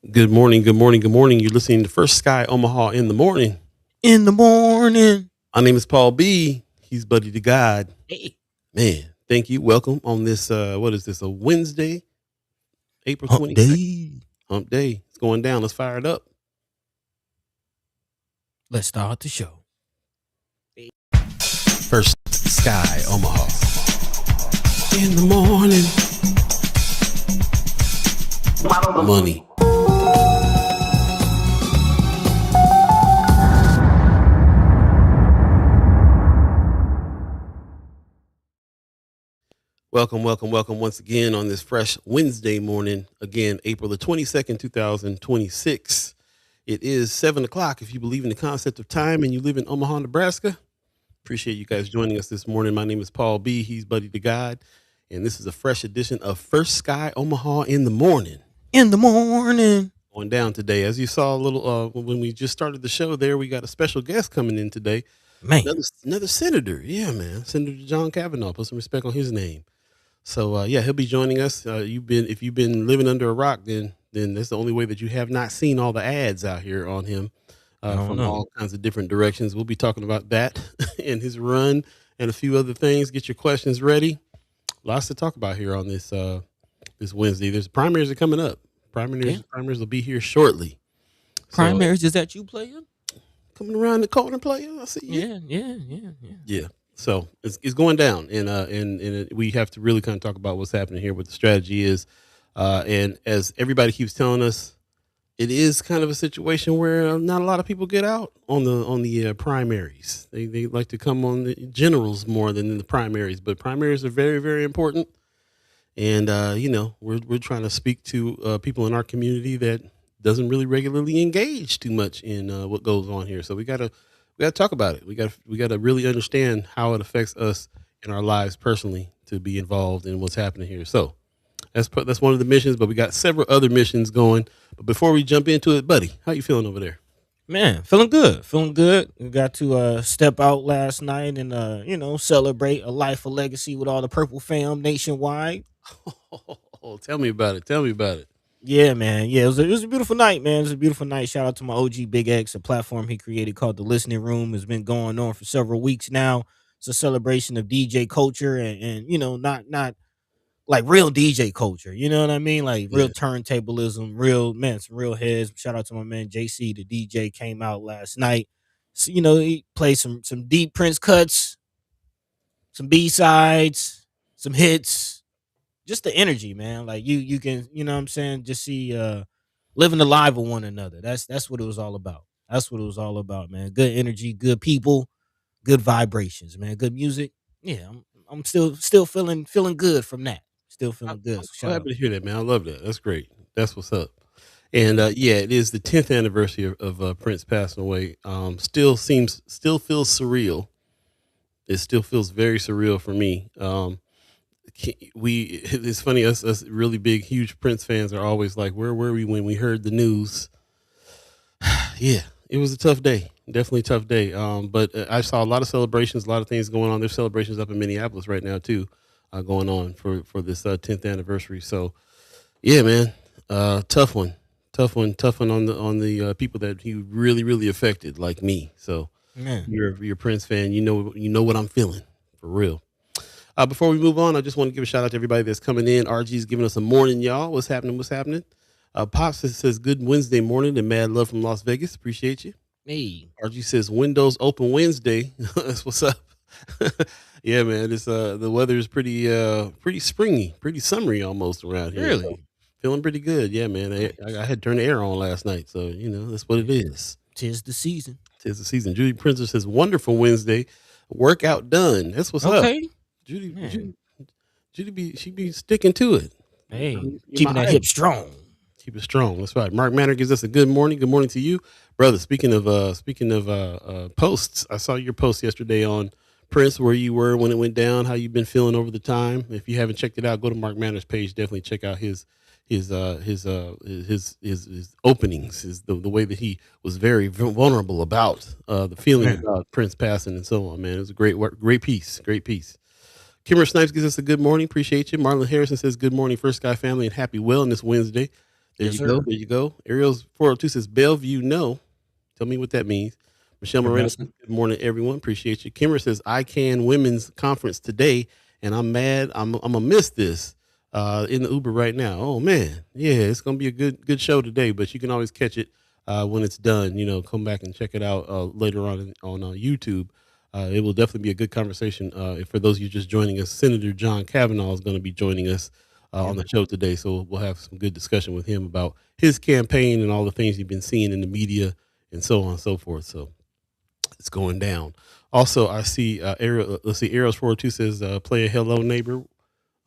Good morning, good morning, good morning. You're listening to First Sky Omaha in the morning. In the morning. My name is Paul B. He's Buddy to God. Hey, Man, thank you. Welcome on this, what is this, a Wednesday, April hump 22nd, day. hump day. It's going down. Let's fire it up. Let's start the show. First Sky Omaha. In the morning. Money. Welcome, welcome, welcome once again on this fresh Wednesday morning. Again, April the 22nd, 2026. It is 7 o'clock. If you believe in the concept of time and you live in Omaha, Nebraska, appreciate you guys joining us this morning. My name is Paul B. He's Buddy to God. And this is a fresh edition of First Sky Omaha in the morning. In the morning. Going down today. As you saw a little when we just started the show there, we got a special guest coming in today. Man. Another senator. Yeah, man. Senator John Cavanaugh. Put some respect on his name. So yeah, he'll be joining us. If you've been living under a rock, then that's the only way that you have not seen all the ads out here on him from all kinds of different directions. We'll be talking about that and his run and a few other things. Get your questions ready. Lots to talk about here on this this Wednesday. There's primaries are coming up. Primaries will be here shortly. Primaries, is that you playing? Coming around the corner, player. I see you. Yeah. So it's going down, and we have to really kind of talk about what's happening here, what the strategy is, and as everybody keeps telling us, it is kind of a situation where not a lot of people get out on the primaries. They like to come on the generals more than in the primaries, but primaries are very, very important. And we're trying to speak to people in our community that doesn't really regularly engage too much in what goes on here. So we gotta talk about it. We got to really understand how it affects us in our lives personally to be involved in what's happening here. So that's one of the missions, but we got several other missions going. But before we jump into it, buddy, how you feeling over there? Man, feeling good. We got to step out last night and celebrate a life of legacy with all the Purple fam nationwide. Oh, tell me about it. Yeah, man. Yeah, it was a beautiful night, man. It was a beautiful night. Shout out to my OG Big X, a platform he created called The Listening Room. Has been going on for several weeks now. It's a celebration of DJ culture and not like real DJ culture. You know what I mean? Like real Yeah. turntablism, some real heads. Shout out to my man JC, the DJ came out last night. So, he played some deep Prince cuts, some B-sides, some hits, just the energy, man. Like you can, you know what I'm saying, just see living the life with one another. That's what it was all about. That's what it was all about, man. Good energy, good people, good vibrations, man. Good music. Yeah, I'm still feeling good from that. Still feeling good. So I'm shout out. happy to hear that, man. I love that. That's great. That's what's up. And yeah, it is the 10th anniversary of Prince passing away. Still feels surreal. It still feels very surreal for me. It's funny, us really big, huge Prince fans are always like, where were we when we heard the news? Yeah, it was a tough day. Definitely a tough day. But I saw a lot of celebrations, a lot of things going on. There's celebrations up in Minneapolis right now too, going on for this 10th anniversary. So yeah, man, tough one on the people that he really, really affected, like me. So Man. you're a Prince fan, you know what I'm feeling for real. Before we move on, I just want to give a shout out to everybody that's coming in. RG's giving us a morning, y'all. What's happening? Pops says good Wednesday morning and mad love from Las Vegas. Appreciate you. Hey. RG says Windows open Wednesday. That's what's up. Yeah, man. It's the weather is pretty springy, pretty summery almost around here. Really? So feeling pretty good. Yeah, man. I had turned the air on last night, so that's what it is. Tis the season. Tis the season. Judy Princess says wonderful Wednesday. Workout done. That's what's up. Okay. Judy she be sticking to it. Hey, You're keeping my that idol. hip strong. Keep it strong. That's right. Mark Manor gives us a good morning. Good morning to you, brother. Speaking of posts, I saw your post yesterday on Prince, where you were when it went down, how you've been feeling over the time. If you haven't checked it out, go to Mark Manor's page. Definitely check out his openings, the way that he was very vulnerable about the feeling about Prince passing and so on. Man, it was a great piece. Kimmer Snipes gives us a good morning. Appreciate you. Marlon Harrison says good morning, First Sky family, and happy Wellness Wednesday. There you go. There you go. Ariel's 402 says Bellevue. No, tell me what that means. Michelle Moreno, good morning, everyone. Appreciate you. Kimmer says ICANN Women's Conference today, and I'm mad. I'm gonna miss this in the Uber right now. Oh man, yeah, it's gonna be a good show today. But you can always catch it when it's done. Come back and check it out later on YouTube. It will definitely be a good conversation. For those of you just joining us, Senator John Cavanaugh is going to be joining us on the show today. So we'll have some good discussion with him about his campaign and all the things you've been seeing in the media and so on and so forth. So it's going down. Also, I see Ariel. Let's see. Ariel's 402 says, "Play a hello neighbor."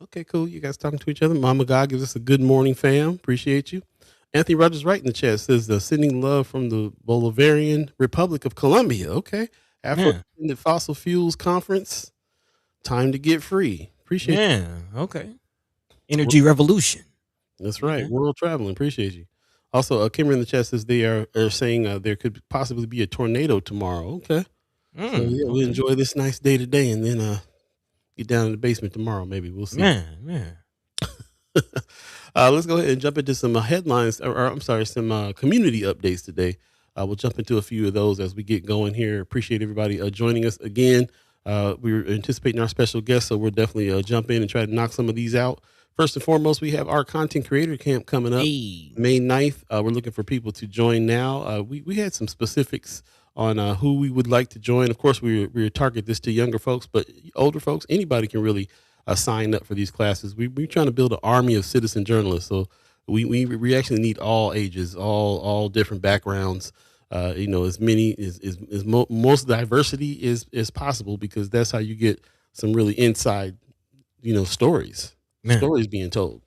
Okay, cool. You guys talking to each other. Mama God gives us a good morning, fam. Appreciate you. Anthony Rogers right in the chat says, "Sending love from the Bolivarian Republic of Colombia." Okay, Afro Fossil Fuels Conference. Time to get free. Appreciate you. Yeah. Okay. Energy Revolution. That's right. World traveling. Appreciate you. Also, Kimber in the chat says they are saying there could possibly be a tornado tomorrow. Okay. So yeah, we'll enjoy this nice day today and then get down in the basement tomorrow. Maybe we'll see. Man. Let's go ahead and jump into some headlines, some community updates today. We'll jump into a few of those as we get going here. Appreciate everybody joining us again. We're anticipating our special guests, so we'll definitely jump in and try to knock some of these out. First and foremost, we have our content creator camp coming up May 9th. We're looking for people to join now. We had some specifics on who we would like to join. Of course, we target this to younger folks, but older folks, anybody can really sign up for these classes. We're trying to build an army of citizen journalists. So we actually need all ages, all different backgrounds. As many as most diversity is possible, because that's how you get some really inside, stories being told.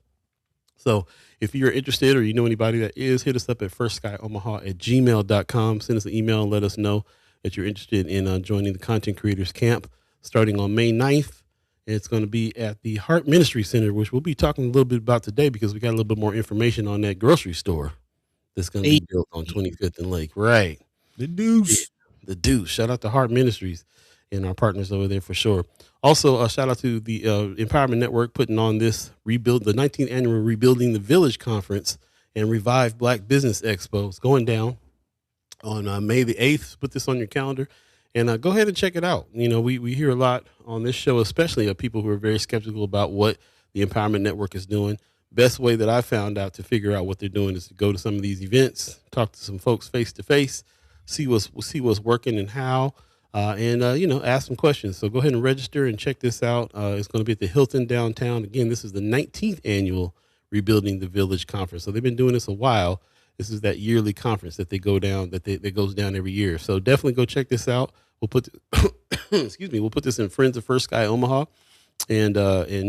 So if you're interested or you know anybody that is, hit us up at firstsky.omaha@gmail.com. Send us an email and let us know that you're interested in joining the Content Creators Camp starting on May 9th. And it's going to be at the Heart Ministry Center, which we'll be talking a little bit about today because we got a little bit more information on that grocery store that's going to be built on 25th and Lake. Right. The Deuce. The Deuce. Shout out to Heart Ministries and our partners over there for sure. Also, shout out to the Empowerment Network putting on this the 19th annual Rebuilding the Village Conference and Revive Black Business Expo. It's going down on May the 8th. Put this on your calendar and go ahead and check it out. We hear a lot on this show, especially of people who are very skeptical about what the Empowerment Network is doing. Best way that I found out to figure out what they're doing is to go to some of these events, talk to some folks face to face, see what's working and how. And ask some questions. So go ahead and register and check this out. It's going to be at the Hilton downtown. Again, this is the 19th annual Rebuilding the Village Conference. So they've been doing this a while. This is that yearly conference that they go down, that goes down every year. So definitely go check this out. We'll put, we'll put this in Friends of First Sky Omaha, and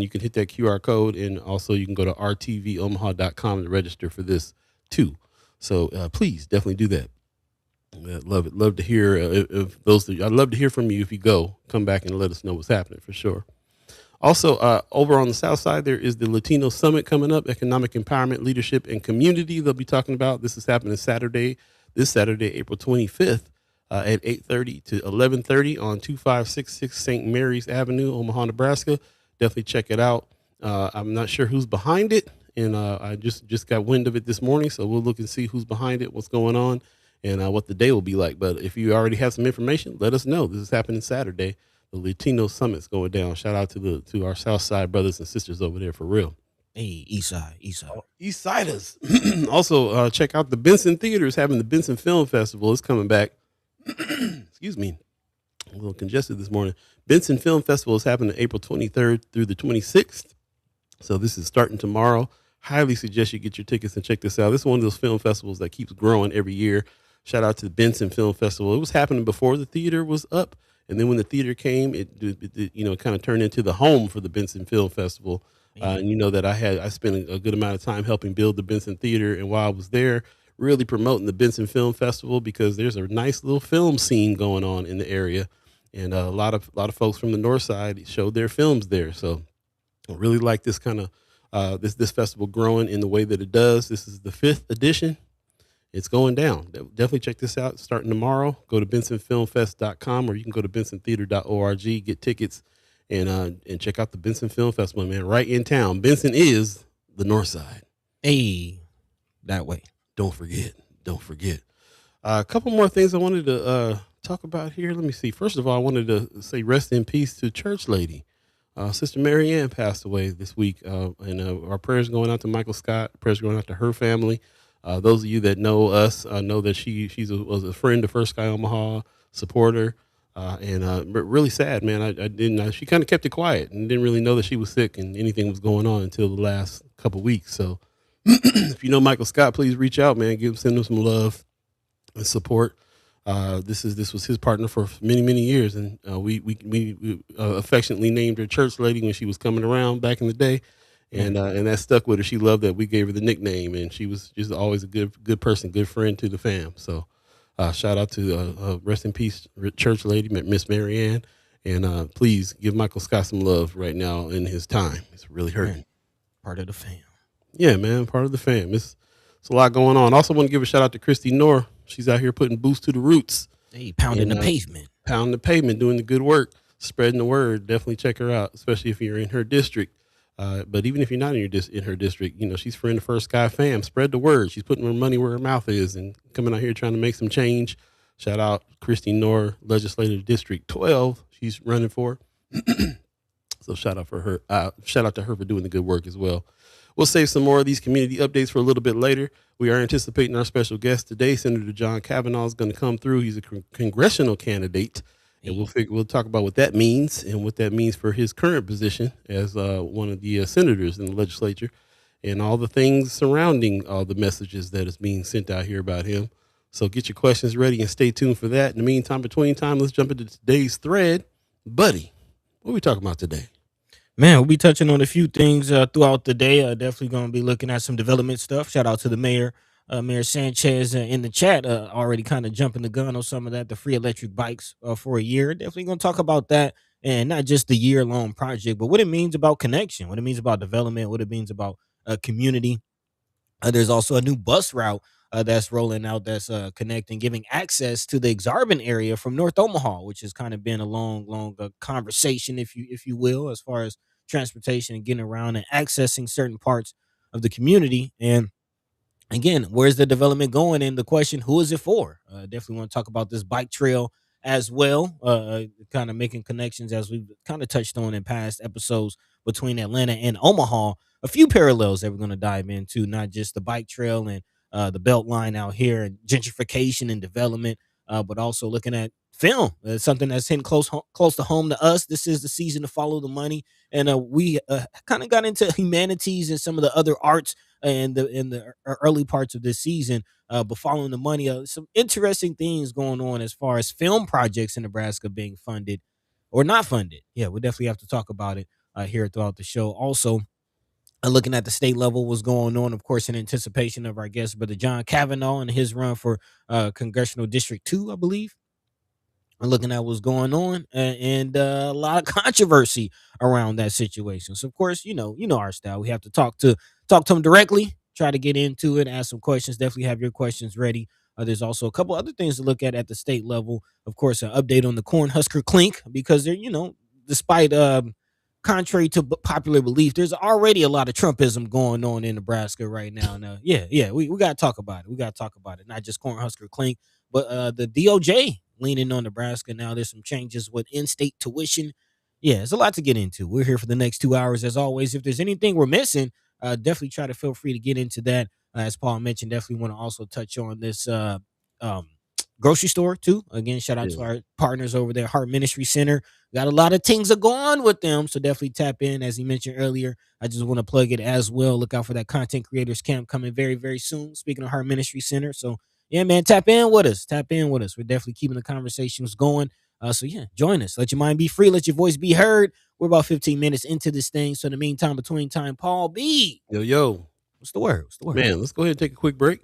you can hit that QR code, and also you can go to rtvomaha.com to register for this too. So please definitely do that. Love it. Love to hear if those. I'd love to hear from you if you go. Come back and let us know what's happening for sure. Also, over on the south side, there is the Latino Summit coming up, Economic Empowerment, Leadership, and Community. They'll be talking about this is happening this Saturday, April 25th, at 8:30 to 11:30 on 2566 St. Mary's Avenue, Omaha, Nebraska. Definitely check it out. I'm not sure who's behind it, and I just got wind of it this morning, so we'll look and see who's behind it, what's going on, and what the day will be like. But if you already have some information, let us know. This is happening Saturday. The Latino Summit's going down. Shout out to our South Side brothers and sisters over there for real. Hey, East Side. East Siders. Also, check out the Benson Theater is having the Benson Film Festival. It's coming back. Excuse me. A little congested this morning. Benson Film Festival is happening April 23rd through the 26th. So this is starting tomorrow. Highly suggest you get your tickets and check this out. This is one of those film festivals that keeps growing every year. Shout out to the Benson Film Festival. It was happening before the theater was up. And then when the theater came, it kind of turned into the home for the Benson Film Festival. And you know that I spent a good amount of time helping build the Benson Theater. And while I was there, really promoting the Benson Film Festival, because there's a nice little film scene going on in the area. And a lot of folks from the north side showed their films there. So I really like this kind of this festival growing in the way that it does. This is the 5th edition. It's going down. Definitely check this out. Starting tomorrow, go to bensonfilmfest.com, or you can go to bensontheater.org, get tickets, and check out the Benson Film Festival, man, right in town. Benson is the north side. Hey, that way. Don't forget. A couple more things I wanted to talk about here. Let me see. First of all, I wanted to say rest in peace to Church Lady. Sister Mary Ann passed away this week, and our prayers going out to Michael Scott. Prayers going out to her family. Those of you that know us know that she was a friend of First Sky Omaha, supporter, and really sad, man. I didn't. She kind of kept it quiet and didn't really know that she was sick and anything was going on until the last couple weeks. So, if you know Michael Scott, please reach out, man. Send him some love and support. This was his partner for many years, and we affectionately named her Church Lady when she was coming around back in the day, and that stuck with her. She loved that we gave her the nickname, and she was just always a good person, good friend to the fam. So shout out to rest in peace, Church Lady, Miss Mary Ann, and please give Michael Scott some love right now in his time. It's really hurting. Part of the fam. Yeah, man, part of the fam. It's a lot going on. Also want to give a shout out to Christy Knorr. She's out here putting boots to the roots. Hey, pounding the pavement. Pounding the pavement, doing the good work, spreading the word. Definitely check her out, especially if you're in her district. But even if you're not in her district, you know, she's friend of First Sky fam. Spread the word. She's putting her money where her mouth is and coming out here trying to make some change. Shout out Christy Knorr, Legislative District 12. She's running for. So shout out for her. Shout out to her for doing the good work as well. We'll save some more of these community updates for a little bit later. We are anticipating our special guest today. Senator John Cavanaugh is going to come through. He's a congressional candidate, and we'll talk about what that means and what that means for his current position as one of the senators in the legislature, and all the things surrounding all the messages that is being sent out here about him. So get your questions ready and stay tuned for that. In the meantime, between time, let's jump into today's thread. Buddy, what are we talking about today? Man, we'll be touching on a few things throughout the day. Definitely going to be looking at some development stuff. Shout out to the mayor, Mayor Sanchez, in the chat, already kind of jumping the gun on some of that, the free electric bikes for a year. Definitely going to talk about that, and not just the year-long project, but what it means about connection, what it means about development, what it means about community. There's also a new bus route that's rolling out that's connecting, giving access to the Exarban area from North Omaha, which has kind of been a long conversation, if you will, as far as transportation and getting around and accessing certain parts of the community. And again, where's the development going? And the question, who is it for? Definitely want to talk about this bike trail as well, kind of making connections as we've kind of touched on in past episodes between Atlanta and Omaha. A few parallels that we're going to dive into, not just the bike trail and the belt line out here and gentrification and development, but also looking at film. It's something that's hitting close to home to us. This is the season to follow the money, and we kind of got into humanities and some of the other arts in the early parts of this season. But following the money, some interesting things going on as far as film projects in Nebraska being funded or not funded. Yeah, we definitely have to talk about it here throughout the show. Also, looking at the state level, what's going on, of course, in anticipation of our guest, Brother John Cavanaugh, and his run for Congressional District 2, I believe. I'm looking at what's going on, and a lot of controversy around that situation. So, of course, you know our style. We have to talk to him directly, try to get into it, ask some questions. Definitely have your questions ready. There's also a couple other things to look at the state level. Of course, an update on the Cornhusker Clink, because they're, despite contrary to popular belief, there's already a lot of Trumpism going on in Nebraska right now. Now, we got to talk about it. We got to talk about it. Not just Cornhusker Clink, but the DOJ leaning on Nebraska. Now there's some changes with in-state tuition. Yeah, there's a lot to get into. We're here for the next 2 hours. As always, if there's anything we're missing, definitely try to feel free to get into that. As Paul mentioned, definitely want to also touch on this grocery store too. Again, shout out to our partners over there, Heart Ministry Center. Got a lot of things are going on with them, so definitely tap in. As he mentioned earlier, I just want to plug it as well. Look out for that content creators camp coming very, very soon. Speaking of Heart Ministry Center, so yeah, man, tap in with us. We're definitely keeping the conversations going. So yeah, join us. Let your mind be free. Let your voice be heard. We're about 15 minutes into this thing. So in the meantime, between time, Paul B. Yo. What's the word? Man, let's go ahead and take a quick break.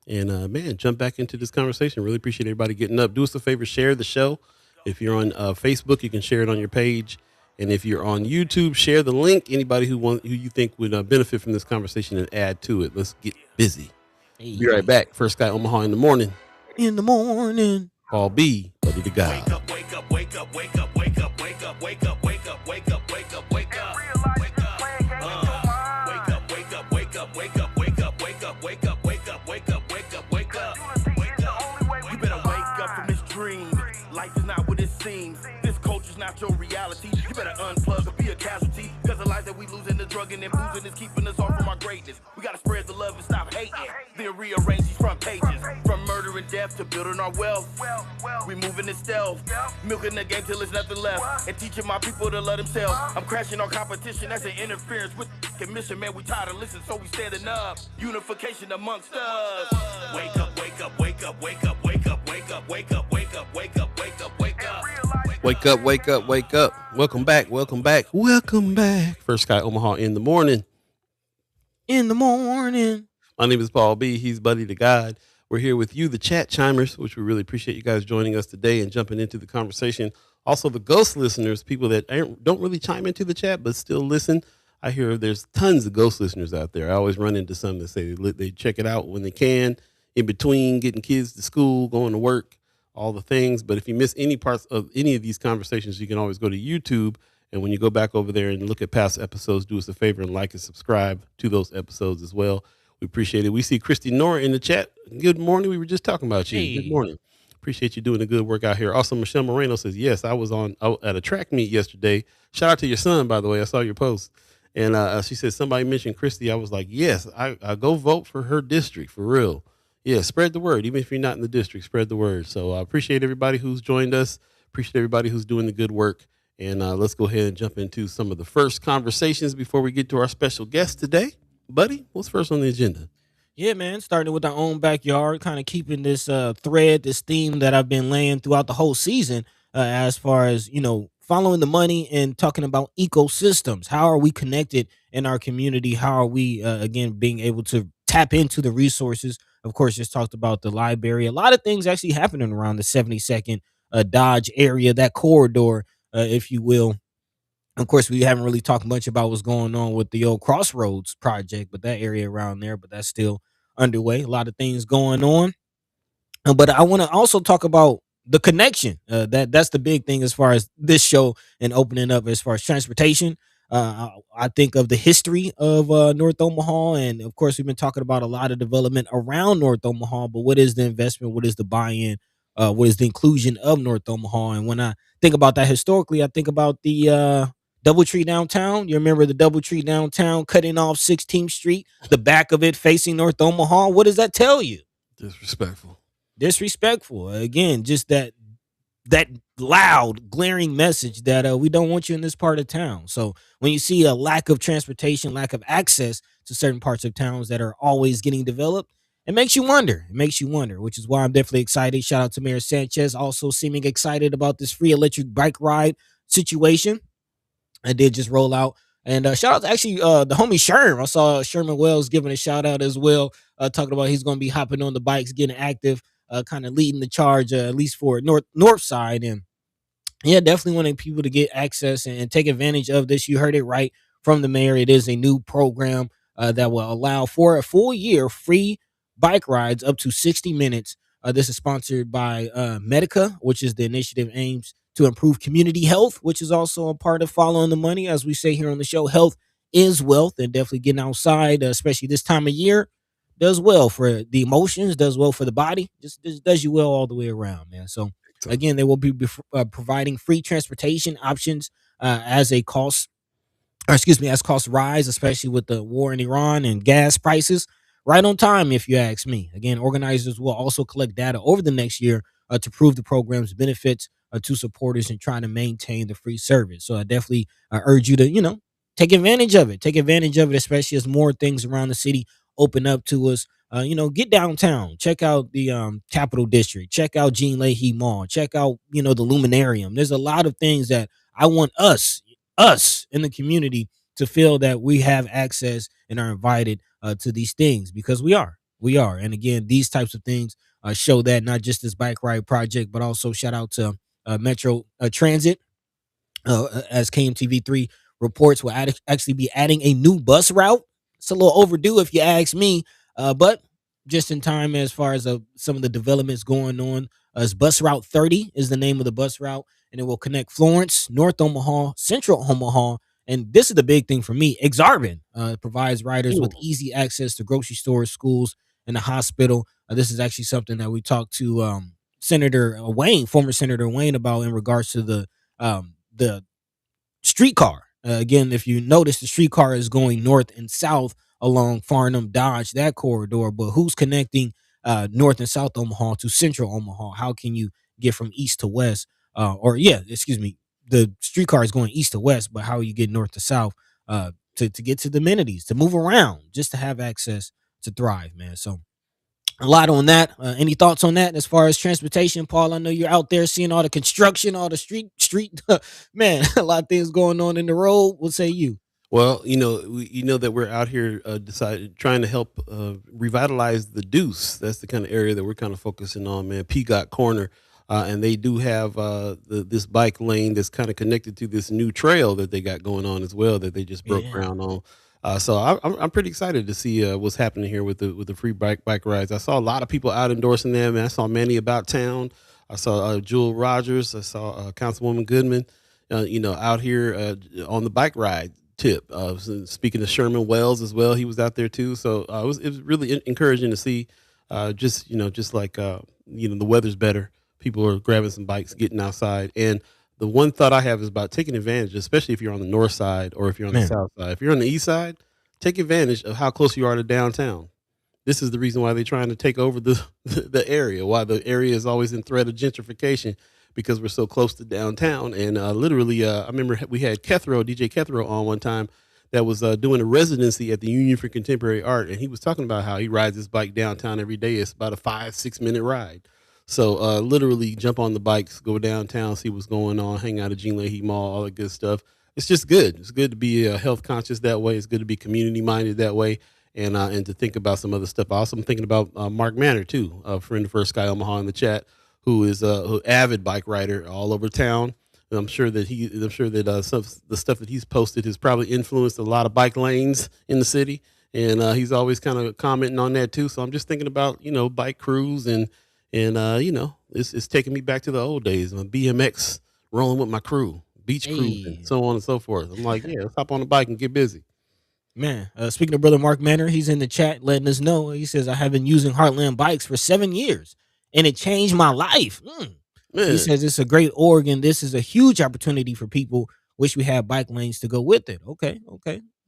And jump back into this conversation. Really appreciate everybody getting up. Do us a favor, share the show. If you're on Facebook, you can share it on your page. And if you're on YouTube, share the link. Anybody who you think would benefit from this conversation and add to it. Let's get busy. Hey. Be right back. First Sky Omaha in the morning. Paul B. Buddy to God. Wake up, wake up, wake up, wake up, wake up, wake up, wake up, wake up, wake up, wake up, wake up. Wake up, wake up, wake up, wake up, wake up, wake up, wake up, wake up, wake up, wake up. Life is not what it seems. This culture's not your reality. You better unplug or be a casualty. Cause the life that we lose in the drugging and boozing is keeping us off from our greatness. We gotta spread the love and stop hating. Then rearrange these front pages. From murder and death to building our wealth. We moving in stealth. Milking the game till there's nothing left. And teaching my people to love themselves. I'm crashing on competition. That's an interference with the mission. Man, we tired of listening, so we standing up. Unification amongst us. Wake up, wake up, wake up, wake up, wake up, wake up, wake up, wake up, wake up, wake up, wake up. Wake up, wake up, wake up. Welcome back, welcome back, welcome back. First Sky Omaha in the morning. In the morning. My name is Paul B. He's Buddy the God. We're here with you, the chat chimers, which we really appreciate you guys joining us today and jumping into the conversation. Also, the ghost listeners, people that don't really chime into the chat but still listen. I hear there's tons of ghost listeners out there. I always run into some that say they check it out when they can, in between getting kids to school, going to work, all the things. But if you miss any parts of any of these conversations, you can always go to YouTube. And when you go back over there and look at past episodes, do us a favor and like and subscribe to those episodes as well. We appreciate it. We see Christy Nora in the chat. Good morning. We were just talking about you. Hey. Good morning. Appreciate you doing the good work out here. Also, Michelle Moreno says, yes, I was at a track meet yesterday. Shout out to your son, by the way. I saw your post. And she said, somebody mentioned Christy. I was like, yes, I go vote for her district, for real. Yeah, spread the word. Even if you're not in the district, spread the word. So I appreciate everybody who's joined us. Appreciate everybody who's doing the good work. And let's go ahead and jump into some of the first conversations before we get to our special guest today. Buddy, what's first on the agenda? Yeah, man, starting with our own backyard, kind of keeping this thread, this theme that I've been laying throughout the whole season as far as, following the money and talking about ecosystems. How are we connected in our community? How are we, again, being able to tap into the resources? Of course, just talked about the library. A lot of things actually happening around the 72nd Dodge area, that corridor, if you will. Of course, we haven't really talked much about what's going on with the old Crossroads project, but that area around there, but that's still underway. A lot of things going on. But I want to also talk about the connection. That's the big thing as far as this show and opening up as far as transportation. I think of the history of North Omaha, and of course, we've been talking about a lot of development around North Omaha. But what is the investment? What is the buy-in? What is the inclusion of North Omaha? And when I think about that historically, I think about the Doubletree downtown. You remember the Doubletree downtown cutting off 16th Street, the back of it facing North Omaha. What does that tell you? Disrespectful. Again, just that loud, glaring message that we don't want you in this part of town. So when you see a lack of transportation, lack of access to certain parts of towns that are always getting developed, it makes you wonder. Which is why I'm definitely excited. Shout out to Mayor Sanchez, also seeming excited about this free electric bike ride situation. I did just roll out. And shout out to actually the homie Sherm. I saw Sherman Wells giving a shout out as well, talking about he's going to be hopping on the bikes, getting active, kind of leading the charge, at least for north side. And yeah, definitely wanting people to get access and take advantage of this. You heard it right from the mayor. It is a new program that will allow for a full year free bike rides up to 60 minutes. This is sponsored by Medica, which is the initiative aims to improve community health, which is also a part of following the money. As we say here on the show, health is wealth, and definitely getting outside, especially this time of year, does well for the emotions, does well for the body, just does you well all the way around, man. So again, they will be providing free transportation options as costs rise, especially with the war in Iran and gas prices. Right on time, if you ask me. Again, organizers will also collect data over the next year to prove the program's benefits to supporters and trying to maintain the free service. So I definitely urge you to, take advantage of it. Take advantage of it, especially as more things around the city open up to us. Get downtown. Check out the Capitol District. Check out Jean Leahy Mall. Check out, the Luminarium. There's a lot of things that I want us in the community to feel that we have access and are invited to these things, because we are. And again, these types of things show that, not just this bike ride project, but also shout out to Metro Transit, as KMTV3 reports, will actually be adding a new bus route. It's a little overdue if you ask me, but just in time as far as some of the developments going on. As Bus Route 30 is the name of the bus route, and it will connect Florence, North Omaha, Central Omaha, and this is the big thing for me, Exarban. Provides riders with easy access to grocery stores, schools, and the hospital. This is actually something that we talked to Senator Wayne, former Senator Wayne, about in regards to the streetcar. Again, if you notice, the streetcar is going north and south along Farnham Dodge, that corridor. But who's connecting North and South Omaha to Central Omaha? How can you get from east to west? The streetcar is going east to west, but how you get north to south to get to the amenities, to move around, just to have access to thrive, man. So a lot on that. Any thoughts on that as far as transportation, Paul? I know you're out there seeing all the construction, all the street, man. A lot of things going on in the road. What say you? Well, you know that we're out here trying to help revitalize the Deuce. That's the kind of area that we're kind of focusing on, man. Peacock Corner, and they do have this bike lane that's kind of connected to this new trail that they got going on as well, that they just broke ground on. So I'm pretty excited to see what's happening here with the free bike rides. I saw a lot of people out endorsing them, and I saw Manny About Town. I saw Jewel Rogers. I saw Councilwoman Goodman. Out here on the bike ride tip. Speaking of Sherman Wells as well, he was out there too. So it was really encouraging to see. Just like the weather's better, people are grabbing some bikes, getting outside. And the one thought I have is about taking advantage, especially if you're on the north side or if you're on the south side. If you're on the east side, take advantage of how close you are to downtown. This is the reason why they're trying to take over the area, why the area is always in threat of gentrification, because we're so close to downtown. And literally, I remember we had DJ Kethro on one time that was doing a residency at the Union for Contemporary Art. And he was talking about how he rides his bike downtown every day. It's about a 5-6 minute ride. So literally jump on the bikes, go downtown, see what's going on, hang out at Jean Leahy Mall, all that good stuff. It's just good. It's good to be health conscious that way. It's good to be community minded that way. And to think about some other stuff. I also am thinking about Mark Manor too, a friend of First Sky Omaha in the chat, who is a avid bike rider all over town. And I'm sure that some of the stuff that he's posted has probably influenced a lot of bike lanes in the city. And he's always kind of commenting on that too. So I'm just thinking about, bike crews and it's taking me back to the old days. BMX rolling with my crew, beach cruising, so on and so forth. I'm like, let's hop on the bike and get busy. Man, speaking of brother Mark Manor, he's in the chat letting us know. He says, I have been using Heartland bikes for 7 years, and it changed my life. He says it's a great organ. This is a huge opportunity for people. Wish we had bike lanes to go with it. Okay.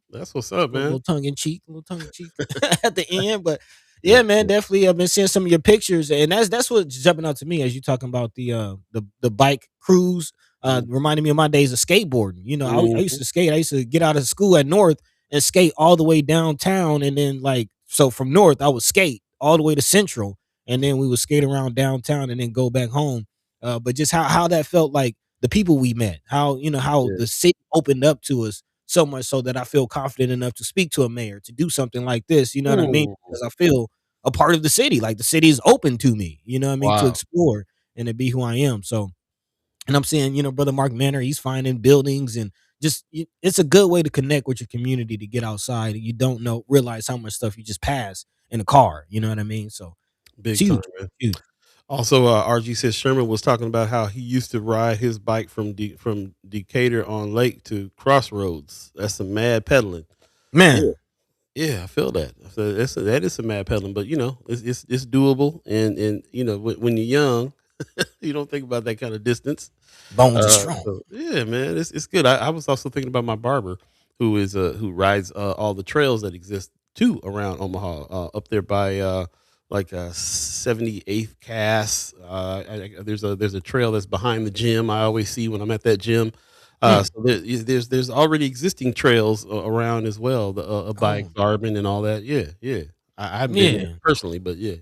That's what's up, man. A little tongue in cheek at the end. But yeah, man, definitely. I've been seeing some of your pictures, and that's what's jumping out to me as you talking about the bike cruise. Reminding me of my days of skateboarding. I used to skate. I used to get out of school at North and skate all the way downtown, and then so from North I would skate all the way to Central, and then we would skate around downtown and then go back home. But just how that felt, like the people we met, how the city opened up to us so much so that I feel confident enough to speak to a mayor, to do something like this. You know what I mean? Because I feel a part of the city, like the city is open to me. You know what I mean? To explore and to be who I am. So, and I'm saying, brother Mark Manor, he's finding buildings and just it's a good way to connect with your community, to get outside. You don't realize how much stuff you just pass in a car. You know what I mean? So big time, man. Huge. Also, RG says Sherman was talking about how he used to ride his bike from Decatur on Lake to Crossroads. That's some mad pedaling, man. Yeah, I feel that. That is some mad pedaling, but it's doable. And when you're young, you don't think about that kind of distance. Bones are strong. So, yeah, man, it's good. I was also thinking about my barber, who rides all the trails that exist too around Omaha, up there by 78th Cass. There's a trail that's behind the gym. I always see when I'm at that gym. So there's already existing trails around as well. The bike, Garmin, and all that. Yeah. I haven't been there personally, but yeah.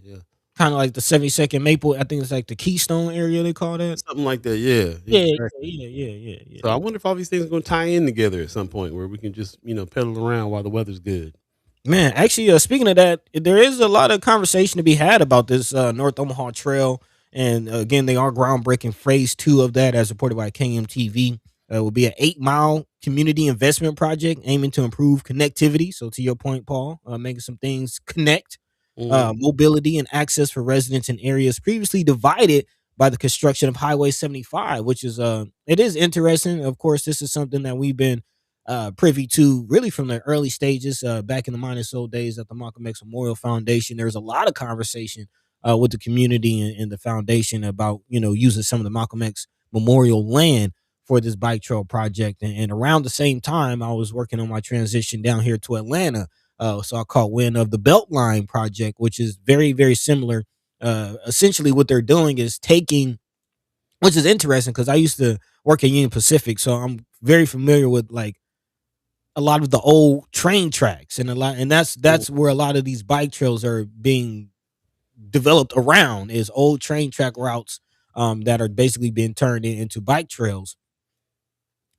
Kind of like the 72nd Maple. I think it's like the Keystone area they call that. Something like that, yeah. Exactly. Yeah. So I wonder if all these things are going to tie in together at some point where we can just, pedal around while the weather's good. Man, actually, speaking of that, there is a lot of conversation to be had about this North Omaha Trail. And again, they are groundbreaking phase 2 of that, as reported by KMTV. It will be an 8-mile community investment project aiming to improve connectivity. So to your point, Paul, making some things connect. Mobility and access for residents in areas previously divided by the construction of Highway 75, which is it is interesting. Of course, this is something that we've been privy to really from the early stages back in the Minus Soul days at the Malcolm X Memorial Foundation. There's a lot of conversation with the community and the foundation about, using some of the Malcolm X Memorial land for this bike trail project. And around the same time, I was working on my transition down here to Atlanta. So I caught wind of the Beltline project, which is very, very similar. Essentially, what they're doing is taking, which is interesting because I used to work at Union Pacific, so I'm very familiar with like a lot of the old train tracks and that's where a lot of these bike trails are being developed around, is old train track routes that are basically being turned into bike trails.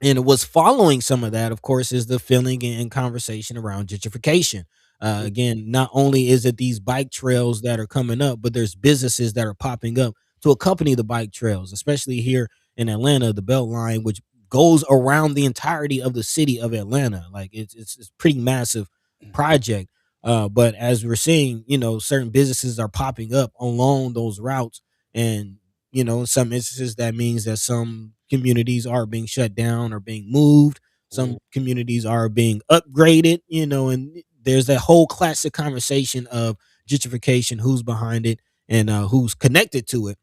And what's following some of that, of course, is the feeling and conversation around gentrification. Again, not only is it these bike trails that are coming up, but there's businesses that are popping up to accompany the bike trails, especially here in Atlanta, the Beltline, which goes around the entirety of the city of Atlanta. Like it's pretty massive project. But as we're seeing, certain businesses are popping up along those routes, and in some instances, that means that some communities are being shut down or being moved. Some communities are being upgraded, and there's that whole classic conversation of gentrification, who's behind it and who's connected to it,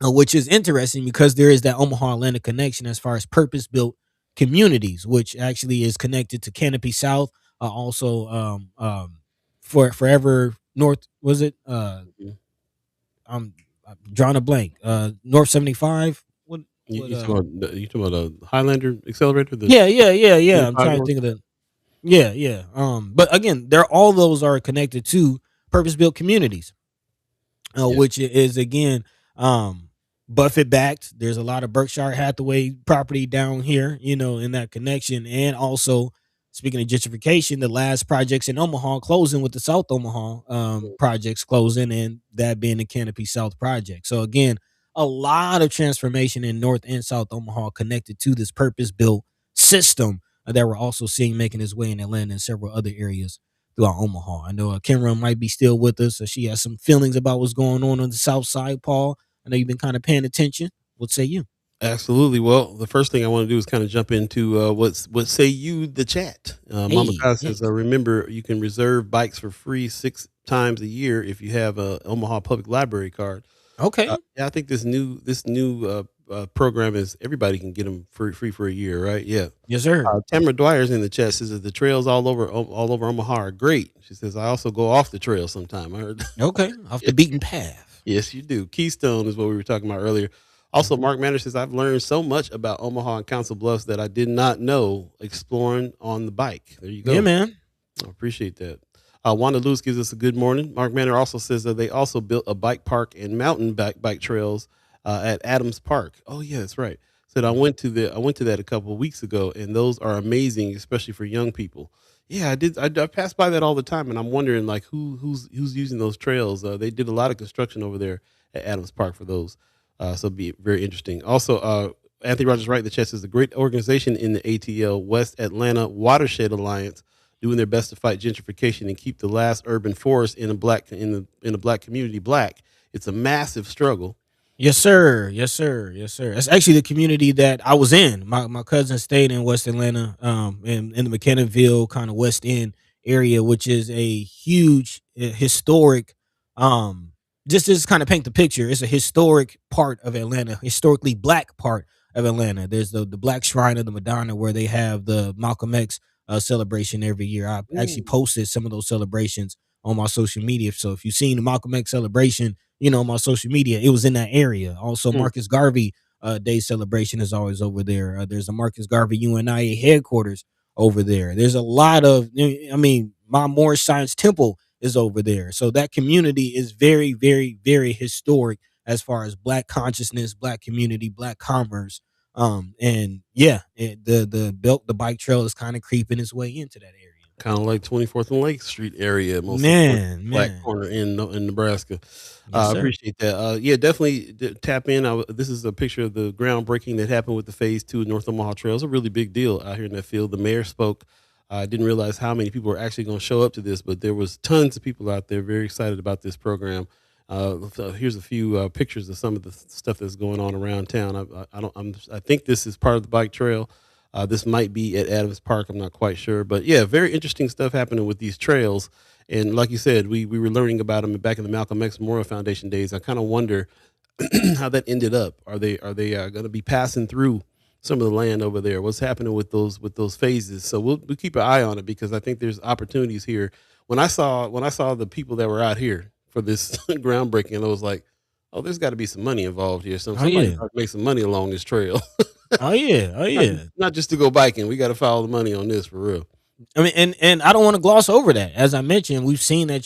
which is interesting because there is that Omaha Atlanta connection as far as purpose built communities, which actually is connected to Canopy South, also for Forever North, was it? I'm drawing a blank. North 75. You talking about a Highlander accelerator? Yeah. I'm trying to think of the. Yeah. But again, all those are connected to purpose built communities, which is again, Buffett backed. There's a lot of Berkshire Hathaway property down here, in that connection, and also. Speaking of gentrification, the last projects in Omaha closing with the South Omaha projects closing, and that being the Canopy South project. So again, a lot of transformation in North and South Omaha connected to this purpose-built system that we're also seeing making its way in Atlanta and several other areas throughout Omaha. I know Kimra might be still with us, so she has some feelings about what's going on the South Side. Paul, I know you've been kind of paying attention. What say you? Absolutely. Well, the first thing I want to do is kind of jump into what say you the chat. Mama Kai says, remember you can reserve bikes for free 6 times a year if you have a Omaha Public Library card. Okay. Yeah, I think this new program is everybody can get them free for a year, right? Yeah. Yes, sir. Tamara Dwyer's in the chat, says that the trails all over Omaha are great. She says I also go off the trail sometime. I heard. Okay, off the beaten path. Yes, you do. Keystone is what we were talking about earlier. Also, Mark Manor says, I've learned so much about Omaha and Council Bluffs that I did not know exploring on the bike. There you go. Yeah, man. I appreciate that. Wanda Lewis gives us a good morning. Mark Manor also says that they also built a bike park and mountain bike trails at Adams Park. Oh, yeah, that's right. Said I went to that a couple of weeks ago, and those are amazing, especially for young people. Yeah, I did. I pass by that all the time, and I'm wondering like who's using those trails. They did a lot of construction over there at Adams Park for those. So it'd be very interesting. Also, Anthony Rogers Wright, the chat says, a great organization in the ATL, West Atlanta Watershed Alliance, doing their best to fight gentrification and keep the last urban forest in a black community black. It's a massive struggle. Yes, sir. That's actually the community that I was in. My cousin stayed in West Atlanta, in the McKinnonville kind of West End area, which is a huge historic just kind of paint the picture. It's a historic part of Atlanta, historically black part of Atlanta. There's the Black Shrine of the Madonna where they have the Malcolm X celebration every year. I actually posted some of those celebrations on my social media. So if you've seen the Malcolm X celebration, on my social media, it was in that area. Also, Marcus Garvey Day celebration is always over there. There's a Marcus Garvey UNIA headquarters over there. There's a lot of, my Moorish Science Temple is over there. So that community is very, very, very historic as far as black consciousness, black community, black commerce. The bike trail is kind of creeping its way into that area. Kind of like 24th and Lake Street area. Black corner in Nebraska. I appreciate that. Definitely tap in. This is a picture of the groundbreaking that happened with the Phase 2 of North Omaha Trail. It's a really big deal out here in that field. The mayor spoke. I didn't realize how many people were actually going to show up to this, but there was tons of people out there very excited about this program. Here's a few pictures of some of the stuff that's going on around town. I think this is part of the bike trail. This might be at Adams Park. I'm not quite sure, but yeah, very interesting stuff happening with these trails. And like you said, we were learning about them back in the Malcolm X Memorial Foundation days. I kind of wonder how that ended up. Are they going to be passing through some of the land over there? What's happening with those phases? So we'll keep an eye on it, because I think there's opportunities here. When I saw the people that were out here for this groundbreaking, I was like, oh, there's got to be some money involved here. So somebody make some money along this trail. Oh yeah. Not just to go biking. We got to follow the money on this for real. I mean, and I don't want to gloss over that. As I mentioned, we've seen that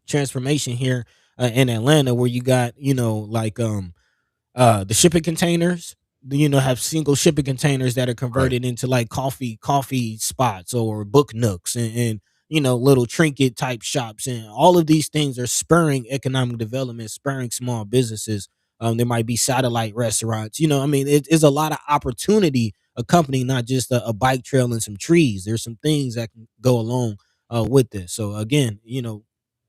transformation here in Atlanta, where you got, like the shipping containers, have single shipping containers that are converted into like coffee spots or book nooks and little trinket type shops, and all of these things are spurring economic development, spurring small businesses. There might be satellite restaurants. It's a lot of opportunity accompanying not just a bike trail and some trees. There's some things that can go along with this. So again,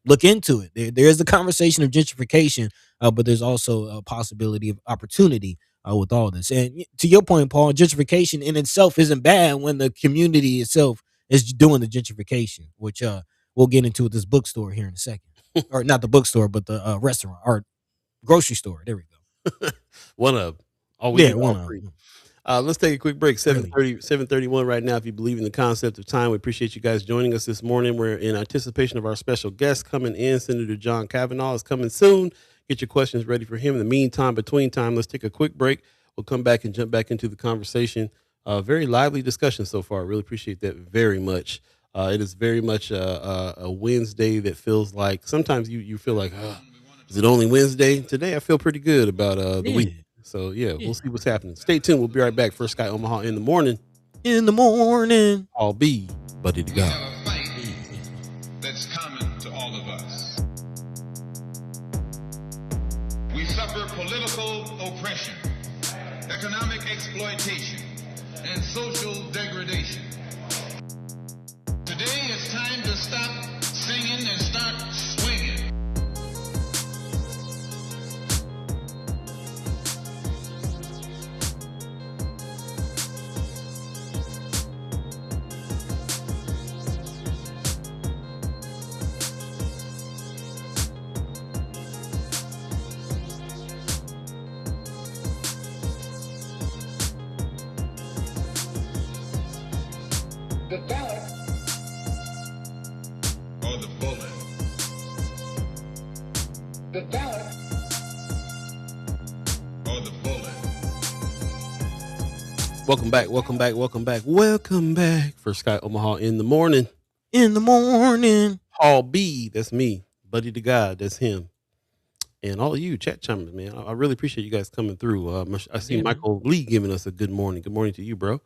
look into it. There is the conversation of gentrification, but there's also a possibility of opportunity with all this. And to your point, Paul, gentrification in itself isn't bad when the community itself is doing the gentrification, which we'll get into with this bookstore here in a second. Or not the bookstore, but the restaurant or grocery store. There we go. One of them. One of them. Let's take a quick break. 7:31 right now. If you believe in the concept of time, we appreciate you guys joining us this morning. We're in anticipation of our special guest coming in. Senator John Cavanaugh is coming soon. Get your questions ready for him. In the meantime, between time, let's take a quick break. We'll come back and jump back into the conversation. Very lively discussion so far. Really appreciate that very much. It is very much a Wednesday that feels like sometimes you feel like, is it only Wednesday? Today I feel pretty good about the week. So we'll see what's happening. Stay tuned. We'll be right back. First Sky Omaha in the morning. I'll be Buddy to God. We have a fight that's common to all of us. We suffer political oppression, economic exploitation, and social degradation. Today it's time to stop singing and start swinging. The ballot or the bullet. The ballot or the bullet. Welcome back. First Sky Omaha in the morning. Hall B, that's me. Buddy to God, that's him. And all of you chat chimers, man. I really appreciate you guys coming through. I see Michael Lee giving us a good morning. Good morning to you, bro.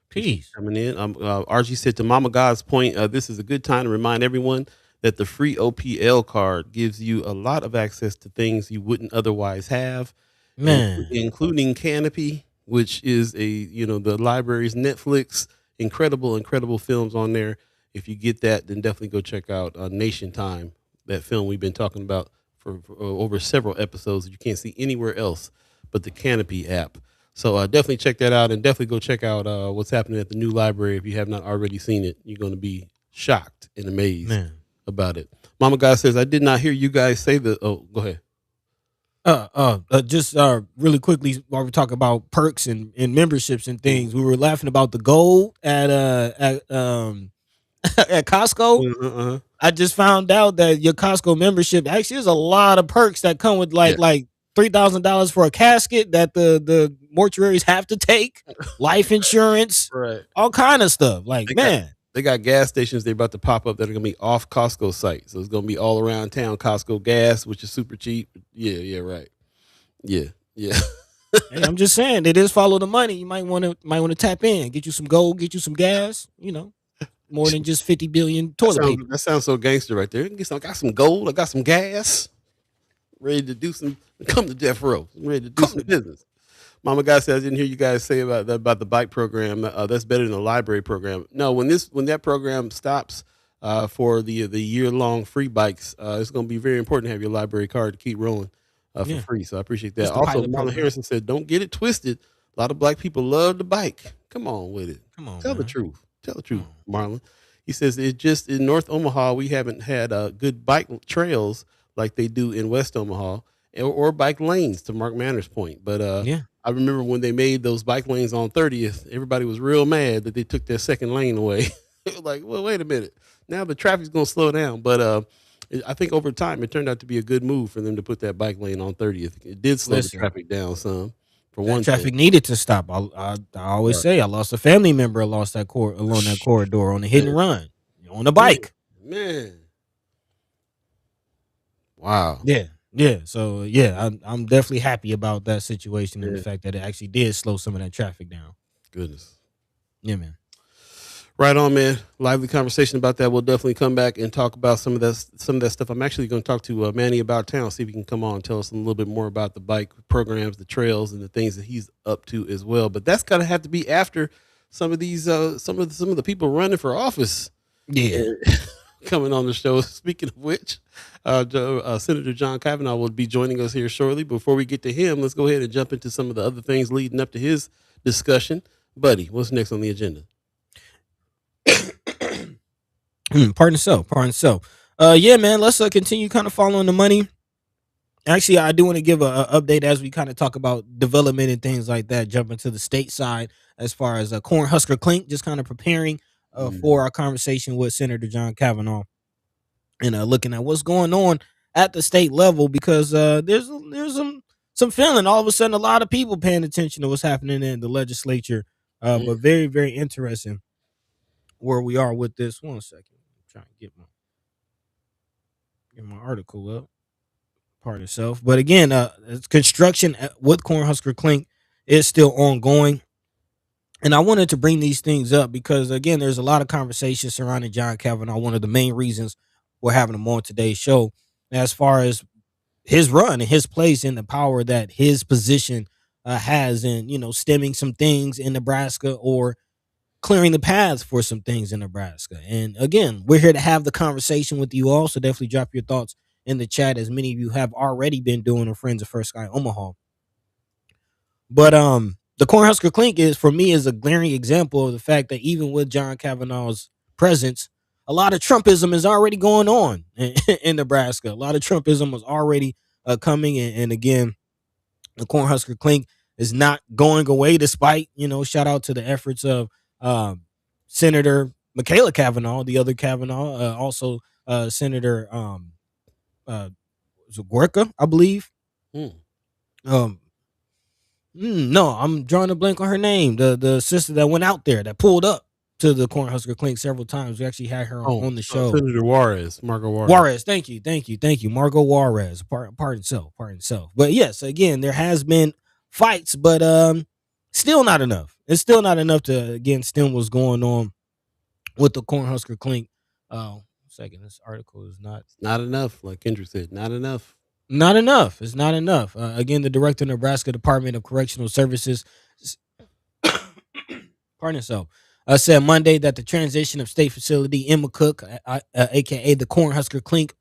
Peace. Coming in. RG said, to Mama God's point, this is a good time to remind everyone that the free OPL card gives you a lot of access to things you wouldn't otherwise have, including Canopy, which is the library's Netflix. Incredible films on there. If you get that, then definitely go check out Nation Time, that film we've been talking about for over several episodes that you can't see anywhere else but the Canopy app. So definitely check that out, and definitely go check out what's happening at the new library. If you have not already seen it, you're going to be shocked and amazed about it. Mama God says, I did not hear you guys say go ahead. Just really quickly, while we're talking about perks and memberships and things, we were laughing about the gold at Costco. Uh-huh. I just found out that your Costco membership actually has a lot of perks that come with like $3,000 for a casket that the mortuaries have to take, life insurance, right? All kind of stuff. They got gas stations they're about to pop up that are gonna be off Costco site, so it's gonna be all around town Costco gas, which is super cheap. Right. Yeah. Hey, I'm just saying, it is follow the money. You might want to tap in, get you some gold, get you some gas. More than just 50 billion toilet paper. That sounds so gangster right there. I got some gold, I got some gas. Ready to do come to death row. I'm ready to do some business. Mama God said, I didn't hear you guys say about the bike program. That's better than the library program. No, when that program stops for the year-long free bikes, it's going to be very important to have your library card to keep rolling for free. So I appreciate that. Also, Marlon Harrison said, don't get it twisted. A lot of black people love the bike. Come on with it. Come on, Tell the man. truth. Tell the truth, Marlon. He says it just in North Omaha we haven't had good bike trails like they do in West Omaha or bike lanes. To Mark Manners' point, but Yeah. I remember when they made those bike lanes on 30th, everybody was real mad that they took their second lane away. It was like, well, wait a minute. Now the traffic's going to slow down. But I think over time, it turned out to be a good move for them to put that bike lane on 30th. It did slow the traffic down some. For one traffic thing. needed to stop. I always say I lost a family member along that corridor on a hit and run on a bike. Man. Wow. Yeah. So yeah, I'm definitely happy about that situation and the fact that it actually did slow some of that traffic down. Goodness. Yeah, man. Right on, man. Lively conversation about that. We'll definitely come back and talk about some of that stuff. I'm actually going to talk to Manny about town, see if he can come on and tell us a little bit more about the bike programs, the trails, and the things that he's up to as well. But that's going to have to be after some of these some of the people running for office. Yeah. Coming on the show. Speaking of which, Senator John Cavanaugh will be joining us here shortly. Before we get to him, let's go ahead and jump into some of the other things leading up to his discussion. Buddy, what's next on the agenda? Pardon self. Yeah, man, let's continue kind of following the money. Actually, I do want to give a update as we kind of talk about development and things like that. Jump into the state side as far as Cornhusker Clink, just kind of preparing for our conversation with Senator John Cavanaugh and looking at what's going on at the state level, because there's some feeling all of a sudden a lot of people paying attention to what's happening in the legislature. But very, very interesting where we are with this. 1 second. I'm trying to get my article up. Part itself. But again, construction with Cornhusker Clink is still ongoing. And I wanted to bring these things up because, again, there's a lot of conversation surrounding John Cavanaugh. One of the main reasons we're having him on today's show, as far as his run and his place in the power that his position has in, stemming some things in Nebraska or clearing the paths for some things in Nebraska. And again, we're here to have the conversation with you all. So definitely drop your thoughts in the chat, as many of you have already been doing, or friends of First Sky Omaha. But the Cornhusker Clink for me is a glaring example of the fact that even with John Cavanaugh's presence, a lot of Trumpism is already going on in Nebraska. A lot of Trumpism was already coming. And again, the Cornhusker Clink is not going away, despite, shout out to the efforts of Senator Michaela Cavanaugh, the other Cavanaugh, also Senator Zagorka, I believe. No, I'm drawing a blank on her name. The sister that went out there that pulled up to the Cornhusker Clink several times. We actually had her on the show. Senator Margot Juarez. Juarez, thank you. Margot Juarez. Pardon self. But yes, again, there has been fights, but still not enough. It's still not enough to, again, stem what's going on with the Cornhusker Clink. Second, this article is not enough. Like Kendra said, not enough. Not enough. It's not enough. Again, the director of Nebraska Department of Correctional Services, said Monday that the transition of state facility in McCook, aka the Cornhusker Clink,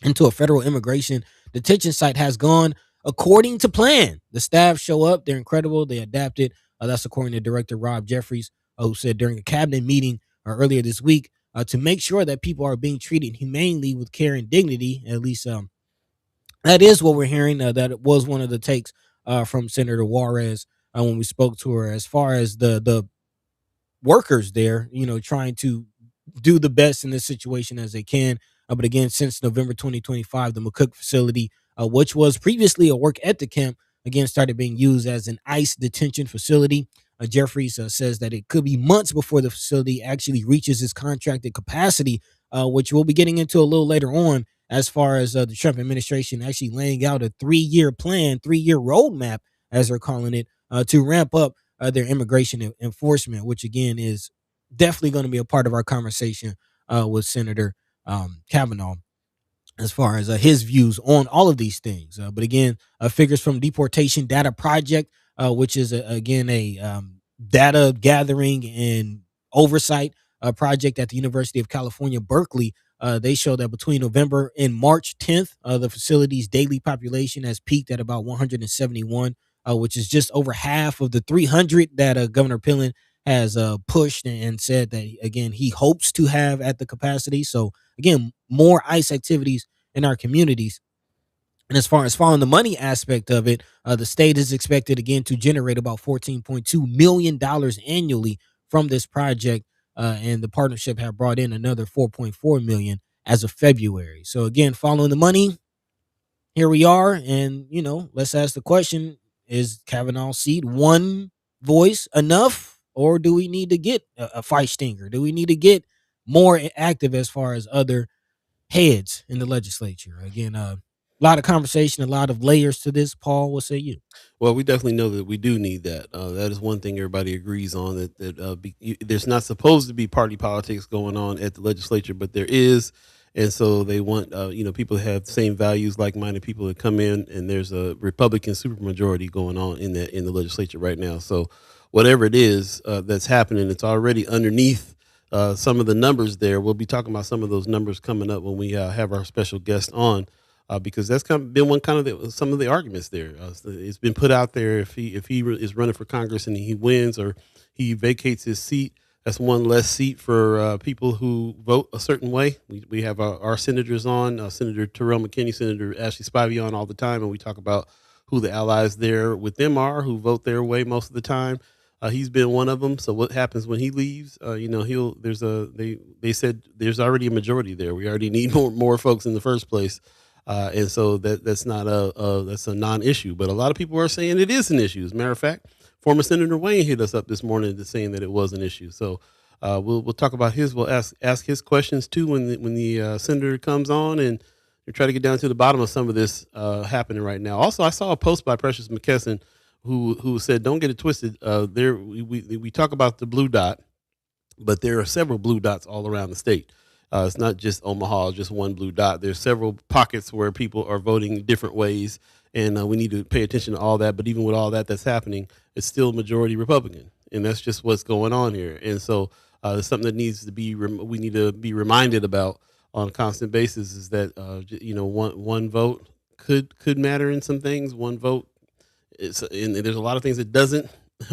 into a federal immigration detention site has gone according to plan. The staff show up. They're incredible. They adapted. That's according to Director Rob Jeffries, who said during a cabinet meeting earlier this week to make sure that people are being treated humanely with care and dignity. At least that is what we're hearing. That was one of the takes from Senator Juarez when we spoke to her, as far as the workers there, trying to do the best in this situation as they can. But again, since November 2025, the McCook facility, which was previously a work ethic camp, again started being used as an ICE detention facility. Jeffries says that it could be months before the facility actually reaches its contracted capacity, which we'll be getting into a little later on, as far as the Trump administration actually laying out a 3-year plan, 3-year roadmap, as they're calling it, to ramp up their immigration enforcement, which again is definitely going to be a part of our conversation with Senator Cavanaugh, as far as his views on all of these things. But again, figures from Deportation Data Project, which is again a data gathering and oversight project at the University of California, Berkeley. They show that between November and March 10th, the facility's daily population has peaked at about 171 which is just over half of the 300 that Governor Pillen has pushed and said that, again, he hopes to have at the capacity. So, again, more ICE activities in our communities. And as far as following the money aspect of it, the state is expected, again, to generate about $14.2 million annually from this project. And the partnership have brought in another $4.4 million as of February. So, again, following the money, here we are. And, let's ask the question, is Kavanaugh's seat one voice enough? Or do we need to get a fight stinger? Do we need to get more active as far as other heads in the legislature? Again, a lot of conversation, a lot of layers to this. Paul, what say you? Well, we definitely know that we do need that. That is one thing everybody agrees on, there's not supposed to be party politics going on at the legislature, but there is. And so they want, people to have the same values, like-minded people that come in, and there's a Republican supermajority going on in the legislature right now. So whatever it is that's happening, it's already underneath some of the numbers there. We'll be talking about some of those numbers coming up when we have our special guest on. Because that's been some of the arguments there. It's been put out there, if he is running for Congress and he wins or he vacates his seat, that's one less seat for people who vote a certain way. We have our senators on, Senator Terrell McKinney, Senator Ashley Spivey on all the time, and we talk about who the allies there with them are, who vote their way most of the time. He's been one of them. So what happens when he leaves? They said there's already a majority there. We already need more folks in the first place. And so that's not that's a non-issue, but a lot of people are saying it is an issue. As a matter of fact, former Senator Wayne hit us up this morning saying that it was an issue. So we'll talk about we'll ask his questions too when the senator comes on, and we'll try to get down to the bottom of some of this happening right now. Also, I saw a post by Precious McKesson who said, "Don't get it twisted. We talk about the blue dot, but there are several blue dots all around the state." It's not just Omaha, just one blue dot. There's several pockets where people are voting different ways, and we need to pay attention to all that. But even with all that's happening, it's still majority Republican, and that's just what's going on here. And so it's something that needs to be we need to be reminded about on a constant basis, is that one vote could matter in some things. One vote and there's a lot of things that doesn't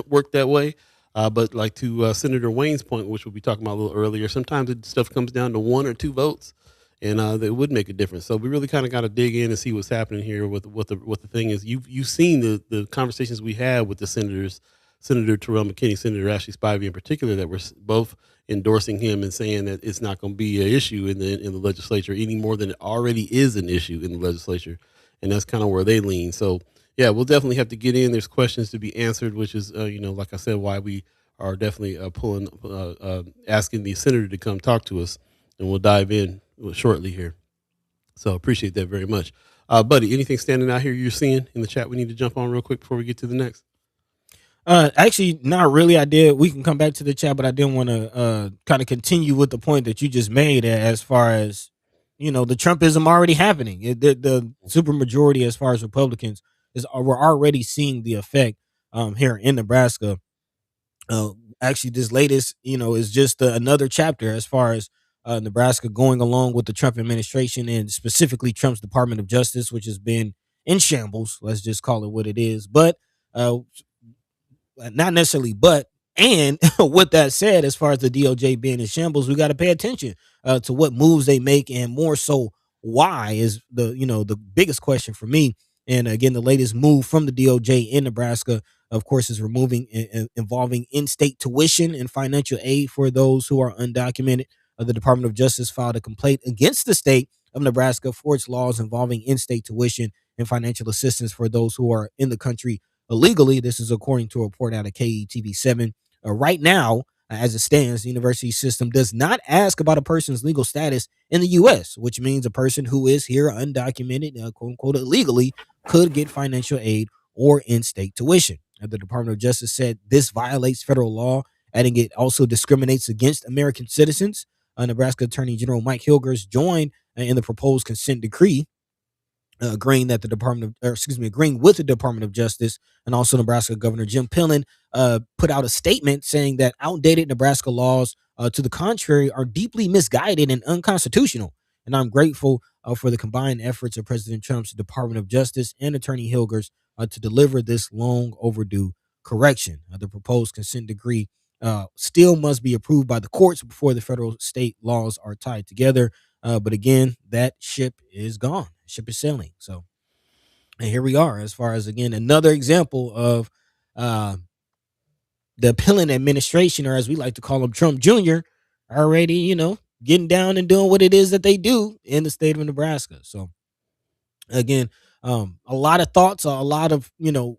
work that way. But like to Senator Wayne's point, which we'll be talking about a little earlier, sometimes stuff comes down to one or two votes, and that would make a difference. So we really kind of got to dig in and see what's happening here. What the thing is, you've seen the conversations we had with the senators, Senator Terrell McKinney, Senator Ashley Spivey in particular, that were both endorsing him and saying that it's not going to be an issue in the legislature any more than it already is an issue in the legislature, and that's kind of where they lean. So. Yeah, we'll definitely have to get in. There's questions to be answered, which is, like I said, why we are definitely asking the senator to come talk to us, and we'll dive in shortly here. So appreciate that very much. Buddy, anything standing out here you're seeing in the chat we need to jump on real quick before we get to the next? Actually, not really. We can come back to the chat, but I didn't want to kind of continue with the point that you just made as far as, the Trumpism already happening. The supermajority as far as Republicans we're already seeing the effect here in Nebraska. Actually, this latest, is just another chapter as far as Nebraska going along with the Trump administration, and specifically Trump's Department of Justice, which has been in shambles. Let's just call it what it is. But not necessarily, and with that said, as far as the DOJ being in shambles, we got to pay attention to what moves they make, and more so, why is the biggest question for me. And again, the latest move from the DOJ in Nebraska, of course, is involving in-state tuition and financial aid for those who are undocumented. The Department of Justice filed a complaint against the state of Nebraska for its laws involving in-state tuition and financial assistance for those who are in the country illegally. This is according to a report out of KETV7. Right now, as it stands, the university system does not ask about a person's legal status in the U.S., which means a person who is here undocumented, quote unquote, illegally, could get financial aid or in-state tuition. The Department of Justice said this violates federal law, adding it also discriminates against American citizens. Nebraska Attorney General Mike Hilgers joined in the proposed consent decree, agreeing with the Department of Justice, and also Nebraska Governor Jim Pillen put out a statement saying that outdated Nebraska laws, to the contrary, are deeply misguided and unconstitutional. And I'm grateful for the combined efforts of President Trump's Department of Justice and Attorney Hilgers to deliver this long overdue correction. The proposed consent decree still must be approved by the courts before the federal state laws are tied together. But again, that ship is gone. Ship is sailing. So, and here we are, as far as, again, another example of uh, the appellant administration, or as we like to call him, Trump Jr., already, getting down and doing what it is that they do in the state of Nebraska. So, again, a lot of thoughts, a lot of,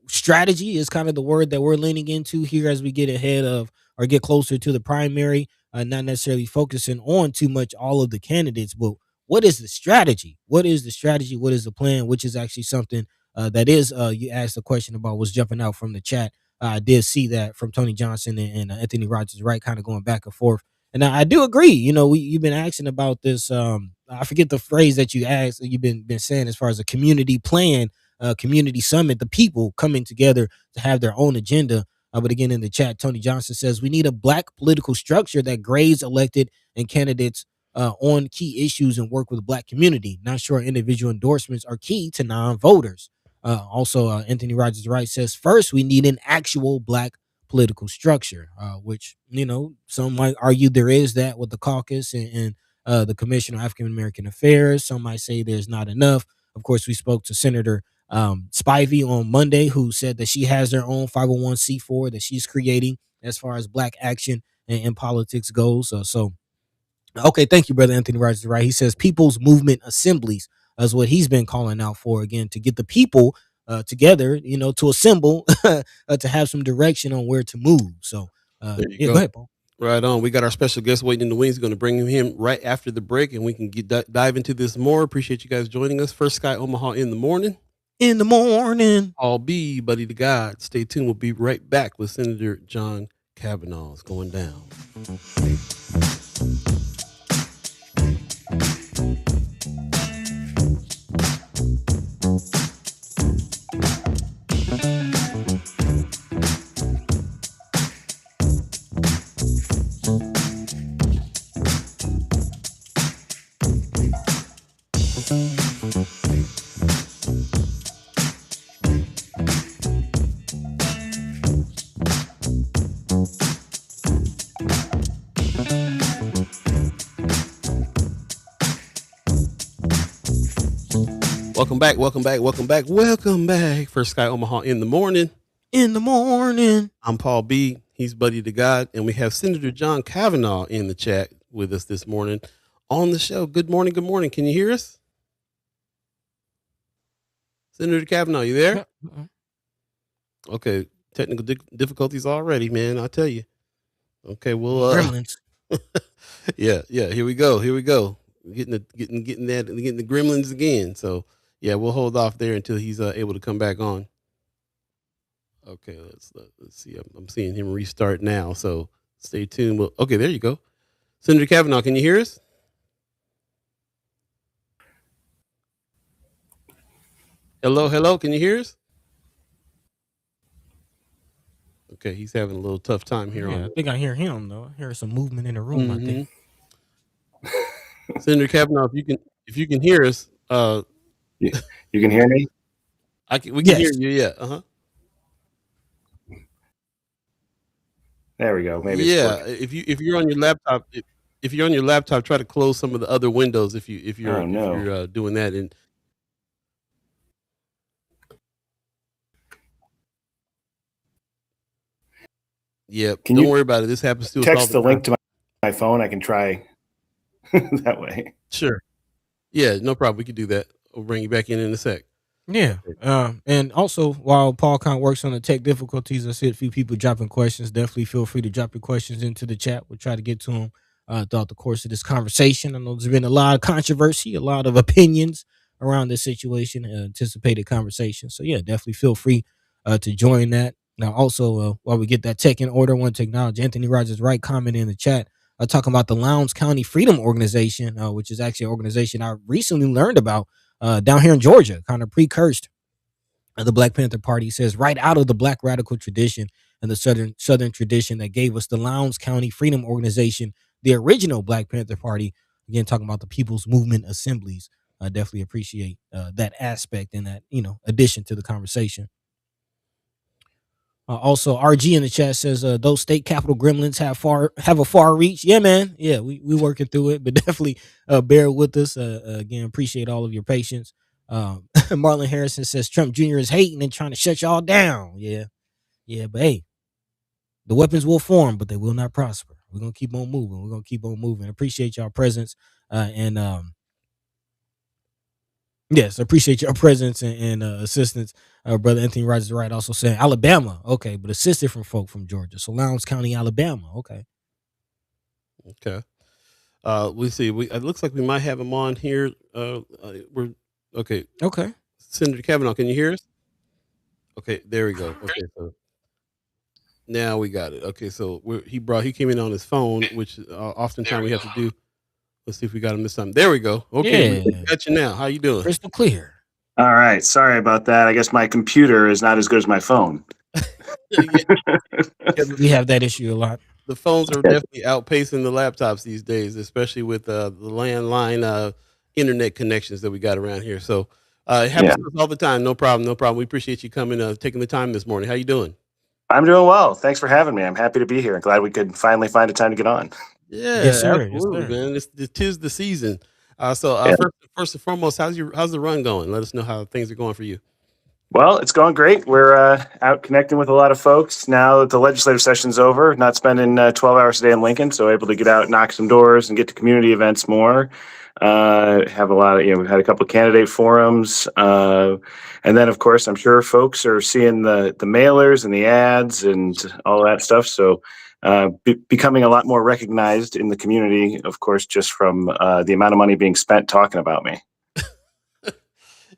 strategy is kind of the word that we're leaning into here as we get ahead of or get closer to the primary, not necessarily focusing on too much all of the candidates, but what is the strategy? What is the strategy? What is the plan? Which is actually something that is, you asked a question about, was jumping out from the chat. I did see that from Tony Johnson and Anthony Rogers, right, kind of going back and forth. And I do agree. You've been asking about this. I forget the phrase that you asked. You've been saying as far as a community plan, community summit, the people coming together to have their own agenda. But again, in the chat, Tony Johnson says we need a black political structure that grades elected and candidates on key issues and work with the black community. Not sure individual endorsements are key to non-voters. Also, Anthony Rogers Wright says first we need an actual black political structure, which, some might argue there is that with the caucus and the Commission on African American Affairs. Some might say there's not enough. Of course, we spoke to Senator Spivey on Monday, who said that she has her own 501c4 that she's creating as far as black action and politics goes. Okay, thank you, Brother Anthony Rogers. Right, he says people's movement assemblies is what he's been calling out for, again, to get the people together, to assemble, to have some direction on where to move. So, go ahead, Paul. Right on. We got our special guest waiting in the wings. Going to bring him right after the break, and we can dive into this more. Appreciate you guys joining us. First Sky Omaha in the morning. In the morning. I'll be buddy to God. Stay tuned. We'll be right back with Senator John Cavanaugh. It's going down. Welcome back. First Sky Omaha in the morning. I'm Paul B. He's buddy to God. And we have Senator John Cavanaugh in the chat with us this morning on the show. Good morning. Can you hear us? Senator Cavanaugh, you there? Okay. Technical difficulties already, man. I'll tell you. Okay, well, Gremlins. yeah. Here we go. Getting the gremlins again. So yeah, we'll hold off there until he's able to come back on. Okay, let's see. I'm seeing him restart now. So stay tuned. Okay, there you go. Senator Cavanaugh, can you hear us? Hello. Can you hear us? Okay, he's having a little tough time here. I think I hear him though. I hear some movement in the room. I think. Senator Cavanaugh, if you can hear us, you can hear me. We can hear you. Yeah. There we go. Maybe. Yeah. If you're on your laptop, if you're on your laptop, try to close some of the other windows. If you're doing that, and don't worry about it. This happens to us all text the link to my phone. I can try that way. Sure. Yeah, no problem. We can do that. We'll bring you back in a sec. Yeah. And also, while Paul kind of works on the tech difficulties, I see a few people dropping questions. Definitely feel free to drop your questions into the chat. We'll try to get to them throughout the course of this conversation. I know there's been a lot of controversy, a lot of opinions around this situation, anticipated conversation. So yeah, definitely feel free to join that. Now, also, while we get that tech in order, I want to acknowledge Anthony Rogers Wright comment in the chat talking about the Lowndes County Freedom Organization, which is actually an organization I recently learned about down here in Georgia, kind of precursed the Black Panther Party. Says right out of the Black radical tradition and the Southern tradition that gave us the Lowndes County Freedom Organization, the original Black Panther Party. Again, talking about the People's Movement Assemblies. I definitely appreciate that aspect and that, addition to the conversation. Also, RG in the chat says those state capitol gremlins have a far reach. Yeah, man. Yeah, we working through it, but definitely bear with us. Again, appreciate all of your patience. Marlon Harrison says Trump Jr. is hating and trying to shut y'all down. Yeah, but hey, the weapons will form, but they will not prosper. We're gonna keep on moving. We're gonna keep on moving. Appreciate y'all presence and yes, appreciate your presence and assistance. Brother Anthony Rogers is right. Also saying Alabama, okay, but assisted from folk from Georgia. So Lowndes County, Alabama, okay. We see. It looks like we might have him on here. We're okay. Okay. Senator Cavanaugh, can you hear us? Okay, there we go. Okay, so now we got it. Okay, so he came in on his phone, which oftentimes we have to do. Let's see if we got him this time. There we go. Okay, we got you now. How you doing? Crystal clear. All right. Sorry about that. I guess my computer is not as good as my phone. We have that issue a lot. The phones are definitely outpacing the laptops these days, especially with the landline internet connections that we got around here. So it happens to us all the time. No problem. We appreciate you coming, taking the time this morning. How you doing? I'm doing well. Thanks for having me. I'm happy to be here. I'm glad we could finally find a time to get on. Yeah, yes, sir. Absolutely, man. Tis the season. First and foremost, how's the run going? Let us know how things are going for you. Well, it's going great. We're out connecting with a lot of folks now that the legislative session's over. Not spending 12 hours a day in Lincoln, so able to get out, knock some doors, and get to community events more. Have a lot of, we've had a couple of candidate forums, and then of course I'm sure folks are seeing the mailers and the ads and all that stuff. So becoming a lot more recognized in the community, of course, just from the amount of money being spent talking about me.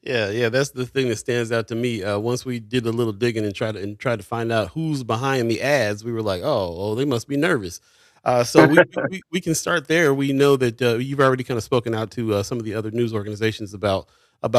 Yeah, that's the thing that stands out to me. Once we did a little digging and tried to find out who's behind the ads, we were like, oh, they must be nervous. So we can start there. We know that you've already kind of spoken out to some of the other news organizations about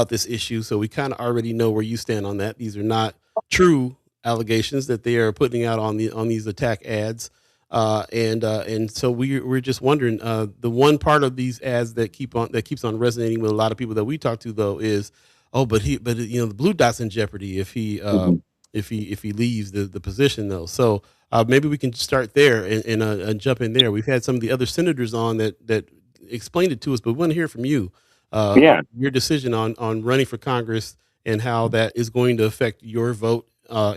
this issue, so we kind of already know where you stand on that. These are not true allegations that they are putting out on these attack ads, and so we're just wondering. The one part of these ads that keeps on resonating with a lot of people that we talk to, though, is the blue dot's in jeopardy if he leaves the position, though. So maybe we can start there and jump in there. We've had some of the other senators on that explained it to us, but we want to hear from you. Your decision on running for Congress and how that is going to affect your vote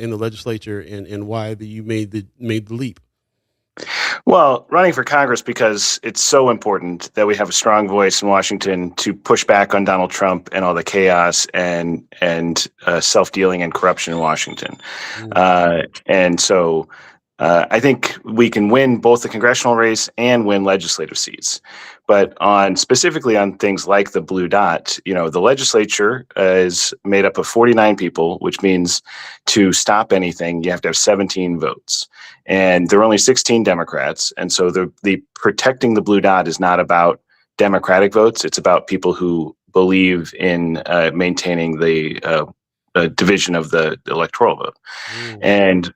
in the legislature and why you made the leap. Well, running for Congress because it's so important that we have a strong voice in Washington to push back on Donald Trump and all the chaos and self-dealing and corruption in Washington. And so I think we can win both the congressional race and win legislative seats. But specifically on things like the blue dot, the legislature is made up of 49 people, which means to stop anything, you have to have 17 votes. And there are only 16 Democrats. And so the protecting the blue dot is not about Democratic votes. It's about people who believe in maintaining the division of the electoral vote. And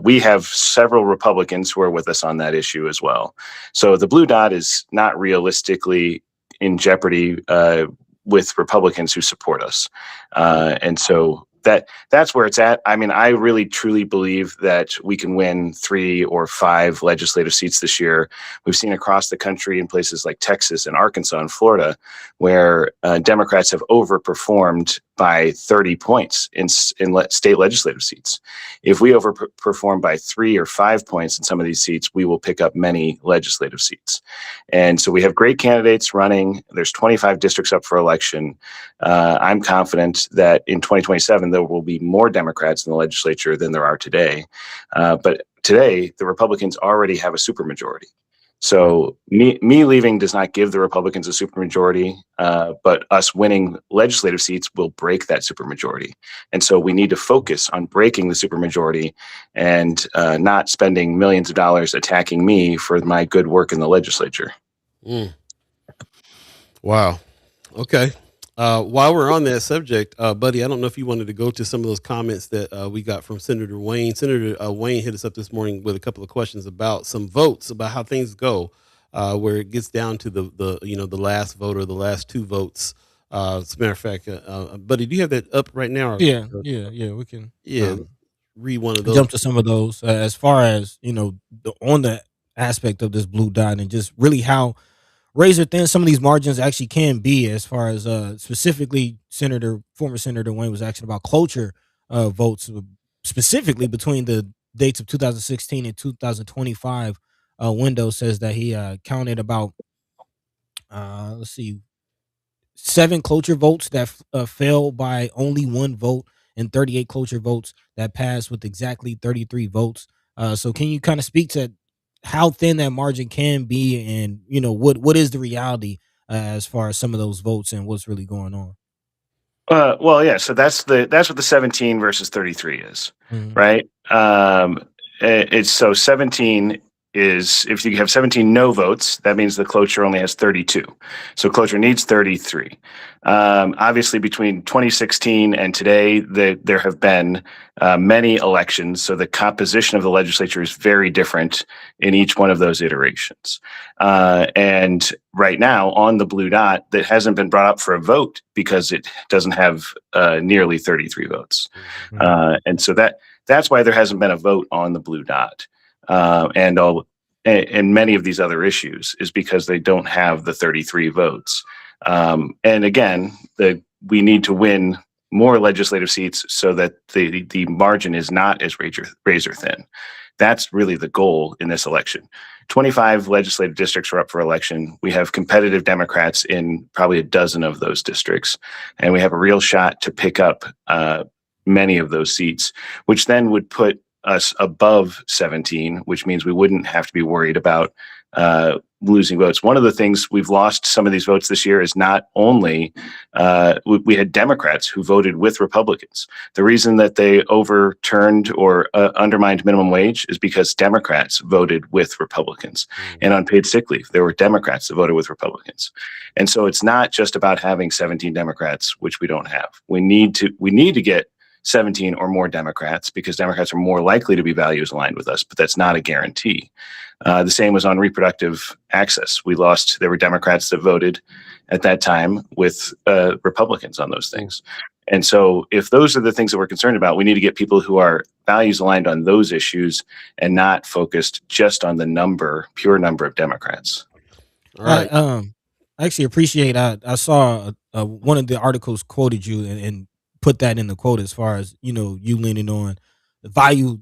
we have several Republicans who are with us on that issue as well. So the blue dot is not realistically in jeopardy with Republicans who support us. And so that's where it's at. I mean, I really truly believe that we can win 3 or 5 legislative seats this year. We've seen across the country in places like Texas and Arkansas and Florida where Democrats have overperformed by 30 points in state legislative seats. If we overperform by 3 or 5 points in some of these seats, we will pick up many legislative seats. And so we have great candidates running. There's 25 districts up for election. I'm confident that in 2027, there will be more Democrats in the legislature than there are today. But today, the Republicans already have a supermajority. So me leaving does not give the Republicans a supermajority, but us winning legislative seats will break that supermajority. And so we need to focus on breaking the supermajority and not spending millions of dollars attacking me for my good work in the legislature. Wow. Okay. While we're on that subject, buddy, I don't know if you wanted to go to some of those comments that we got from Senator Wayne. Senator Wayne hit us up this morning with a couple of questions about some votes, about how things go, where it gets down to the last vote or the last 2 votes. As a matter of fact, buddy, do you have that up right now? Yeah, we can. Yeah, read one of those. Jump to some of those as far as on the aspect of this blue dot and just really how razor thin some of these margins actually can be, as far as specifically former Senator Wayne was asking about cloture votes, specifically between the dates of 2016 and 2025 window. Says that he counted about let's see, 7 cloture votes that fell by only 1 vote, and 38 cloture votes that passed with exactly 33 votes. So can you kind of speak to how thin that margin can be, and what is the reality as far as some of those votes and what's really going on? Well, yeah. So that's what the 17 versus 33 is, right? It's so 17 is, if you have 17 no votes, that means the cloture only has 32. So cloture needs 33. Obviously, between 2016 and today, there have been many elections. So the composition of the legislature is very different in each one of those iterations. And right now, on the blue dot, that hasn't been brought up for a vote because it doesn't have nearly 33 votes. And so that's why there hasn't been a vote on the blue dot. And many of these other issues is because they don't have the 33 votes. And again, we need to win more legislative seats so that the margin is not as razor thin. That's really the goal in this election. 25 legislative districts are up for election. We have competitive Democrats in probably a dozen of those districts, and we have a real shot to pick up many of those seats, which then would put us above 17, which means we wouldn't have to be worried about losing votes. One of the things we've lost some of these votes this year is not only we had Democrats who voted with Republicans. The reason that they overturned or undermined minimum wage is because Democrats voted with Republicans. And on paid sick leave, there were Democrats that voted with Republicans. And so it's not just about having 17 Democrats, which we don't have. We need to get 17 or more Democrats, because Democrats are more likely to be values aligned with us, but that's not a guarantee. The same was on reproductive access. There were Democrats that voted at that time with Republicans on those things. And so if those are the things that we're concerned about, we need to get people who are values aligned on those issues and not focused just on the pure number of Democrats. All right. I actually appreciate, I saw one of the articles quoted you and put that in the quote, as far as you leaning on the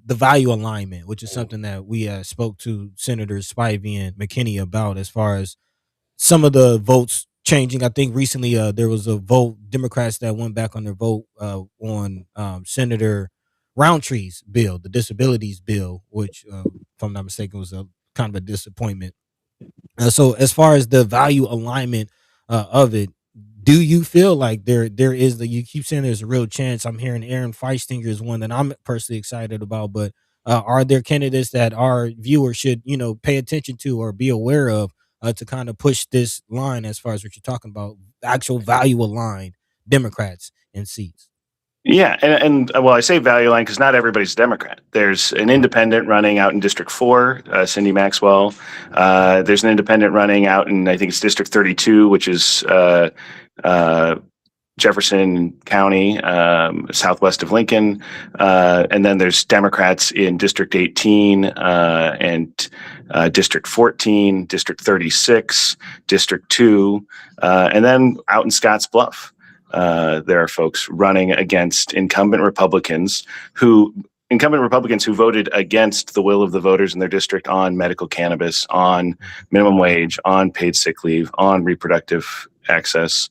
value alignment, which is something that we spoke to Senators Spivey and McKinney about, as far as some of the votes changing. I think recently there was a vote, Democrats that went back on their vote on Senator Roundtree's bill, the disabilities bill, which if I'm not mistaken was a kind of a disappointment. So as far as the value alignment of it, do you feel like there is you keep saying there's a real chance? I'm hearing Aaron Feistinger is one that I'm personally excited about, but are there candidates that our viewers should pay attention to or be aware of to kind of push this line, as far as what you're talking about, actual value aligned Democrats in seats? Yeah, and well, I say value line because not everybody's a Democrat. There's an independent running out in District 4, Cindy Maxwell. There's an independent running out in, I think it's District 32, which is Jefferson County, southwest of Lincoln. And then there's Democrats in District 18 and District 14, District 36, District 2, and then out in Scotts Bluff. There are folks running against incumbent Republicans who voted against the will of the voters in their district on medical cannabis, on minimum wage, on paid sick leave, on reproductive access.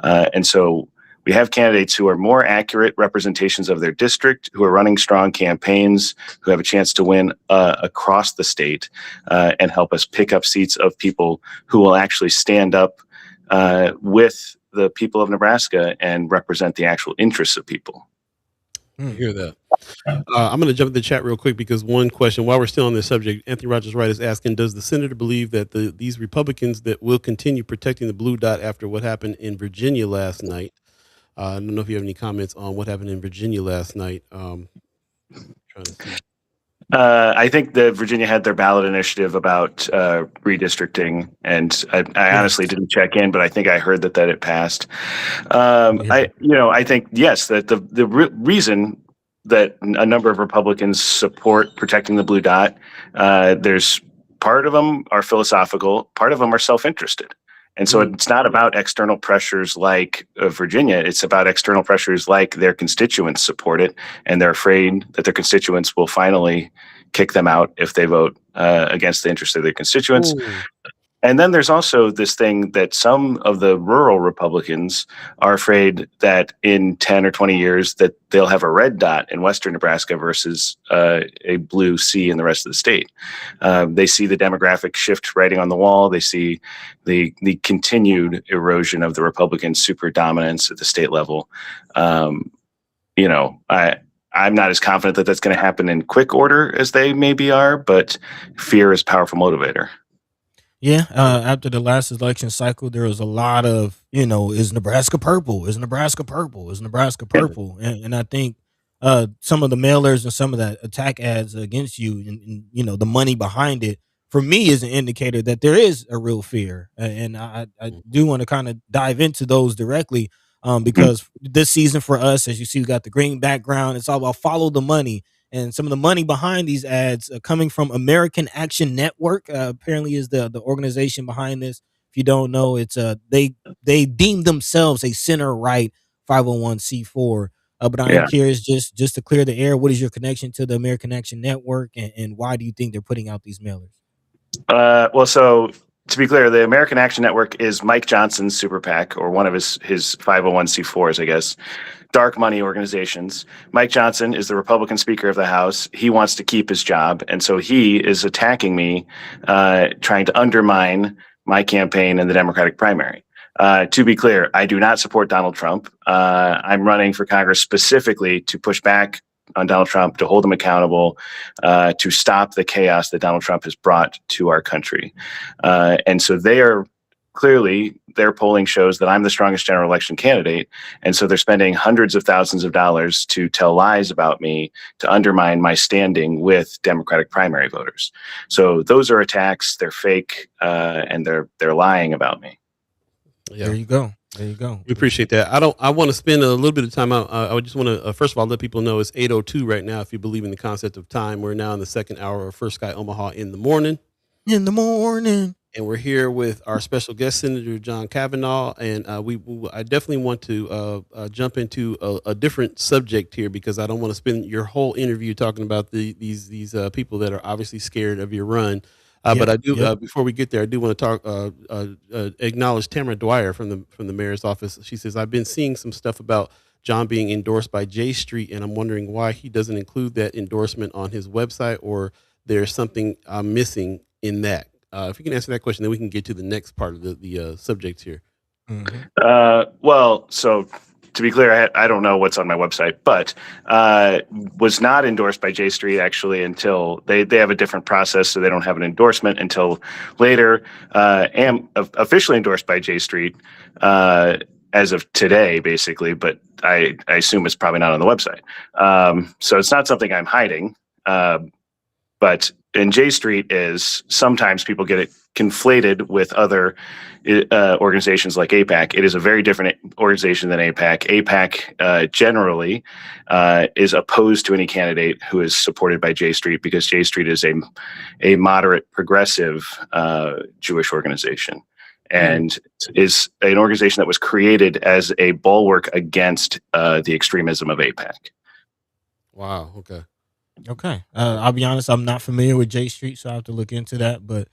And so we have candidates who are more accurate representations of their district, who are running strong campaigns, who have a chance to win across the state and help us pick up seats of people who will actually stand up with the people of Nebraska and represent the actual interests of people. I hear that. I'm going to jump in the chat real quick, because one question, while we're still on this subject, Anthony Rogers Wright is asking, does the senator believe that these Republicans that will continue protecting the blue dot after what happened in Virginia last night? I don't know if you have any comments on what happened in Virginia last night. Trying to see. I think that Virginia had their ballot initiative about redistricting, and I honestly didn't check in, but I think I heard that it passed. I think yes, that the reason that a number of Republicans support protecting the blue dot. There's part of them are philosophical, part of them are self-interested. And so it's not about external pressures like Virginia. It's about external pressures like their constituents support it, and they're afraid that their constituents will finally kick them out if they vote against the interests of their constituents. Ooh. And then there's also this thing that some of the rural Republicans are afraid that in 10 or 20 years that they'll have a red dot in western Nebraska versus a blue C in the rest of the state. They see the demographic shift writing on the wall. They see the continued erosion of the Republican super dominance at the state level. I'm not as confident that that's going to happen in quick order as they maybe are, but fear is a powerful motivator. Yeah, after the last election cycle, there was a lot of, is Nebraska purple? Is Nebraska purple? Is Nebraska purple? And I think some of the mailers and some of that attack ads against you and the money behind it, for me, is an indicator that there is a real fear. And I do want to kind of dive into those directly because this season for us, as you see, we got the green background. It's all about follow the money. And some of the money behind these ads coming from American Action Network, apparently is the organization behind this. If you don't know, it's they deem themselves a center-right 501c4. But I am curious, just to clear the air, what is your connection to the American Action Network, and why do you think they're putting out these mailers? Well, so to be clear, the American Action Network is Mike Johnson's super PAC, or one of his 501c4s, I guess. Dark money organizations. Mike Johnson is the Republican Speaker of the House. He wants to keep his job. And so he is attacking me, trying to undermine my campaign in the Democratic primary. To be clear, I do not support Donald Trump. I'm running for Congress specifically to push back on Donald Trump, to hold him accountable, to stop the chaos that Donald Trump has brought to our country. And so they are clearly, their polling shows that I'm the strongest general election candidate. And so they're spending hundreds of thousands of dollars to tell lies about me, to undermine my standing with Democratic primary voters. So those are attacks. They're fake, and they're lying about me. Yeah. There you go. We appreciate that. I want to spend a little bit of time out. I just want to, first of all, let people know it's 8:02 right now. If you believe in the concept of time, we're now in the second hour of First Sky Omaha in the morning. And we're here with our special guest, Senator John Cavanaugh. And I definitely want to jump into a different subject here, because I don't want to spend your whole interview talking about these people that are obviously scared of your run. But I do, before we get there, I do want to acknowledge Tamara Dwyer from the mayor's office. She says, I've been seeing some stuff about John being endorsed by J Street, and I'm wondering why he doesn't include that endorsement on his website, or there's something I'm missing in that. If you can answer that question, then we can get to the next part of the subject here. Well, so to be clear, I don't know what's on my website, but was not endorsed by J Street actually until they have a different process, so they don't have an endorsement until later. Am officially endorsed by J Street as of today, basically, but I assume it's probably not on the website. So it's not something I'm hiding, but in J Street is sometimes people get it conflated with other organizations like AIPAC. It is a very different organization than AIPAC. AIPAC generally is opposed to any candidate who is supported by J Street, because J Street is a moderate progressive Jewish organization, and is an organization that was created as a bulwark against the extremism of AIPAC. Wow. Okay. I'll be honest, I'm not familiar with J Street, so I have to look into that. But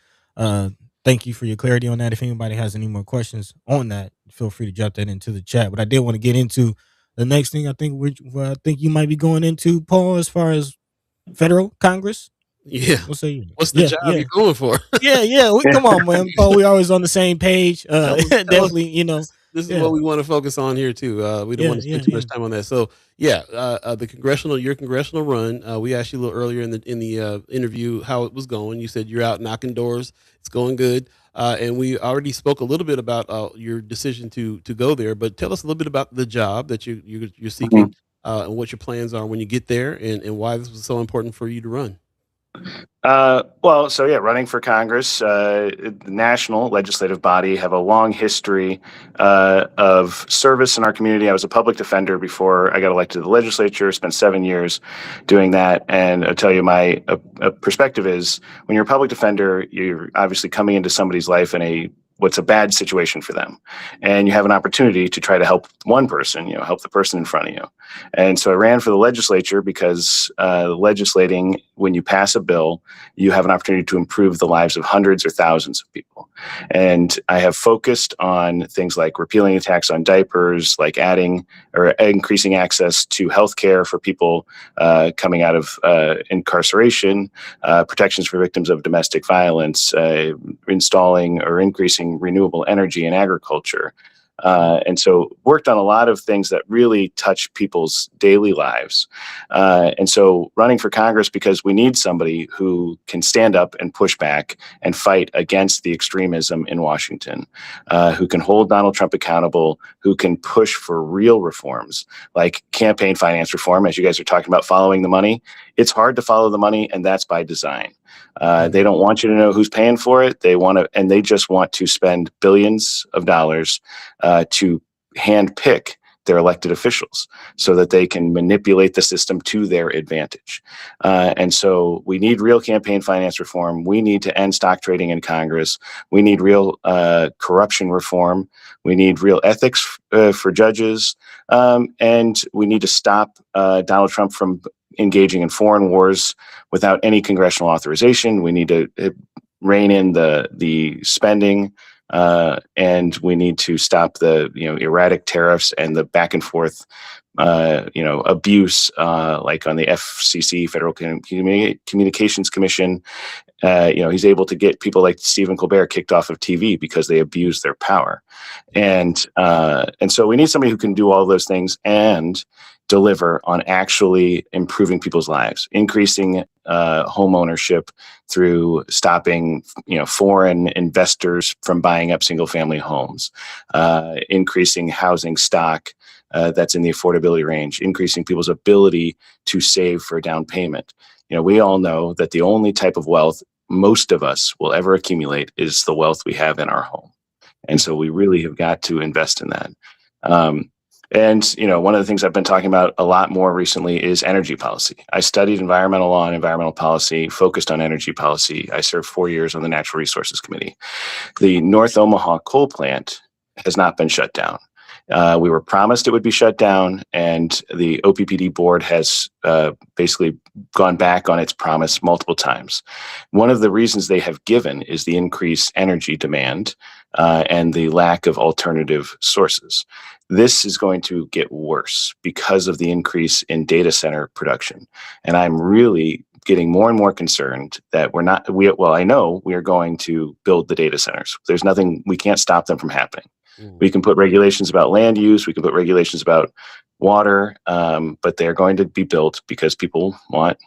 thank you for your clarity on that. If anybody has any more questions on that, feel free to drop that into the chat. But I did want to get into the next thing I think you might be going into, Paul, as far as federal Congress. Yeah. What's the job you're going for? Come on, man. Paul, we always on the same page. Definitely, This is what we want to focus on here too. We don't want to spend too much time on that. So your congressional run. We asked you a little earlier in the interview how it was going. You said you're out knocking doors. It's going good. And we already spoke a little bit about your decision to go there. But tell us a little bit about the job that you're seeking, and what your plans are when you get there, and why this was so important for you to run. Running for Congress, the national legislative body have a long history of service in our community. I was a public defender before I got elected to the legislature, spent 7 years doing that. And I'll tell you, my perspective is when you're a public defender, you're obviously coming into somebody's life in what's a bad situation for them. And you have an opportunity to try to help one person, help the person in front of you. And so I ran for the legislature because legislating, when you pass a bill, you have an opportunity to improve the lives of hundreds or thousands of people. And I have focused on things like repealing a tax on diapers, like adding or increasing access to healthcare for people coming out of incarceration, protections for victims of domestic violence, installing or increasing renewable energy in agriculture. And so worked on a lot of things that really touch people's daily lives. And so running for Congress because we need somebody who can stand up and push back and fight against the extremism in Washington, who can hold Donald Trump accountable, who can push for real reforms like campaign finance reform, as you guys are talking about following the money. It's hard to follow the money, and that's by design. They don't want you to know who's paying for it. They just want to spend billions of dollars to handpick their elected officials so that they can manipulate the system to their advantage. And so we need real campaign finance reform. We need to end stock trading in Congress. We need real corruption reform. We need real ethics for judges. And we need to stop Donald Trump from engaging in foreign wars without any congressional authorization. We need to rein in the spending, and we need to stop the erratic tariffs and the back and forth abuse, like on the FCC, Federal Communications Commission. He's able to get people like Stephen Colbert kicked off of TV because they abuse their power, and so we need somebody who can do all those things and deliver on actually improving people's lives, increasing home ownership through stopping foreign investors from buying up single family homes, increasing housing stock that's in the affordability range, increasing people's ability to save for a down payment. We all know that the only type of wealth most of us will ever accumulate is the wealth we have in our home. And so we really have got to invest in that. And one of the things I've been talking about a lot more recently is energy policy. I studied environmental law and environmental policy, focused on energy policy. I served 4 years on the Natural Resources Committee. The North Omaha coal plant has not been shut down. We were promised it would be shut down, and the OPPD board has basically gone back on its promise multiple times. One of the reasons they have given is the increased energy demand and the lack of alternative sources. This is going to get worse because of the increase in data center production. And I'm really getting more and more concerned that I know we are going to build the data centers. There's nothing, we can't stop them from happening. We can put regulations about land use, we can put regulations about water, but they're going to be built because people want,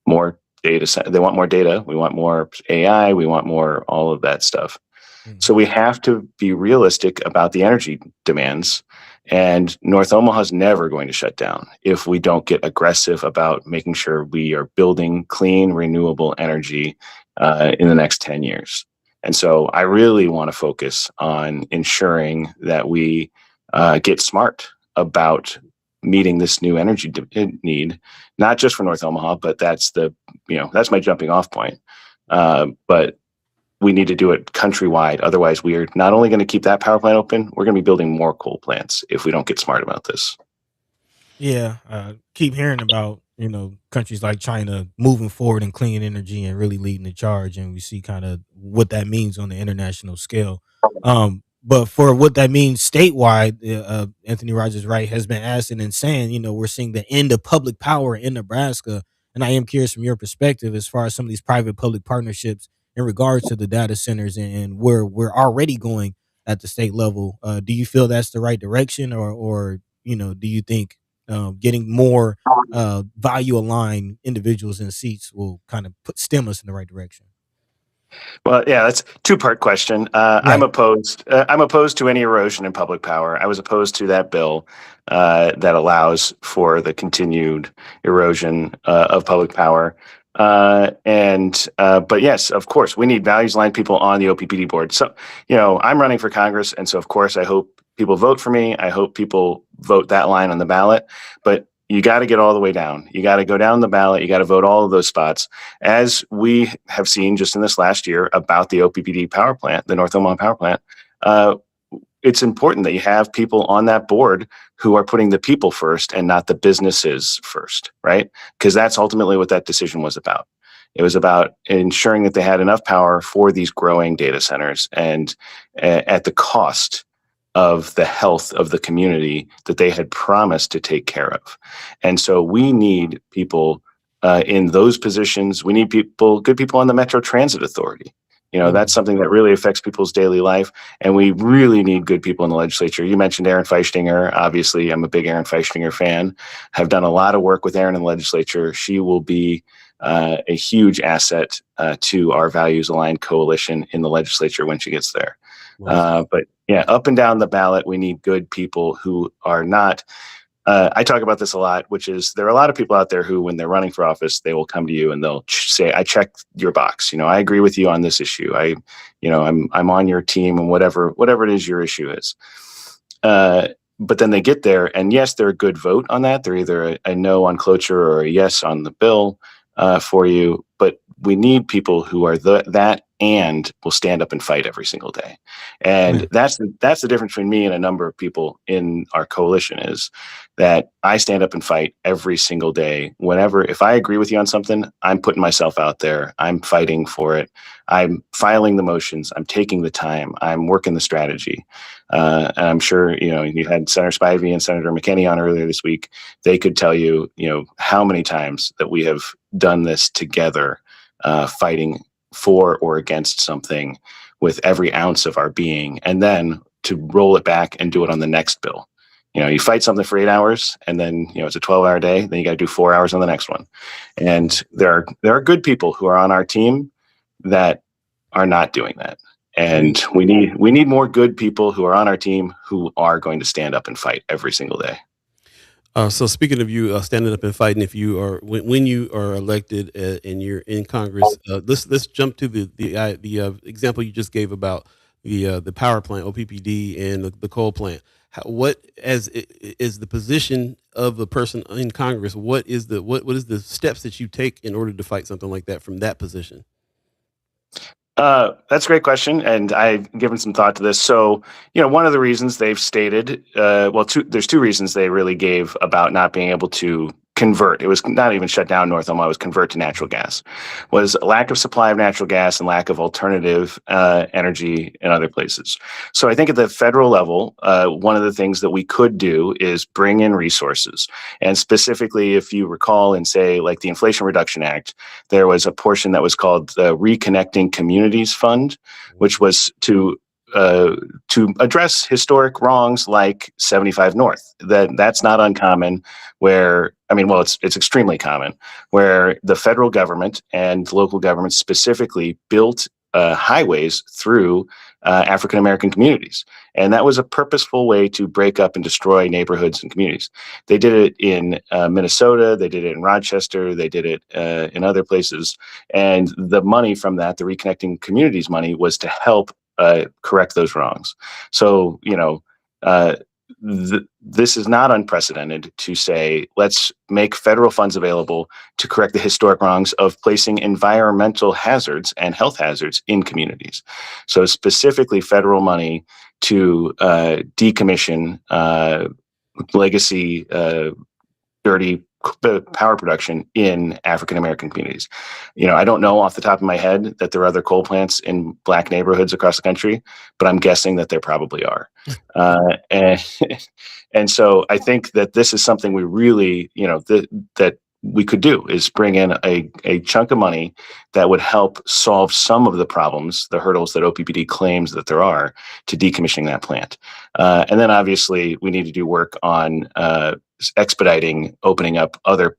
more data. They want more data. We want more AI. We want more all of that stuff. So we have to be realistic about the energy demands, and North Omaha is never going to shut down if we don't get aggressive about making sure we are building clean, renewable energy in the next 10 years. And so I really want to focus on ensuring that we get smart about meeting this new energy need, not just for North Omaha, but that's my jumping off point. But we need to do it countrywide. Otherwise, we are not only going to keep that power plant open, we're going to be building more coal plants if we don't get smart about this. Yeah, keep hearing about countries like China moving forward in clean energy and really leading the charge, and we see kind of what that means on the international scale. But for what that means statewide, Anthony Rogers Wright has been asking and saying, we're seeing the end of public power in Nebraska, and I am curious from your perspective as far as some of these private-public partnerships in regards to the data centers and where we're already going at the state level. Do you feel that's the right direction, or do you think getting more value aligned individuals in seats will kind of stem us in the right direction? Well, yeah, that's a two-part question. Right. I'm opposed to any erosion in public power. I was opposed to that bill that allows for the continued erosion of public power. But yes, of course, we need values-aligned people on the OPPD board. So, I'm running for Congress, and so of course, I hope people vote for me. I hope people vote that line on the ballot. But you got to get all the way down. You got to go down the ballot. You got to vote all of those spots, as we have seen just in this last year about the OPPD power plant, the North Omaha power plant. It's important that you have people on that board who are putting the people first and not the businesses first, right? Because that's ultimately what that decision was about. It was about ensuring that they had enough power for these growing data centers, and at the cost of the health of the community that they had promised to take care of. And so we need people in those positions. We need good people on the Metro Transit Authority. That's something that really affects people's daily life. And we really need good people in the legislature. You mentioned Aaron Feistinger. Obviously, I'm a big Aaron Feistinger fan. Have done a lot of work with Aaron in the legislature. She will be a huge asset to our values-aligned coalition in the legislature when she gets there. But yeah, up and down the ballot, we need good people who are not. I talk about this a lot, which is there are a lot of people out there who, when they're running for office, they will come to you and they'll say, "I checked your box. I agree with you on this issue. I'm on your team," and whatever it is your issue is. But then they get there, and yes, they're a good vote on that. They're either a no on cloture or a yes on the bill for you. But we need people who are that and will stand up and fight every single day. And that's the difference between me and a number of people in our coalition, is that I stand up and fight every single day. If I agree with you on something, I'm putting myself out there. I'm fighting for it. I'm filing the motions. I'm taking the time. I'm working the strategy. And I'm sure, you had Senator Spivey and Senator McKinney on earlier this week. They could tell you, how many times that we have done this together, fighting for or against something with every ounce of our being, and then to roll it back and do it on the next bill. You fight something for 8 hours, and then it's a 12-hour day. Then you got to do 4 hours on the next one. And there are good people who are on our team that are not doing that. And we need more good people who are on our team who are going to stand up and fight every single day. So speaking of you standing up and fighting, if you are when you are elected and you're in Congress, let's jump to the example you just gave about the power plant, OPPD, and the coal plant. What is the position of the person in Congress? What is the steps that you take in order to fight something like that from that position? That's a great question, and I've given some thought to this. So, one of the reasons they've stated, there's two reasons they really gave about not being able to convert. It was not even shut down North Omaha, it was convert to natural gas, was a lack of supply of natural gas and lack of alternative energy in other places. So I think at the federal level, one of the things that we could do is bring in resources. And specifically, if you recall, in say like the Inflation Reduction Act, there was a portion that was called the Reconnecting Communities Fund, which was to address historic wrongs like 75 North. That's not uncommon, it's extremely common, where the federal government and local governments specifically built highways through African American communities. And that was a purposeful way to break up and destroy neighborhoods and communities. They did it in Minnesota, they did it in Rochester, they did it in other places. And the money from that, the Reconnecting Communities money, was to help correct those wrongs. So, this is not unprecedented to say, let's make federal funds available to correct the historic wrongs of placing environmental hazards and health hazards in communities. So specifically federal money to decommission legacy dirty power production in African American communities. I don't know off the top of my head that there are other coal plants in Black neighborhoods across the country, but I'm guessing that there probably are. And so I think that this is something we really, that we could do, is bring in a chunk of money that would help solve some of the problems, the hurdles that OPPD claims that there are to decommissioning that plant. And then obviously we need to do work on expediting opening up other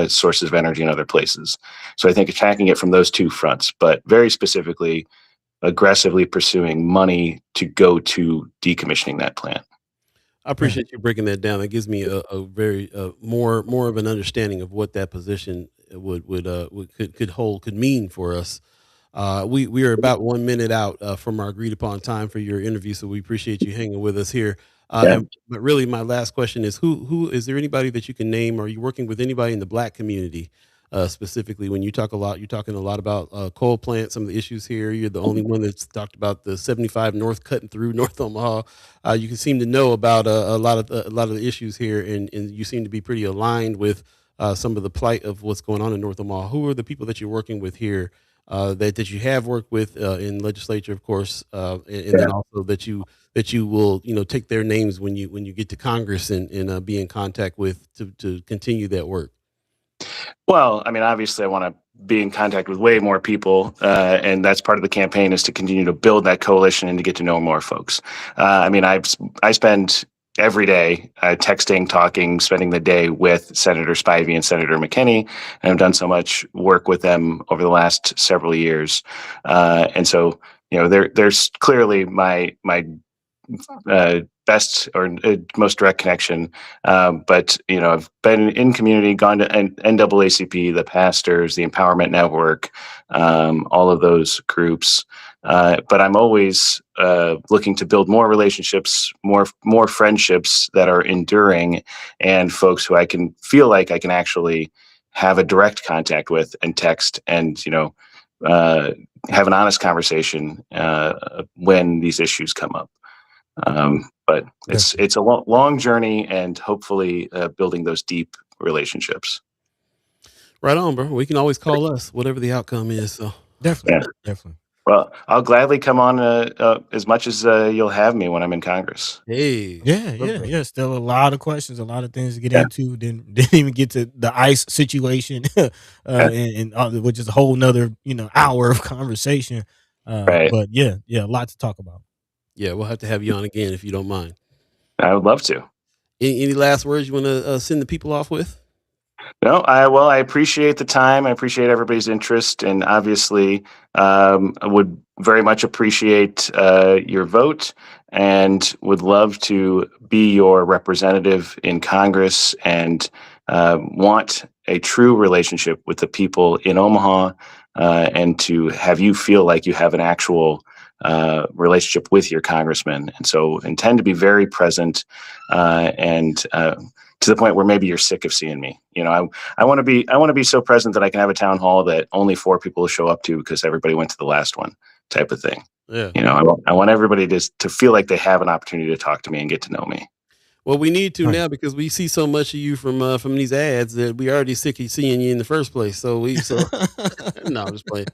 sources of energy in other places. So I think attacking it from those two fronts, but very specifically, aggressively pursuing money to go to decommissioning that plant. I appreciate you breaking that down. That gives me a very more of an understanding of what that position could mean for us. We are about 1 minute out from our agreed upon time for your interview, so we appreciate you hanging with us here. But really, my last question is: who is there anybody that you can name? Are you working with anybody in the Black community specifically? When you talk a lot, you're talking a lot about coal plants, some of the issues here. You're the only one that's talked about the 75 North cutting through North Omaha. You can seem to know about a lot of the issues here, and you seem to be pretty aligned with some of the plight of what's going on in North Omaha. Who are the people that you're working with here? That you have worked with in legislature, of course, and then also that you will take their names when you get to Congress and be in contact with to continue that work. Well, I mean, obviously, I want to be in contact with way more people, and that's part of the campaign is to continue to build that coalition and to get to know more folks. I mean, I spend every day texting, talking, spending the day with Senator Spivey and Senator McKinney, and I've done so much work with them over the last several years, and so there's clearly my best or most direct connection. But I've been in community, gone to NAACP, the pastors, the Empowerment Network, all of those groups. But I'm always looking to build more relationships, more friendships that are enduring, and folks who I can feel like I can actually have a direct contact with and text and have an honest conversation when these issues come up. But it's a long journey, and hopefully building those deep relationships. Right on, bro. We can always call us, whatever the outcome is. So definitely. Well, I'll gladly come on as much as you'll have me when I'm in Congress. Hey, yeah. Still a lot of questions, a lot of things to get into. Didn't even get to the ICE situation, and which is a whole nother hour of conversation. Right. But yeah, a lot to talk about. Yeah, we'll have to have you on again if you don't mind. I would love to. Any last words you want to send the people off with? No, I appreciate the time. I appreciate everybody's interest, and obviously, I would very much appreciate your vote, and would love to be your representative in Congress, and want a true relationship with the people in Omaha, and to have you feel like you have an actual relationship with your congressman. And so intend to be very present, and to the point where maybe you're sick of seeing me. I want to be so present that I can have a town hall that only 4 people show up to because everybody went to the last one, type of thing. Yeah. I want everybody to feel like they have an opportunity to talk to me and get to know me. Well, we need to now because we see so much of you from these ads that we already sick of seeing you in the first place. So no, I'm just playing.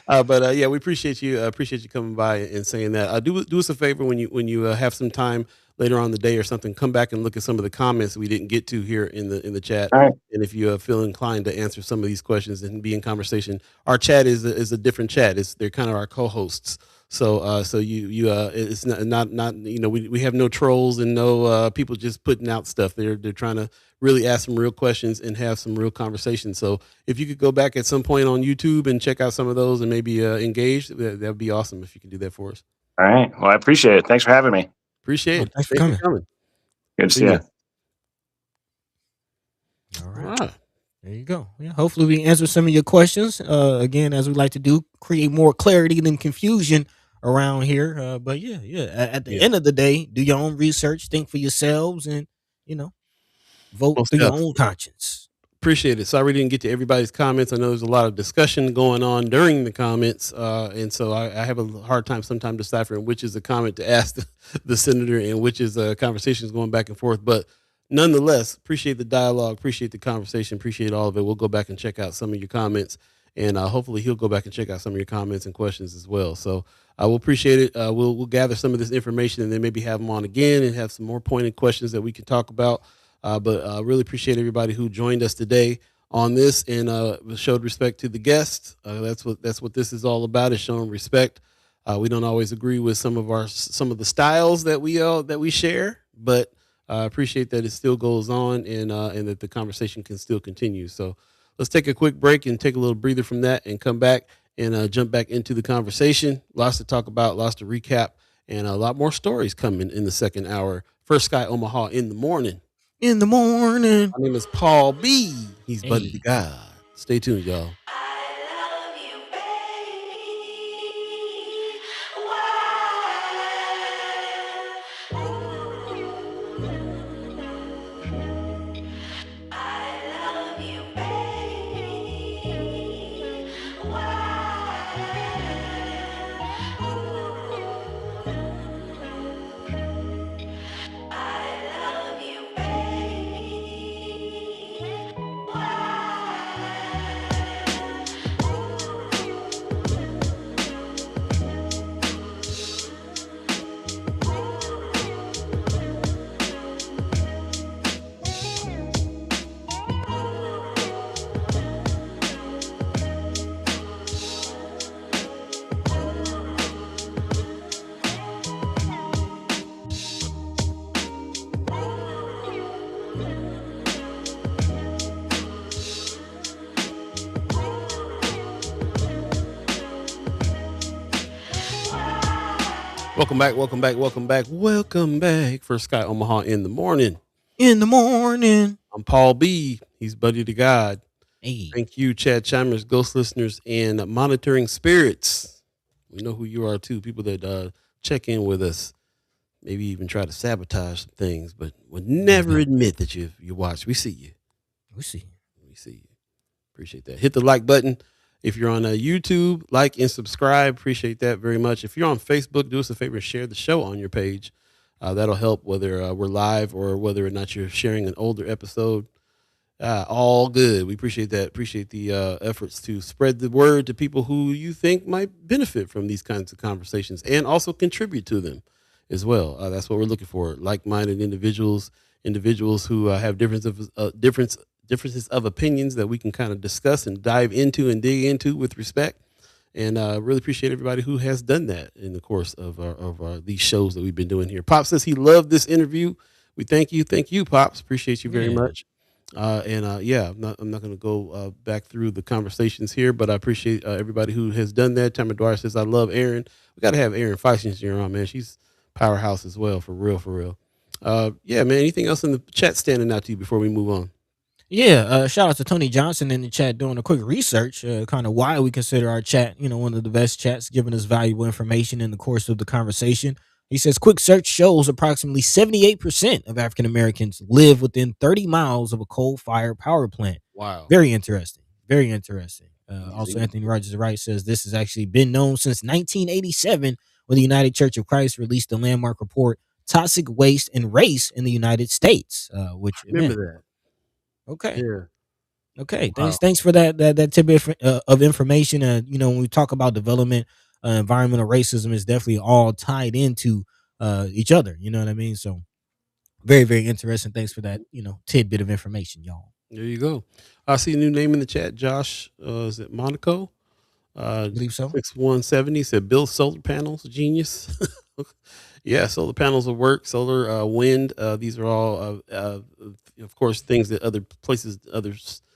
But yeah, we appreciate you. Appreciate you coming by and saying that. Do us a favor when you have some time later on in the day or something. Come back and look at some of the comments we didn't get to here in the chat. All right. And if you feel inclined to answer some of these questions and be in conversation, our chat is a different chat. They're kind of our co-hosts. So it's not we have no trolls and no people just putting out stuff. They're trying to really ask some real questions and have some real conversations. So if you could go back at some point on YouTube and check out some of those and maybe engage, that would be awesome if you can do that for us. All right. Well, I appreciate it. Thanks for having me. Appreciate it. Thanks for coming. Good to see you. All right. There you go. Yeah, hopefully we answer some of your questions. Again, as we like to do, create more clarity than confusion around here. But yeah. At the end of the day, do your own research, think for yourselves, and vote through your own conscience. Appreciate it. Sorry we didn't get to everybody's comments. I know there's a lot of discussion going on during the comments, and so I have a hard time sometimes deciphering which is a comment to ask the senator and which is conversations going back and forth. But nonetheless, appreciate the dialogue, appreciate the conversation, appreciate all of it. We'll go back and check out some of your comments, and hopefully he'll go back and check out some of your comments and questions as well. So I will appreciate it. We'll gather some of this information and then maybe have him on again and have some more pointed questions that we can talk about. But I really appreciate everybody who joined us today on this and showed respect to the guests. That's what this is all about, is showing respect. We don't always agree with some of the styles that we share, but I appreciate that it still goes on and that the conversation can still continue. So let's take a quick break and take a little breather from that and come back and jump back into the conversation. Lots to talk about, lots to recap, and a lot more stories coming in the second hour. First Sky Omaha in the morning. In the morning. My name is Paul B. He's Buddy the God. Stay tuned, y'all. Welcome back for Sky Omaha in the morning. I'm Paul B. He's Buddy to God. Hey. Thank you, Chad Chimers, Ghost listeners, and Monitoring Spirits. We know who you are, too. People that check in with us, maybe even try to sabotage some things, but would never admit that you watch. We see you. We see you. Appreciate that. Hit the like button. If you're on YouTube, like and subscribe. Appreciate that very much. If you're on Facebook, do us a favor and share the show on your page. That'll help whether we're live or whether or not you're sharing an older episode. All good. We appreciate that. Appreciate the efforts to spread the word to people who you think might benefit from these kinds of conversations and also contribute to them as well. That's what we're looking for. Like-minded individuals who have differences of opinions that we can kind of discuss and dive into and dig into with respect. And really appreciate everybody who has done that in the course of these shows that we've been doing here. Pop says he loved this interview. We thank you. Thank you, Pops. Appreciate you very much. I'm not going to go back through the conversations here, but I appreciate everybody who has done that. Tamara Dwyer says, I love Aaron. We got to have Aaron Feisenstein on, man. She's powerhouse as well, for real. Man, anything else in the chat standing out to you before we move on? Yeah, shout out to Tony Johnson in the chat doing a quick research, kind of why we consider our chat, one of the best chats, giving us valuable information in the course of the conversation. He says, quick search shows approximately 78% of African Americans live within 30 miles of a coal-fired power plant. Wow. Very interesting. Also, Anthony Rogers Wright says this has actually been known since 1987 when the United Church of Christ released the landmark report, Toxic Waste and Race in the United States, which remember that. Okay. Yeah. Okay. Wow. Thanks for that tidbit of information. When we talk about development, environmental racism is definitely all tied into each other. You know what I mean? So very, very interesting. Thanks for that, tidbit of information, y'all. There you go. I see a new name in the chat. Josh, is it Monaco? I believe so. 6170 said build solar panels, genius. Yeah, solar panels will work. Solar, wind. These are all, of course, things that other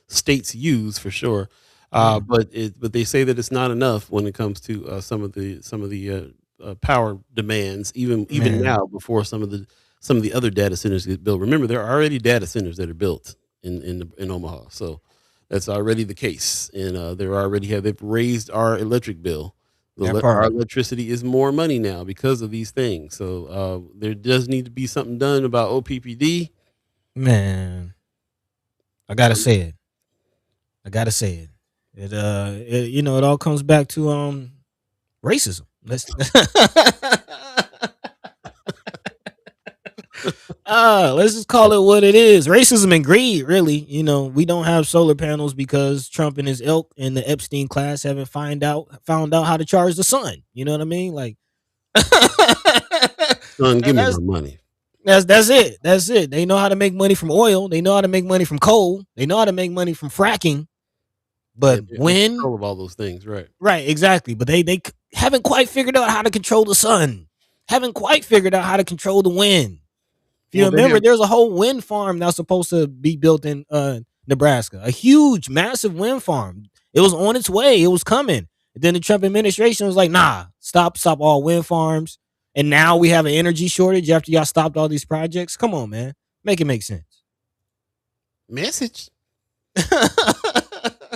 states use for sure. But they say that it's not enough when it comes to some of the power demands. Even now, before some of the other data centers get built. Remember, there are already data centers that are built in Omaha, so that's already the case. And they've raised our electric bill. Our electricity is more money now because of these things. So there does need to be something done about OPPD. Man, I gotta say it. It all comes back to racism. Let's just call it what it is. Racism and greed, really. We don't have solar panels because Trump and his ilk and the Epstein class haven't found out how to charge the sun. You know what I mean? Like, son, give me my money. That's it. They know how to make money from oil. They know how to make money from coal. They know how to make money from fracking. But when control of all those things, right? Right, exactly. But they haven't quite figured out how to control the sun. Haven't quite figured out how to control the wind. If you remember, there's a whole wind farm that's supposed to be built in Nebraska. A huge, massive wind farm. It was on its way. It was coming. And then the Trump administration was like, nah, stop all wind farms. And now we have an energy shortage after y'all stopped all these projects. Come on, man. Make it make sense. Message.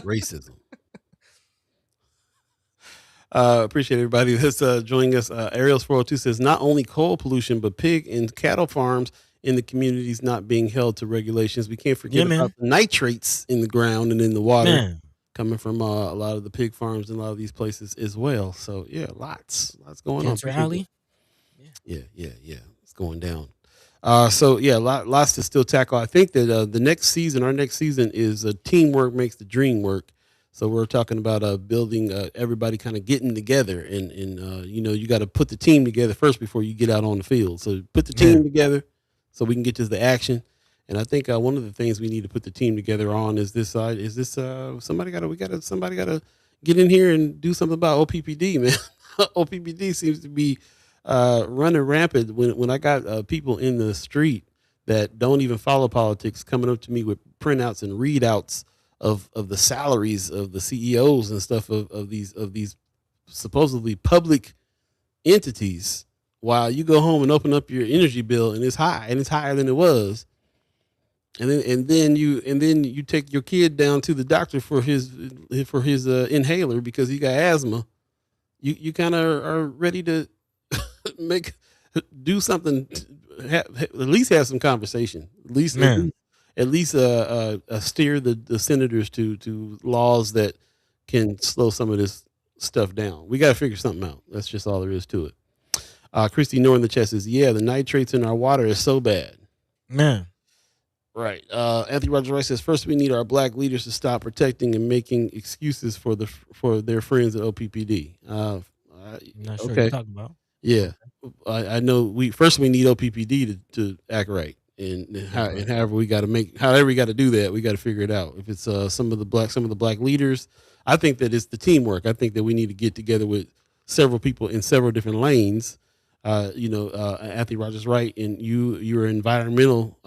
Racism. Appreciate everybody that's joining us. Ariel's 402 says not only coal pollution, but pig and cattle farms in the communities not being held to regulations. We can't forget about the nitrates in the ground and in the water coming from a lot of the pig farms and a lot of these places as well. So yeah, lots going on. Yeah. It's going down. So yeah, lots to still tackle. I think that our next season is teamwork makes the dream work. So we're talking about building everybody kind of getting together and you got to put the team together first before you get out on the field. So put the team together so we can get to the action. And I think one of the things we need to put the team together on is this somebody got to get in here and do something about OPPD, man. OPPD seems to be running rampant when I got people in the street that don't even follow politics coming up to me with printouts and readouts of the salaries of the CEOs and stuff of these supposedly public entities, while you go home and open up your energy bill and it's higher than it was, and then you take your kid down to the doctor for his inhaler because he got asthma. You kind of are ready to do something, at least have some conversation, at least steer the senators to laws that can slow some of this stuff down. We got to figure something out. That's just all there is to it. Christy Noor in the chat says, the nitrates in our water is so bad. Man. Right. Anthony Rogers Rice says, first we need our black leaders to stop protecting and making excuses for their friends at OPPD. Not sure what you're talking about. Yeah. I know we need OPPD to act right. And however we got to do that, we got to figure it out. If it's some of the black leaders, I think that it's the teamwork. I think that we need to get together with several people in several different lanes. Anthony Rogers Wright, and you're an environmental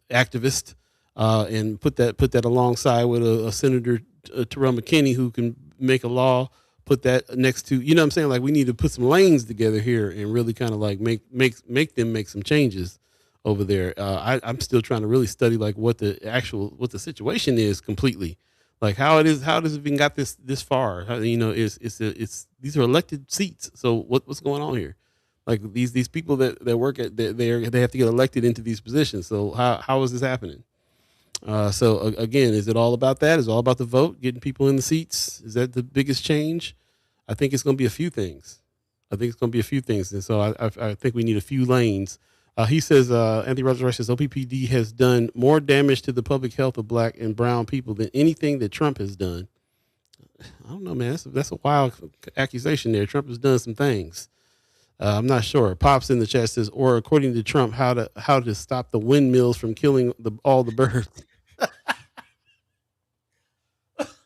activist, and put that alongside with a Senator Terrell McKinney who can make a law. Put that next to, you know what I'm saying? Like, we need to put some lanes together here and really kind of like make them make some changes over there. I'm still trying to really study like what the situation is completely, like how does it even got this far? These are elected seats. So what's going on here? Like these people that work at they have to get elected into these positions. So how is this happening? So again, is it all about that? Is it all about the vote, getting people in the seats? Is that the biggest change? I think it's going to be a few things. And so I think we need a few lanes. He says, Anthony Rogers says, OPPD has done more damage to the public health of black and brown people than anything that Trump has done. I don't know, man. That's a wild accusation there. Trump has done some things. I'm not sure. Pops in the chat says, or according to Trump, how to stop the windmills from killing all the birds.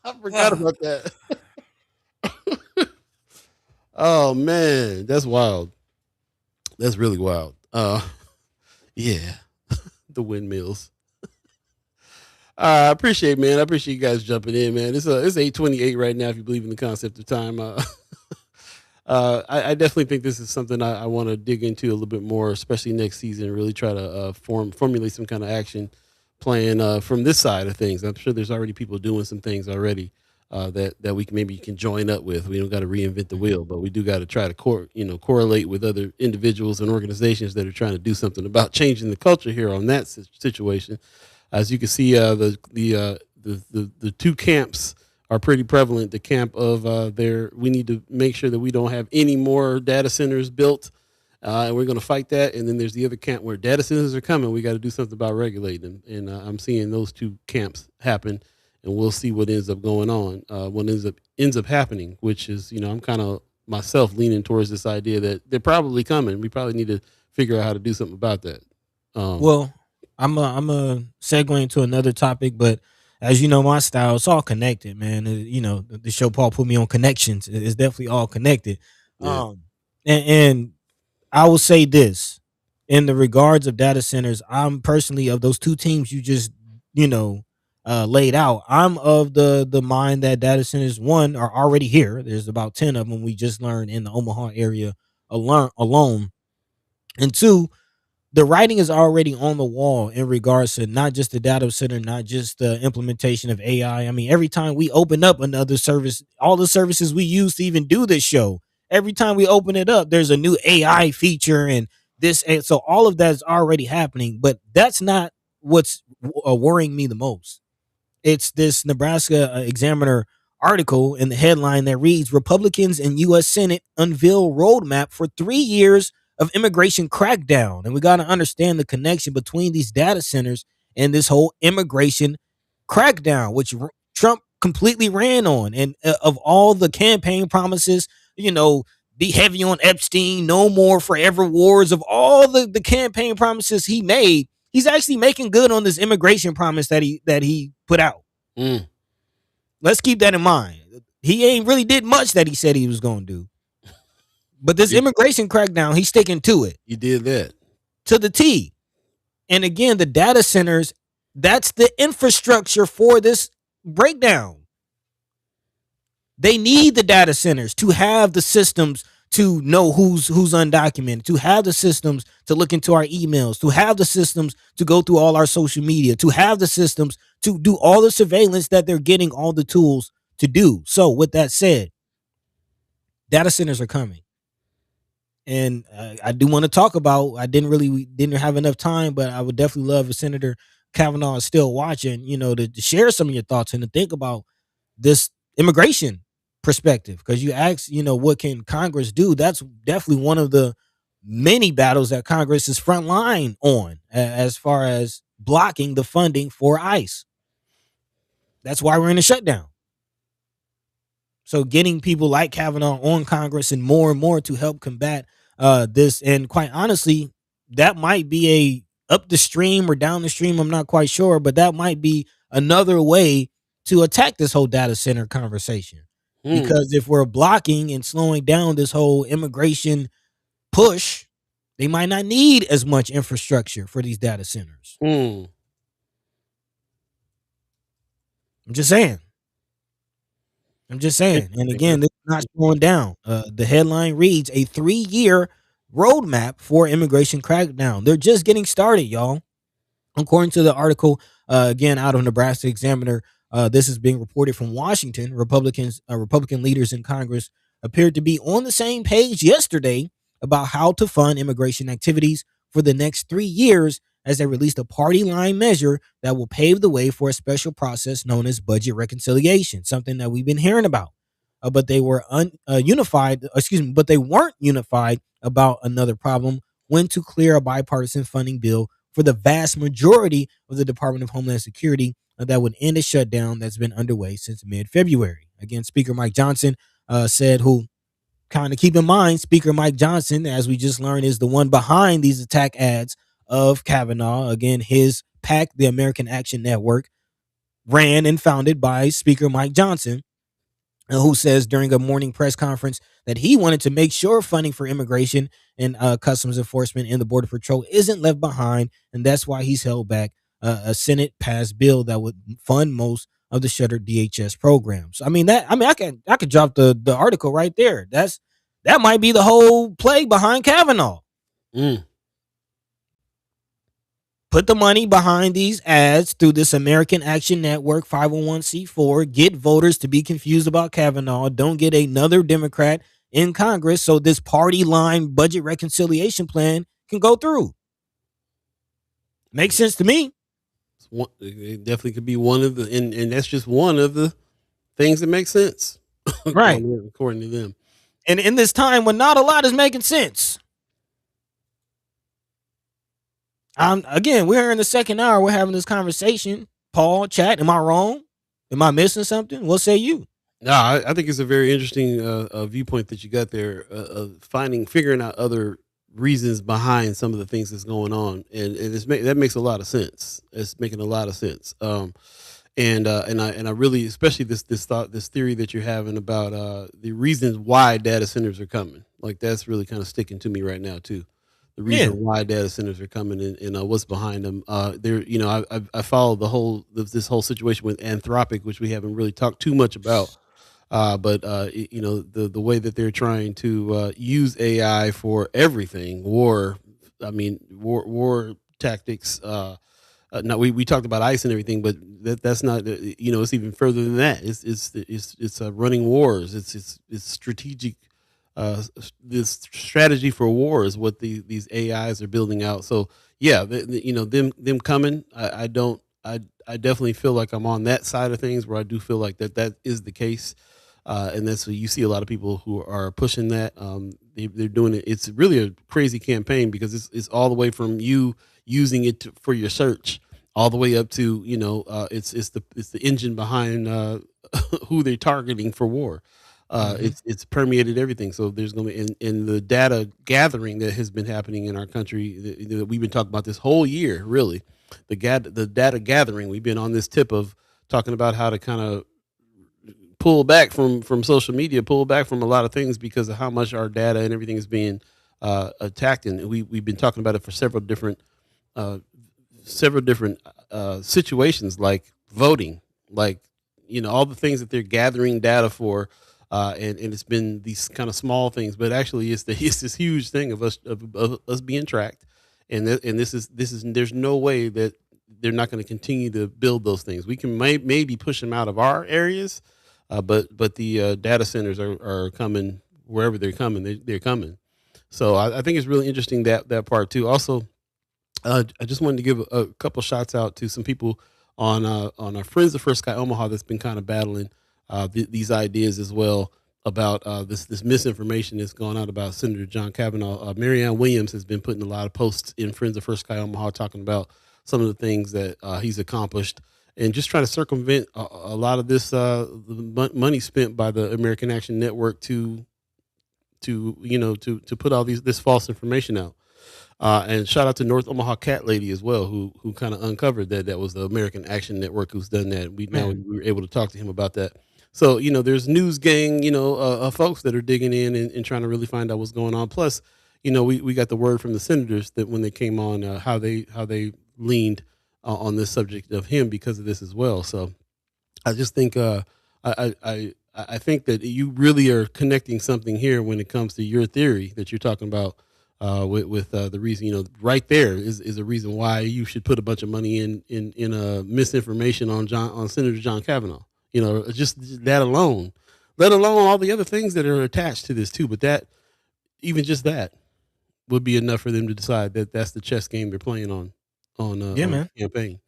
I forgot about that. Oh man, that's wild. That's really wild. Yeah, the windmills. I appreciate you guys jumping in, man. It's 8:28 right now. If you believe in the concept of time, I definitely think this is something I want to dig into a little bit more, especially next season, and really try to formulate some kind of action plan from this side of things. I'm sure there's already people doing some things already that we can join up with. We don't got to reinvent the wheel, but we do got to try to correlate with other individuals and organizations that are trying to do something about changing the culture here on that situation. As you can see, the two camps are pretty prevalent. The camp of we need to make sure that we don't have any more data centers built, and we're going to fight that. And then there's the other camp where data centers are coming. We got to do something about regulating them. And I'm seeing those two camps happen, and we'll see what ends up going on. What ends up happening, which is, I'm kind of myself leaning towards this idea that they're probably coming. We probably need to figure out how to do something about that. Well, I'm a segue into another topic, but as you know, my style, it's all connected, man. The show Paul put me on connections. It's definitely all connected. Yeah. And I will say this, in the regards of data centers, I'm personally of those two teams you just, laid out. I'm of the mind that data centers, one, are already here. There's about 10 of them we just learned in the Omaha area alone. And two, the writing is already on the wall in regards to not just the data center, not just the implementation of AI. I mean, every time we open up another service, all the services we use to even do this show, every time we open it up, there's a new AI feature and this. And so all of that is already happening, but that's not what's worrying me the most. It's this Nebraska Examiner article in the headline that reads Republicans in U.S. Senate unveil roadmap for 3 years of immigration crackdown. And we got to understand the connection between these data centers and this whole immigration crackdown, which Trump completely ran on. And of all the campaign promises, be heavy on Epstein, no more forever wars, of all the campaign promises he made, he's actually making good on this immigration promise that he put out. Let's keep that in mind. He ain't really did much that he said he was going to do. But this immigration crackdown, he's sticking to it. You did that. To the T. And again, the data centers, that's the infrastructure for this breakdown. They need the data centers to have the systems to know who's undocumented, to have the systems to look into our emails, to have the systems to go through all our social media, to have the systems to do all the surveillance that they're getting all the tools to do. So with that said, data centers are coming. And I do want to talk about, we didn't have enough time, but I would definitely love if Senator Cavanaugh is still watching, to share some of your thoughts and to think about this immigration perspective. Because you ask, what can Congress do? That's definitely one of the many battles that Congress is front line on as far as blocking the funding for ICE. That's why we're in a shutdown. So getting people like Kavanaugh on Congress and more to help combat this. And quite honestly, that might be a up the stream or down the stream. I'm not quite sure, but that might be another way to attack this whole data center conversation. Because if we're blocking and slowing down this whole immigration push, they might not need as much infrastructure for these data centers. I'm just saying. And again, this is not slowing down. The headline reads a 3-year roadmap for immigration crackdown. They're just getting started, y'all. According to the article, again, out of Nebraska Examiner, this is being reported from Washington. Republican leaders in Congress appeared to be on the same page yesterday about how to fund immigration activities for the next 3 years as they released a party line measure that will pave the way for a special process known as budget reconciliation, something that we've been hearing about. But they were unified. But they weren't unified about another problem: when to clear a bipartisan funding bill for the vast majority of the Department of Homeland Security that would end a shutdown that's been underway since mid-February. Again, Speaker Mike Johnson said, who kind of keep in mind, Speaker Mike Johnson, as we just learned, is the one behind these attack ads of Kavanaugh. Again, his PAC, the American Action Network, ran and founded by Speaker Mike Johnson, who says during a morning press conference that he wanted to make sure funding for immigration and customs enforcement and the Border Patrol isn't left behind, and that's why he's held back a Senate passed bill that would fund most of the shuttered DHS programs. I could drop the article right there. That might be the whole play behind Kavanaugh. Put the money behind these ads through this American Action Network 501c4. Get voters to be confused about Kavanaugh. Don't get another Democrat in Congress so this party line budget reconciliation plan can go through. Makes sense to me. It definitely could be one of the, and that's just one of the things that make sense. Right. According to them. And in this time when not a lot is making sense. Again, we're in the second hour. We're having this conversation. Paul, chat, am I wrong? Am I missing something? What say you? No, I think it's a very interesting viewpoint that you got there, figuring out other reasons behind some of the things that's going on, and that makes a lot of sense. It's making a lot of sense. And I really, especially this theory that you're having about the reasons why data centers are coming. Like, that's really kind of sticking to me right now too. The reason why data centers are coming and what's behind them. I follow this whole situation with Anthropic, which we haven't really talked too much about. But the way that they're trying to use AI for everything, war, I mean, war tactics. Now we talked about ICE and everything, but that's not. It's even further than that. It's running wars. It's strategic. This strategy for war is what these AIs are building out. So yeah, them coming. I definitely feel like I'm on that side of things where I do feel like that is the case. And that's what you see a lot of people who are pushing that. They're doing it. It's really a crazy campaign because it's all the way from you using it for your search, all the way up to it's the engine behind who they're targeting for war. It's permeated everything. So there's going to be in the data gathering that has been happening in our country that we've been talking about this whole year. Really, the data gathering. We've been on this tip of talking about how to kind of pull back from social media, pull back from a lot of things because of how much our data and everything is being attacked. And we've been talking about it for several different situations, like voting, like all the things that they're gathering data for. And it's been these kind of small things, but actually it's this huge thing of us being tracked, and this is there's no way that they're not going to continue to build those things. We can maybe push them out of our areas, but the data centers are coming wherever they're coming. They're coming. So I think it's really interesting that part too. Also, I just wanted to give a couple shots out to some people on our Friends of First Sky Omaha that's been kind of battling these ideas as well about this misinformation that's going out about Senator John Cavanaugh. Marianne Williams has been putting a lot of posts in Friends of First Sky Omaha talking about some of the things that he's accomplished and just trying to circumvent a lot of this money spent by the American Action Network to put all this false information out. And shout out to North Omaha Cat Lady as well, who kind of uncovered that was the American Action Network who's done that. We were able to talk to him about that. So there's news gang, folks that are digging in and trying to really find out what's going on. Plus, we got the word from the senators that when they came on, how they leaned on this subject of him because of this as well. So I just think I think that you really are connecting something here when it comes to your theory that you're talking about. With the reason, right there is a reason why you should put a bunch of money in misinformation on Senator John Cavanaugh. Just that alone, let alone all the other things that are attached to this too. But even just that would be enough for them to decide that that's the chess game they're playing on the campaign.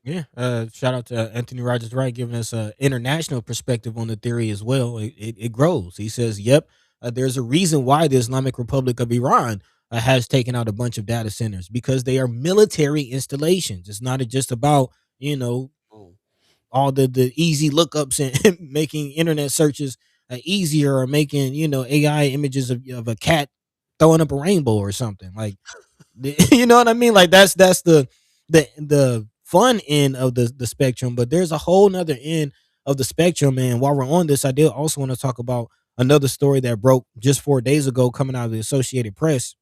Yeah. Shout out to Anthony Rogers Wright giving us an international perspective on the theory as well. It grows. He says, "Yep, there's a reason why the Islamic Republic of Iran has taken out a bunch of data centers because they are military installations. It's not just about all the easy lookups and making internet searches easier or making AI images of a cat throwing up a rainbow or something like." You know what I mean? Like that's the fun end of the spectrum, but there's a whole nother end of the spectrum. And while we're on this, I did also want to talk about another story that broke just 4 days ago coming out of the Associated Press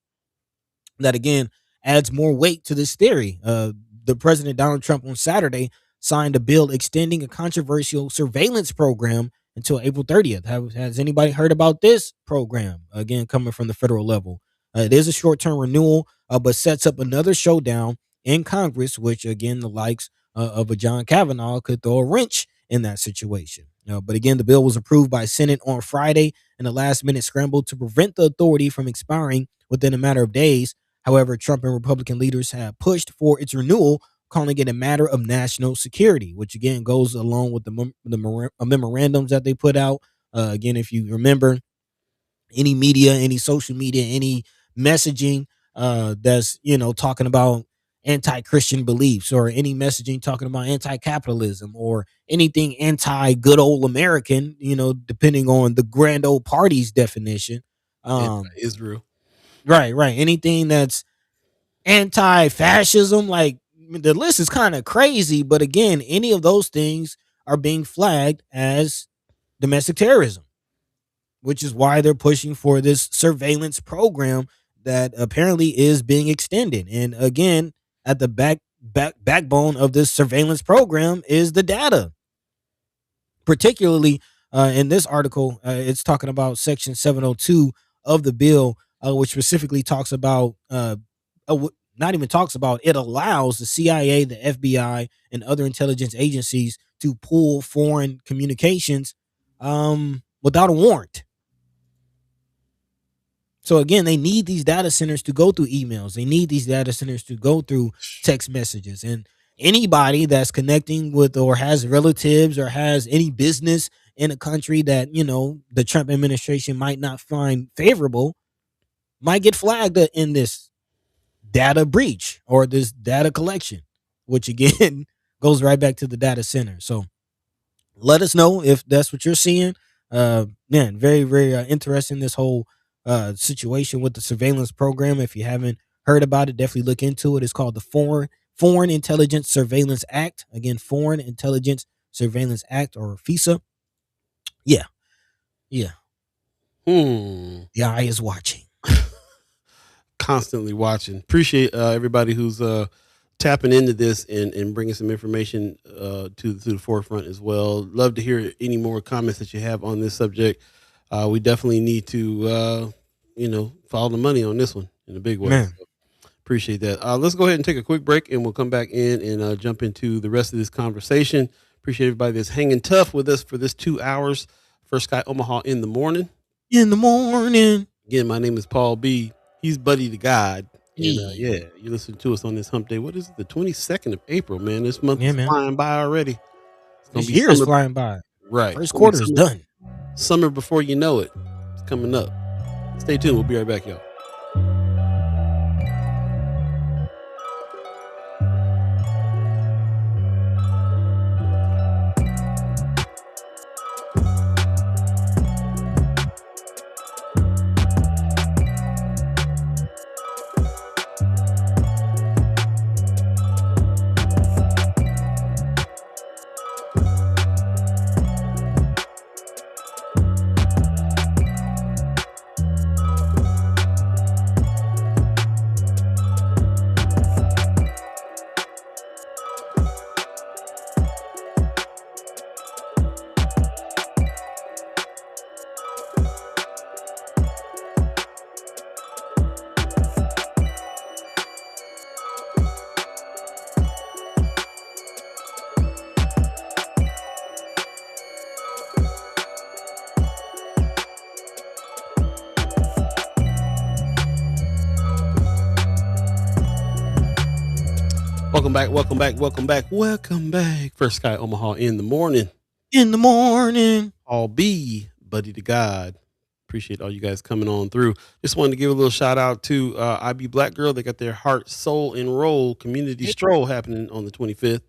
that again adds more weight to this theory. The President Donald Trump on Saturday signed a bill extending a controversial surveillance program until April 30th. Has anybody heard about this program? Again, coming from the federal level. It is a short-term renewal, but sets up another showdown in Congress, which again, the likes of a John Cavanaugh could throw a wrench in that situation. But again, the bill was approved by Senate on Friday in a last-minute scramble to prevent the authority from expiring within a matter of days. However, Trump and Republican leaders have pushed for its renewal, calling it a matter of national security, which again goes along with the memorandums that they put out. Again, if you remember, any media, any social media, any messaging that's talking about anti-Christian beliefs or any messaging talking about anti-capitalism or anything anti-good old American, depending on the grand old party's definition. Israel. Right. Anything that's anti-fascism, like the list is kind of crazy, but again, any of those things are being flagged as domestic terrorism, which is why they're pushing for this surveillance program that apparently is being extended. And again, at the backbone of this surveillance program is the data. Particularly in this article, it's talking about Section 702 of the bill, which specifically talks about not even talks about, it allows the CIA, the FBI, and other intelligence agencies to pull foreign communications without a warrant. So again, they need these data centers to go through emails. They need these data centers to go through text messages. And anybody that's connecting with or has relatives or has any business in a country that, the Trump administration might not find favorable might get flagged in this data breach or this data collection, which again goes right back to the data center. So let us know if that's what you're seeing. Man, very, very interesting, this whole situation with the surveillance program. If you haven't heard about it, definitely look into it. It's called the Foreign Intelligence Surveillance Act. Again, Foreign Intelligence Surveillance Act, or FISA. Yeah. The eye is watching. Constantly watching. Appreciate everybody who's tapping into this and bringing some information to the forefront as well. Love to hear any more comments that you have on this subject. We definitely need to, follow the money on this one in a big way. Man. So appreciate that. Let's go ahead and take a quick break, and we'll come back in and jump into the rest of this conversation. Appreciate everybody that's hanging tough with us for this 2 hours. First Guy Omaha in the morning. Again, my name is Paul B. He's Buddy the God. And you listen to us on this hump day. What is it? The 22nd of April, man. This month is flying by already. This year is flying by. Right. First quarter is done. Summer before you know it. It's coming up. Stay tuned. We'll be right back, y'all. Welcome back. First Guy Omaha in the morning. I'll be Buddy the God. Appreciate all you guys coming on through. Just wanted to give a little shout out to IB Black Girl. They got their Heart, Soul, and Roll community stroll happening on the 25th.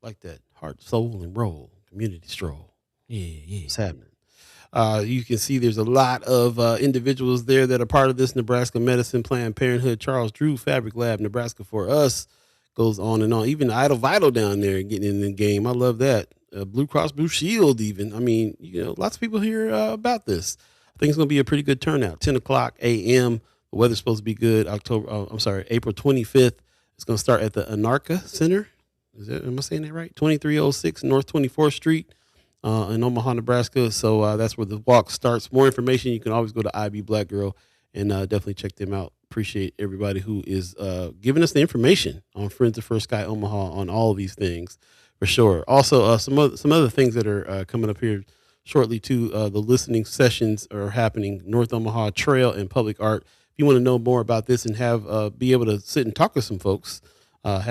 Like that. Heart, Soul, and Roll community stroll. Yeah. What's happening? You can see there's a lot of individuals there that are part of this. Nebraska Medicine, Planned Parenthood, Charles Drew, Fabric Lab, Nebraska for Us. Goes on and on. Even Idle Vital down there getting in the game. I love that. Blue Cross Blue Shield even. I mean, lots of people hear about this. I think it's going to be a pretty good turnout. 10 o'clock a.m. The weather's supposed to be good. April 25th. It's going to start at the Anarcha Center. Am I saying that right? 2306 North 24th Street in Omaha, Nebraska. So that's where the walk starts. More information, you can always go to IB Black Girl and definitely check them out. Appreciate everybody who is giving us the information on Friends of First Guy Omaha on all of these things for sure. Also, some other things that are coming up here shortly too. The listening sessions are happening. North Omaha Trail and Public Art. If you want to know more about this and have be able to sit and talk with some folks, check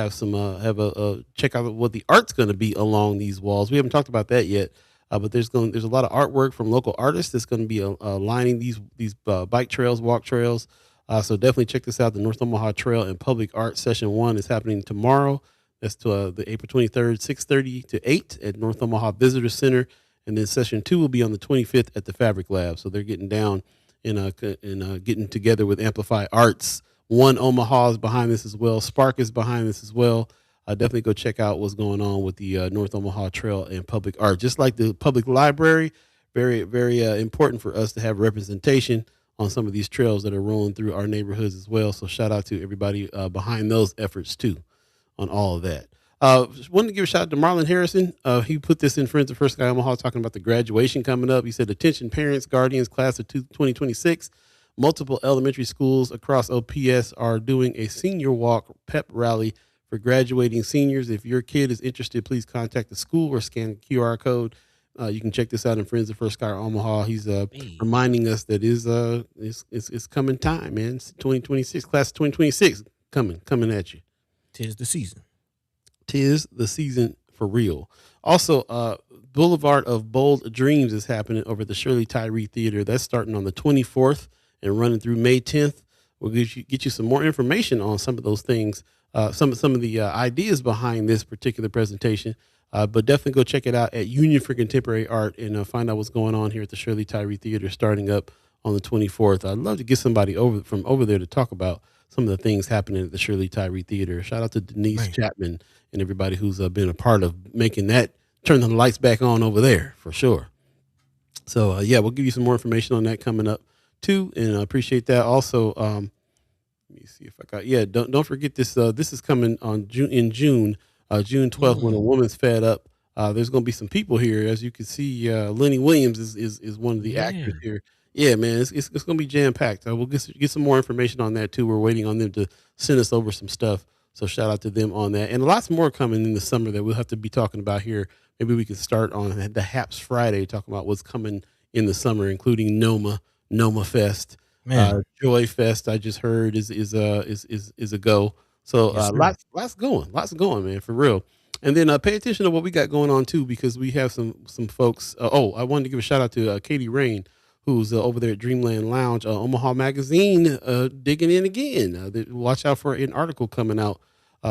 out what the art's going to be along these walls. We haven't talked about that yet. But there's a lot of artwork from local artists that's going to be lining these bike trails, walk trails. So definitely check this out. The North Omaha Trail and Public Art Session 1 is happening tomorrow. That's to the April 23rd, 6:30 to 8 at North Omaha Visitor Center. And then Session 2 will be on the 25th at the Fabric Lab. So they're getting down and getting together with Amplify Arts. One Omaha is behind this as well. Spark is behind this as well. Definitely go check out what's going on with the North Omaha Trail and Public Art. Just like the public library, very, very important for us to have representation on some of these trails that are rolling through our neighborhoods as well. So shout out to everybody behind those efforts too on all of that. Wanted to give a shout out to Marlon Harrison. He put this in Friends of First Guy Omaha talking about the graduation coming up. He said, attention parents, guardians, class of 2026. Multiple elementary schools across OPS are doing a senior walk pep rally for graduating seniors. If your kid is interested, please contact the school or scan the QR code. You can check this out in Friends of First Sky Omaha. He's reminding us that it's coming time, man. It's 2026, class of 2026 coming at you. Tis the season. Tis the season for real. Also, Boulevard of Bold Dreams is happening over at the Shirley Tyree Theater. That's starting on the 24th and running through May 10th. We'll get you some more information on some of those things, some of the ideas behind this particular presentation. But definitely go check it out at Union for Contemporary Art and find out what's going on here at the Shirley Tyree Theater starting up on the 24th. I'd love to get somebody from over there to talk about some of the things happening at the Shirley Tyree Theater. Shout out to Denise Chapman and everybody who's been a part of making that, turn the lights back on over there for sure. So, we'll give you some more information on that coming up too. And I appreciate that. Also, let me see if I got, don't forget this. This is coming on June 12th when a woman's fed up. There's going to be some people here. As you can see, Lenny Williams is one of the actors here. Yeah, man, it's going to be jam packed. We'll get some more information on that too. We're waiting on them to send us over some stuff. So shout out to them on that. And lots more coming in the summer that we'll have to be talking about here. Maybe we can start on the Haps Friday, talking about what's coming in the summer, including Noma Fest, Joy Fest. I just heard is a go. So lots going, man, for real. And then pay attention to what we got going on too, because we have some folks. I wanted to give a shout out to Katie Rain, who's over there at Dreamland Lounge, Omaha Magazine, digging in again. Watch out for an article coming out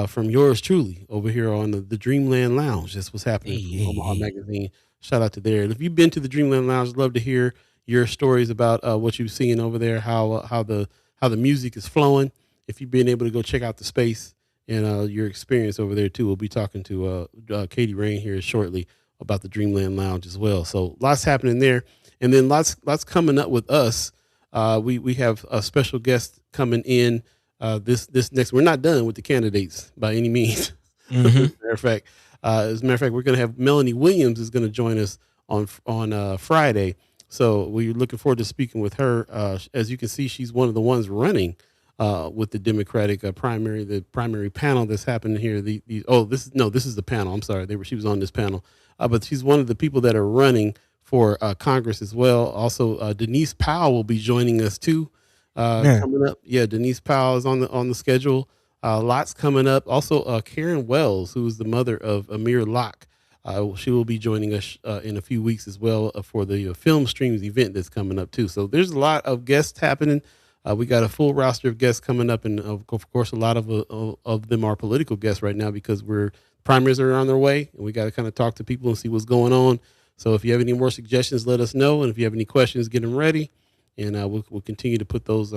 from yours truly over here on the Dreamland Lounge. That's what's happening from Omaha Magazine. Shout out to there. And if you've been to the Dreamland Lounge, I'd love to hear your stories about what you've seen over there, how the music is flowing. If you've been able to go check out the space and your experience over there too. We'll be talking to Katie Rain here shortly about the Dreamland Lounge as well. So lots happening there. And then lots coming up with us. We have a special guest coming in this next. We're not done with the candidates by any means. As a matter of fact, we're going to have Melanie Williams is going to join us on Friday. So we're looking forward to speaking with her. As you can see, she's one of the ones running with the Democratic primary, the primary panel that's happening here. This is the panel. I'm sorry, she was on this panel, but she's one of the people that are running for Congress as well. Also, Denise Powell will be joining us too coming up. Yeah, Denise Powell is on the schedule. Lots coming up. Also, Karen Wells, who is the mother of Amir Locke. She will be joining us in a few weeks as well for the Film Streams event that's coming up too. So there's a lot of guests happening. We got a full roster of guests coming up, and of course, a lot of them are political guests right now because primaries are on their way, and we got to kind of talk to people and see what's going on. So if you have any more suggestions, let us know, and if you have any questions, get them ready, and we'll continue to put those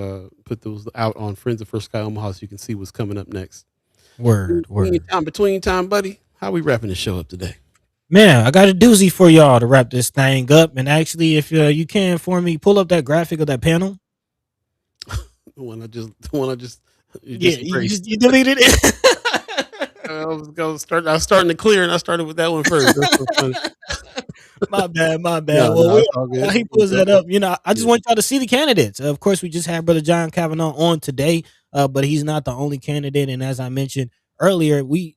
out on Friends of First Sky Omaha so you can see what's coming up next. Word. Between time, buddy. How we wrapping the show up today? Man, I got a doozy for y'all to wrap this thing up. And actually, if you can for me, pull up that graphic of that panel. The one I just you deleted it. I was starting to clear, and I started with that one first. That's so funny. My bad. Well, he pulls that up. I just want y'all to see the candidates. Of course, we just had Brother John Cavanaugh on today, but he's not the only candidate. And as I mentioned earlier, we're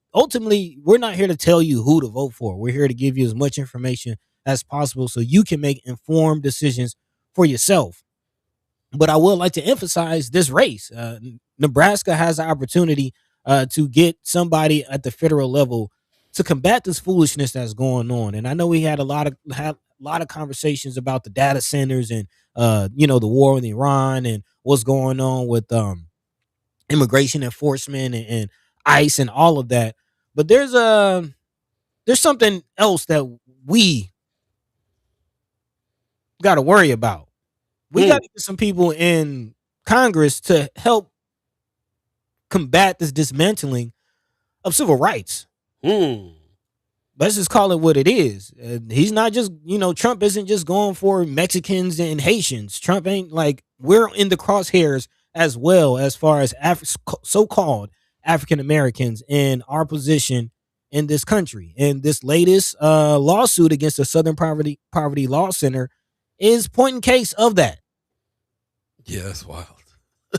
not here to tell you who to vote for. We're here to give you as much information as possible so you can make informed decisions for yourself. But I would like to emphasize this race. Nebraska has the opportunity to get somebody at the federal level to combat this foolishness that's going on. And I know we had a lot of conversations about the data centers and the war in Iran and what's going on with immigration enforcement and ICE and all of that. But there's something else that we got to worry about. We got to get some people in Congress to help combat this dismantling of civil rights. Let's just call it what it is. He's not just, Trump isn't just going for Mexicans and Haitians. Trump ain't we're in the crosshairs as well as far as so-called African Americans in our position in this country. And this latest lawsuit against the Southern Poverty Law Center is point in case of that. Yeah, that's wild.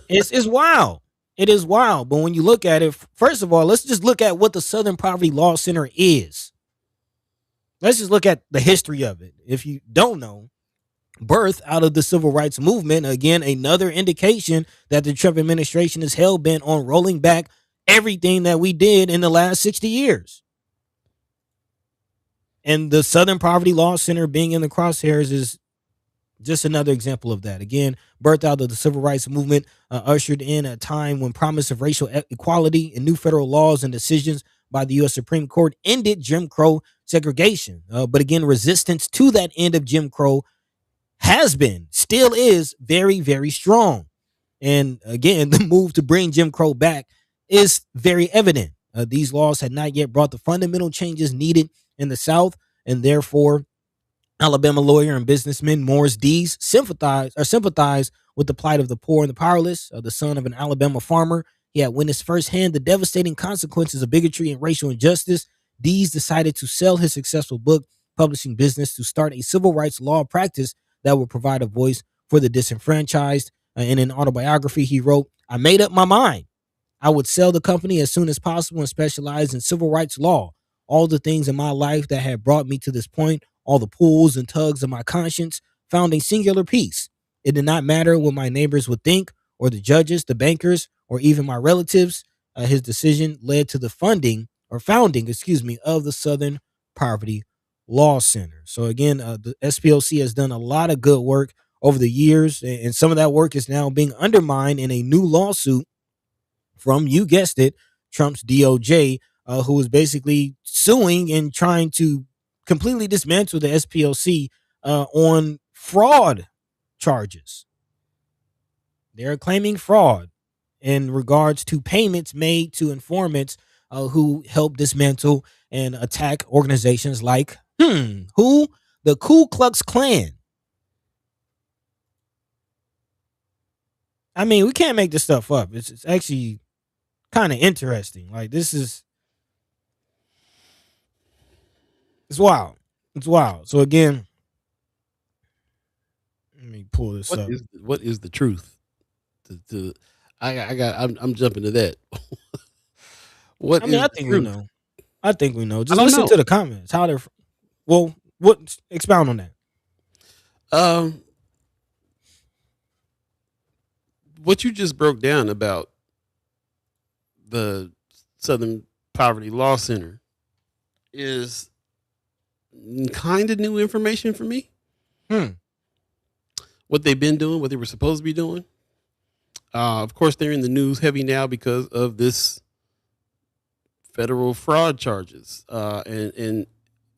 It's wild. It is wild. But when you look at it, first of all, let's just look at what the Southern Poverty Law Center is. Let's just look at the history of it. If you don't know, birth out of the civil rights movement, again, another indication that the Trump administration is hell-bent on rolling back everything that we did in the last 60 years. And the Southern Poverty Law Center being in the crosshairs is just another example of that. Again, birthed out of the civil rights movement, ushered in a time when promise of racial equality and new federal laws and decisions by the U.S. Supreme Court ended Jim Crow segregation. But again, resistance to that end of Jim Crow still is very, very strong. And again, the move to bring Jim Crow back is very evident. These laws had not yet brought the fundamental changes needed in the South, and therefore Alabama lawyer and businessman Morris Dees sympathize with the plight of the poor and the powerless. The son of an Alabama farmer, he had witnessed firsthand the devastating consequences of bigotry and racial injustice. Dees decided to sell his successful book publishing business to start a civil rights law practice that would provide a voice for the disenfranchised. In an autobiography, he wrote, "I made up my mind. I would sell the company as soon as possible and specialize in civil rights law. All the things in my life that had brought me to this point, all the pulls and tugs of my conscience, found a singular peace. It did not matter what my neighbors would think, or the judges, the bankers, or even my relatives." His decision led to the founding of the Southern Poverty Law Center. So again, the SPLC has done a lot of good work over the years, and some of that work is now being undermined in a new lawsuit from, you guessed it, Trump's DOJ, who is basically suing and trying to completely dismantle the SPLC on fraud charges. They're claiming fraud in regards to payments made to informants who help dismantle and attack organizations like who? The Ku Klux Klan. I mean, we can't make this stuff up. It's actually kind of interesting. Like, it's wild. It's wild. So again, let me pull this up. What is the truth? I'm jumping to that. I think we know. I think we know. Just listen to the comments. How they're what expound on that. What you just broke down about the Southern Poverty Law Center is kind of new information for me. What they've been doing, what they were supposed to be doing. Of course, they're in the news heavy now because of this federal fraud charges. And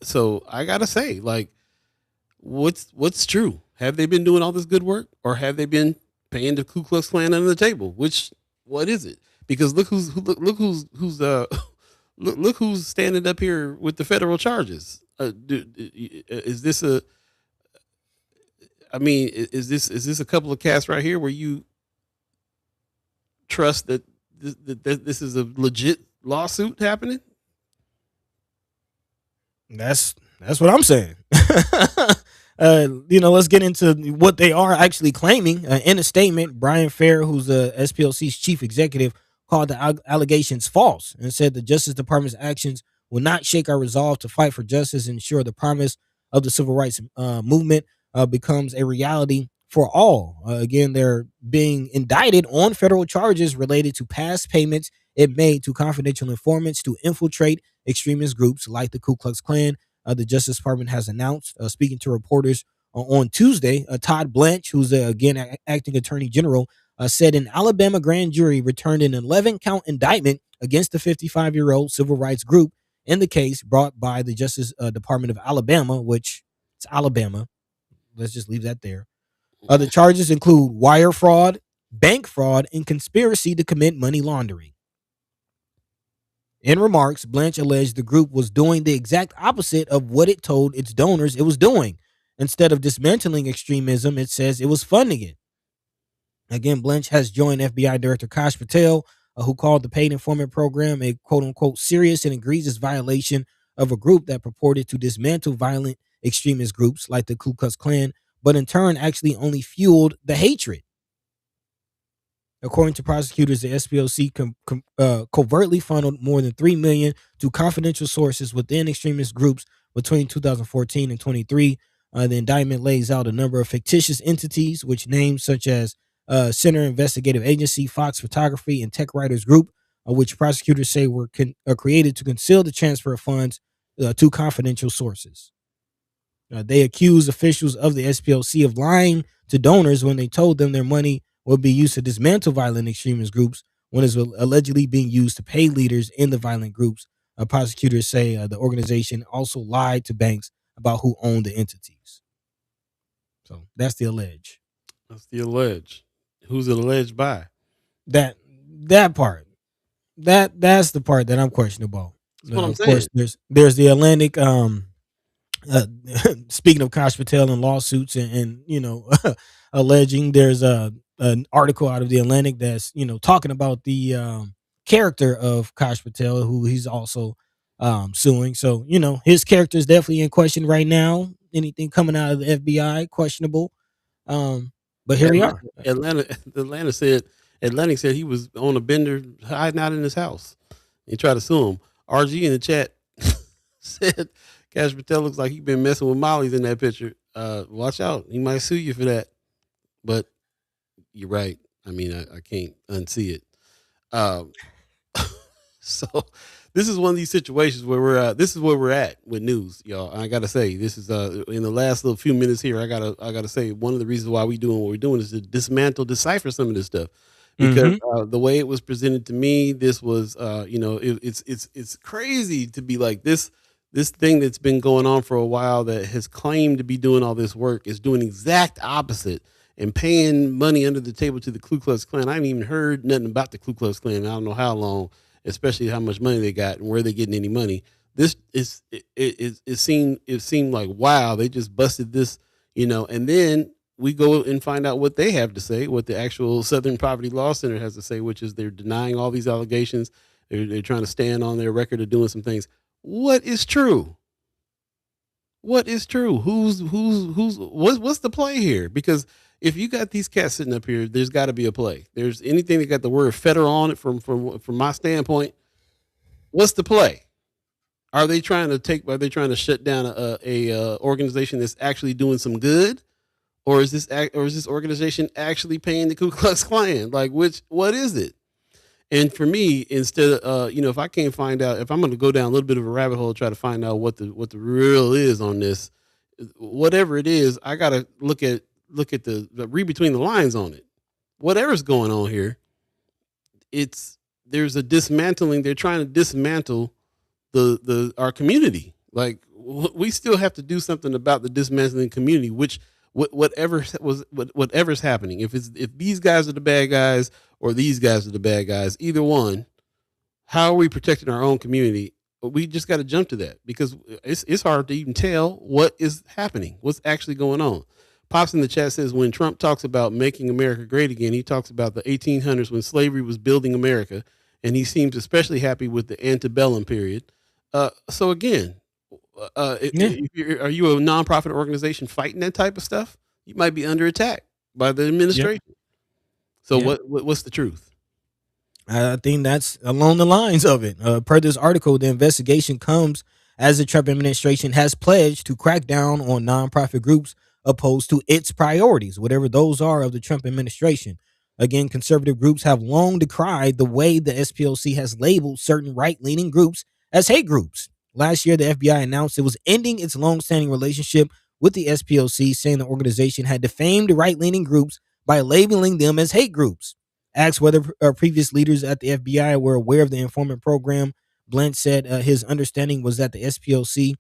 so I gotta say, like, what's true? Have they been doing all this good work, or have they been paying the Ku Klux Klan under the table? What is it? Because look who's standing up here with the federal charges. Is this a couple of casts right here where you trust that this is a legit lawsuit happening? That's what I'm saying. Let's get into what they are actually claiming. In a statement, Brian Fair, who's the SPLC's chief executive, called the allegations false and said the Justice Department's actions will not shake our resolve to fight for justice and ensure the promise of the civil rights movement becomes a reality for all. Again, they're being indicted on federal charges related to past payments it made to confidential informants to infiltrate extremist groups like the Ku Klux Klan. The Justice Department has announced, speaking to reporters on Tuesday, Todd Blanche, who's again acting attorney general, said an Alabama grand jury returned an 11-count indictment against the 55-year-old civil rights group in the case brought by the Justice Department of Alabama, which it's Alabama. Let's just leave that there. The charges include wire fraud, bank fraud, and conspiracy to commit money laundering. In remarks, Blanche alleged the group was doing the exact opposite of what it told its donors it was doing. Instead of dismantling extremism, it says it was funding it. Again, Blanche has joined FBI Director Kash Patel, who called the paid informant program a quote-unquote serious and egregious violation of a group that purported to dismantle violent extremist groups like the Ku Klux Klan, but in turn actually only fueled the hatred. According to prosecutors, the SPLC covertly funneled more than $3 million to confidential sources within extremist groups between 2014 and 23. The indictment lays out a number of fictitious entities, which names such as Center Investigative Agency, Fox Photography, and Tech Writers Group, which prosecutors say were created to conceal the transfer of funds to confidential sources. They accuse officials of the SPLC of lying to donors when they told them their money would be used to dismantle violent extremist groups when it's allegedly being used to pay leaders in the violent groups. Prosecutors say the organization also lied to banks about who owned the entities. So that's the allege. That's the allege. Who's it alleged by? That part. That's the part that I'm questionable. That's what I'm of saying. course, there's the Atlantic. Speaking of Kash Patel and lawsuits and alleging, there's an article out of the Atlantic that's talking about the character of Kash Patel, who he's also suing. So his character is definitely in question right now. Anything coming out of the FBI questionable. But here we are. Atlantic said he was on a bender hiding out in his house. He tried to sue him. RG in the chat said Kash Patel looks like he's been messing with Molly's in that picture. Watch out. He might sue you for that. But you're right. I mean, I can't unsee it. So this is one of these situations where this is where we're at with news, y'all. I gotta say, this is in the last little few minutes here. I gotta say one of the reasons why we doing what we're doing is to decipher some of this stuff, because the way it was presented to me, this was it's crazy to be like this thing that's been going on for a while that has claimed to be doing all this work is doing exact opposite and paying money under the table to the Ku Klux Klan. I haven't even heard nothing about the Ku Klux Klan. I don't know how long, especially how much money they got and where they're getting any money. This is it seemed like, wow, they just busted this, and then we go and find out what they have to say, what the actual Southern Poverty Law Center has to say, which is they're denying all these allegations. They're trying to stand on their record of doing some things. What is true? What is true? What's the play here? Because if you got these cats sitting up here, there's got to be a play. There's anything that got the word federal on it from my standpoint. What's the play? Are they trying to shut down a organization that's actually doing some good, or is this organization actually paying the Ku Klux Klan? Like, what is it? And for me, instead of if I can't find out, if I'm going to go down a little bit of a rabbit hole, try to find out what the real is on this, whatever it is, I got to look at the read between the lines on it. Whatever's going on here, there's a dismantling. They're trying to dismantle our community. Like, we still have to do something about the dismantling community, which whatever's happening. If these guys are the bad guys or these guys are the bad guys, either one, how are we protecting our own community? We just got to jump to that, because it's hard to even tell what is happening, what's actually going on. Pops in the chat says, when Trump talks about making America great again, he talks about the 1800s when slavery was building America, and he seems especially happy with the antebellum period. So again, are you a nonprofit organization fighting that type of stuff? You might be under attack by the administration. Yep. So what's the truth? I think that's along the lines of it. Per this article, the investigation comes as the Trump administration has pledged to crack down on nonprofit groups opposed to its priorities, whatever those are, of the Trump administration. Again, conservative groups have long decried the way the SPLC has labeled certain right-leaning groups as hate groups. Last year, the FBI announced it was ending its long-standing relationship with the SPLC, saying the organization had defamed right-leaning groups by labeling them as hate groups. Asked whether previous leaders at the FBI were aware of the informant program, Blunt said his understanding was that the SPLC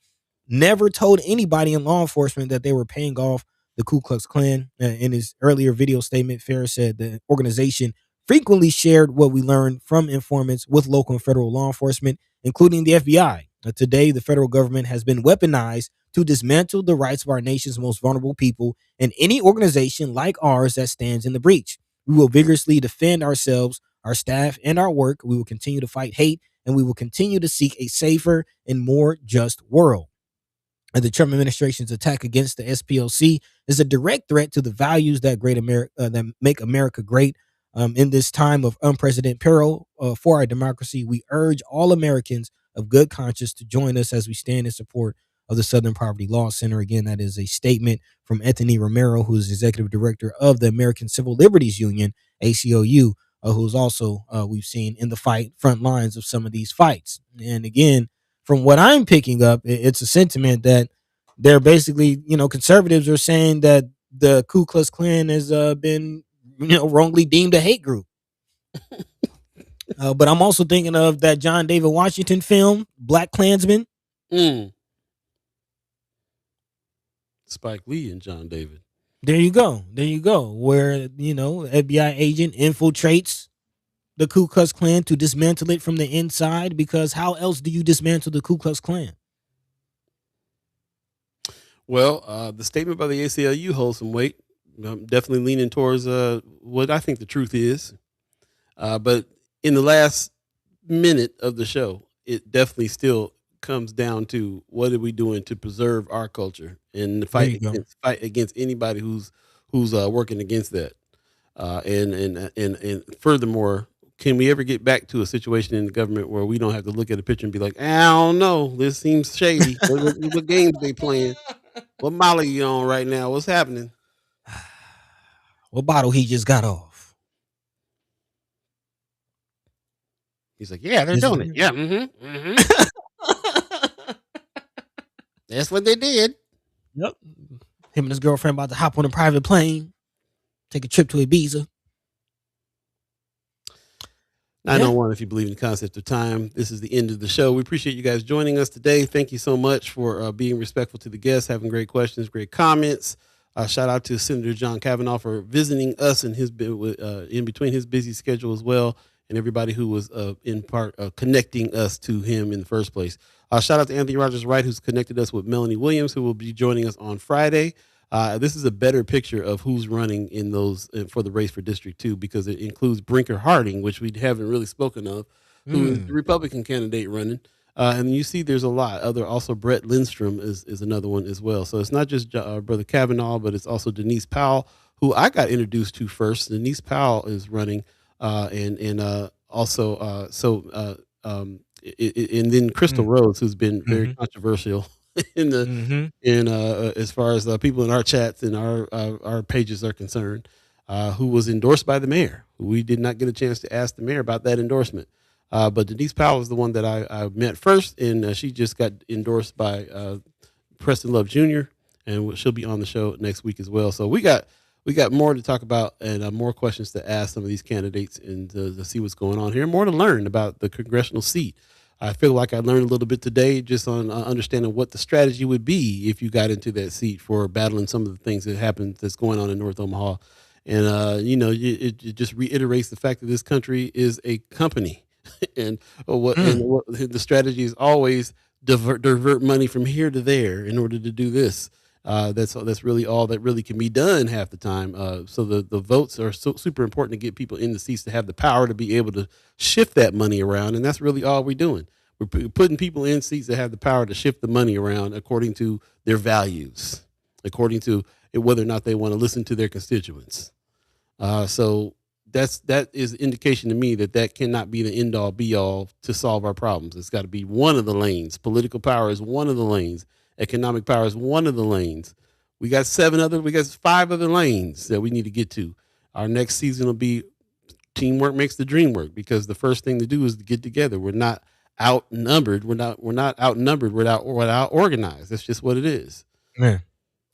never told anybody in law enforcement that they were paying off the Ku Klux Klan. In his earlier video statement, Ferris said the organization frequently shared what we learned from informants with local and federal law enforcement, including the FBI. Today, the federal government has been weaponized to dismantle the rights of our nation's most vulnerable people, and any organization like ours that stands in the breach. We will vigorously defend ourselves, our staff, and our work. We will continue to fight hate, and we will continue to seek a safer and more just world. And the Trump administration's attack against the SPLC is a direct threat to the values that that make America great. In this time of unprecedented peril for our democracy, we urge all Americans of good conscience to join us as we stand in support of the Southern Poverty Law Center. Again, that is a statement from Anthony Romero, who is executive director of the American Civil Liberties Union, ACLU, who's also, we've seen in the front lines of some of these fights. And again, from what I'm picking up, it's a sentiment that they're basically, conservatives are saying that the Ku Klux Klan has been, wrongly deemed a hate group. But I'm also thinking of that John David Washington film, Black Klansman. Spike Lee and John David. There you go. Where, FBI agent infiltrates the Ku Klux Klan to dismantle it from the inside, because how else do you dismantle the Ku Klux Klan? Well, the statement by the ACLU holds some weight. I'm definitely leaning towards what I think the truth is. But in the last minute of the show, it definitely still comes down to what are we doing to preserve our culture and fight against anybody who's working against that. And furthermore, can we ever get back to a situation in the government where we don't have to look at a picture and be like, I don't know, this seems shady. What games they playing? What molly you on right now? What's happening? What bottle he just got off? He's like, yeah, they're doing it. Yeah, that's what they did. Yep. Him and his girlfriend about to hop on a private plane, take a trip to Ibiza. 901, if you believe in the concept of time. This is the end of the show. We appreciate you guys joining us today. Thank you so much for being respectful to the guests, having great questions, great comments. Shout out to Senator John Cavanaugh for visiting us in between his busy schedule as well, and everybody who was in part connecting us to him in the first place. Shout out to Anthony Rogers Wright, who's connected us with Melanie Williams, who will be joining us on Friday. This is a better picture of who's running in those for the race for District 2, because it includes Brinker Harding, which we haven't really spoken of, who is the Republican candidate running. And you see there's a lot. Also, Brett Lindstrom is another one as well. So it's not just Brother Cavanaugh, but it's also Denise Powell, who I got introduced to first. Denise Powell is running, and then Crystal Rhodes, who's been very controversial as far as people in our chats and our pages are concerned, who was endorsed by the mayor. We did not get a chance to ask the mayor about that endorsement. But Denise Powell is the one that I met first, and she just got endorsed by Preston Love Jr., and she'll be on the show next week as well. So we got more to talk about and more questions to ask some of these candidates and to see what's going on here. More to learn about the congressional seat. I feel like I learned a little bit today just on understanding what the strategy would be if you got into that seat for battling some of the things that happened that's going on in North Omaha. And, it just reiterates the fact that this country is a company. And what the strategy is always divert money from here to there in order to do this. That's really all that really can be done half the time. So the votes are so super important to get people in the seats to have the power to be able to shift that money around. And that's really all we're doing. We're putting people in seats that have the power to shift the money around according to their values, according to whether or not they want to listen to their constituents. So that is indication to me that cannot be the end all be all to solve our problems. It's got to be one of the lanes. Political power is one of the lanes. Economic power is one of the lanes. We got 5 other lanes that we need to get to. Our next season will be teamwork makes the dream work, because the first thing to do is to get together. We're not outnumbered. We're not outnumbered. We're out organized. That's just what it is. Man.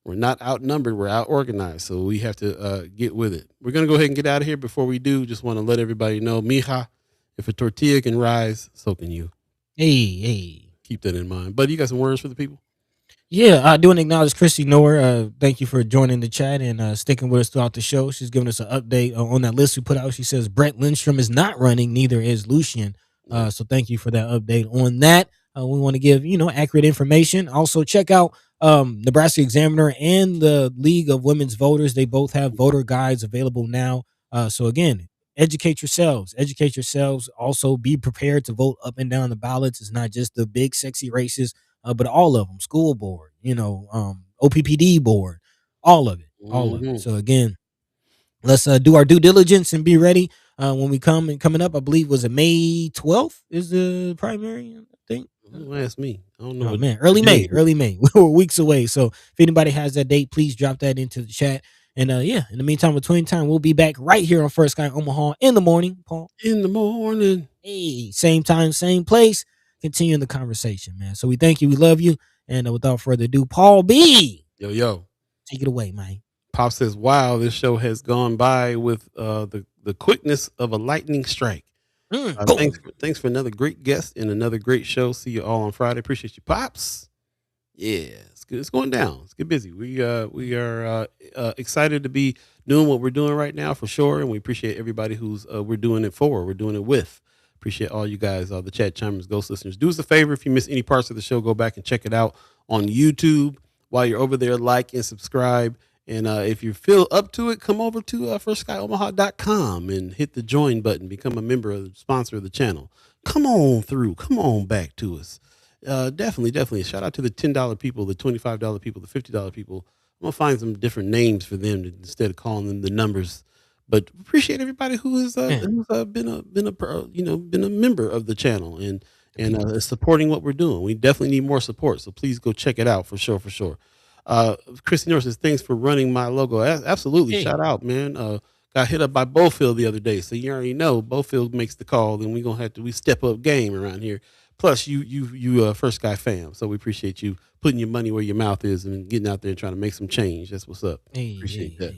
We're not outnumbered. We're out organized. So we have to get with it. We're going to go ahead and get out of here. Before we do, just want to let everybody know, mija, if a tortilla can rise, so can you. Hey. Keep that in mind. But you got some words for the people? Yeah, I do want to acknowledge Chrissy Noor. Thank you for joining the chat and sticking with us throughout the show. She's giving us an update on that list we put out. She says Brett Lindstrom is not running, neither is Lucian. So thank you for that update on that. We want to give, accurate information. Also, check out Nebraska Examiner and the League of Women's Voters. They both have voter guides available now. So again, educate yourselves. Also, be prepared to vote up and down the ballots. It's not just the big, sexy races, but all of them. School board, OPPD board, all of it. So again, let's do our due diligence and be ready when we coming up. I believe was it May 12th is the primary. I think. Don't ask me. I don't know. Oh man, early May. We're weeks away. So if anybody has that date, please drop that into the chat. And in the meantime, between time, we'll be back right here on First Sky Omaha in the morning, Paul. In the morning. Hey, same time, same place. Continuing the conversation, man. So we thank you. We love you. And without further ado, Paul B. Yo. Take it away, man. Pop says, wow, this show has gone by with the quickness of a lightning strike. Thanks for another great guest and another great show. See you all on Friday. Appreciate you, Pops. Yeah, it's good. It's going down. Let's get busy. We are excited to be doing what we're doing right now for sure, and we appreciate everybody who's we're doing it for. We're doing it with. Appreciate all you guys, the chat chimers, ghost listeners. Do us a favor if you miss any parts of the show, go back and check it out on YouTube. While you're over there, like and subscribe. And if you feel up to it, come over to firstskyOmaha.com and hit the join button. Become a member of the sponsor of the channel. Come on through. Come on back to us. Definitely. Shout out to the $10 people, the $25 people, the $50 people. I'm gonna find some different names for them instead of calling them the numbers. But appreciate everybody who has been a member of the channel and supporting what we're doing. We definitely need more support, so please go check it out for sure. Christy Norris says, thanks for running my logo. Absolutely. Hey. Shout out, man. Got hit up by Bofield the other day, so you already know Bofield makes the call, and we step up game around here. Plus, you First Sky fam, so we appreciate you putting your money where your mouth is and getting out there and trying to make some change. That's what's up. Appreciate that.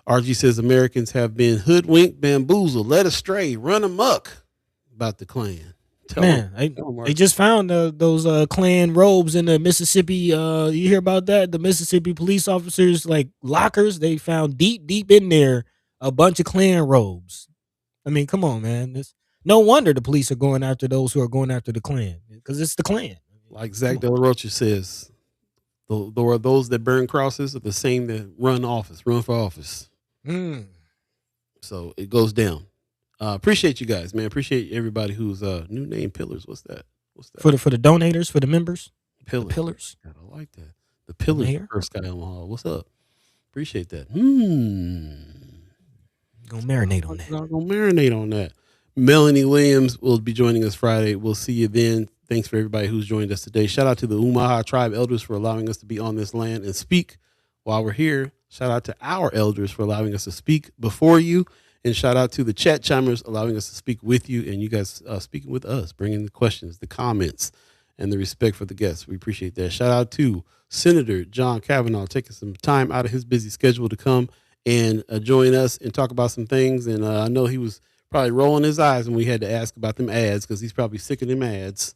RG says Americans have been hoodwinked, bamboozled, led astray, run amok about the Klan. They just found those Klan robes in the Mississippi. You hear about that? The Mississippi police officers lockers. They found deep in there a bunch of Klan robes. I mean, come on, man. No wonder the police are going after those who are going after the Klan because it's the Klan. Like Zach De La Rocha says, those that burn crosses are the same that run for office. So it goes down. Appreciate you guys, man. Appreciate everybody who's new name Pillars. What's that? For the donators, for the members? Pillars. God, I like that. The Pillars First Sky Omaha. What's up? Appreciate that. Gonna marinate on that. Melanie Williams will be joining us Friday. We'll see you then. Thanks for everybody who's joined us today. Shout out to the Omaha tribe elders for allowing us to be on this land and speak while we're here. Shout out to our elders for allowing us to speak before you. And shout out to the chat chimers allowing us to speak with you and you guys speaking with us, bringing the questions, the comments, and the respect for the guests. We appreciate that. Shout out to Senator John Cavanaugh taking some time out of his busy schedule to come and join us and talk about some things. And I know he was probably rolling his eyes when we had to ask about them ads because he's probably sick of them ads.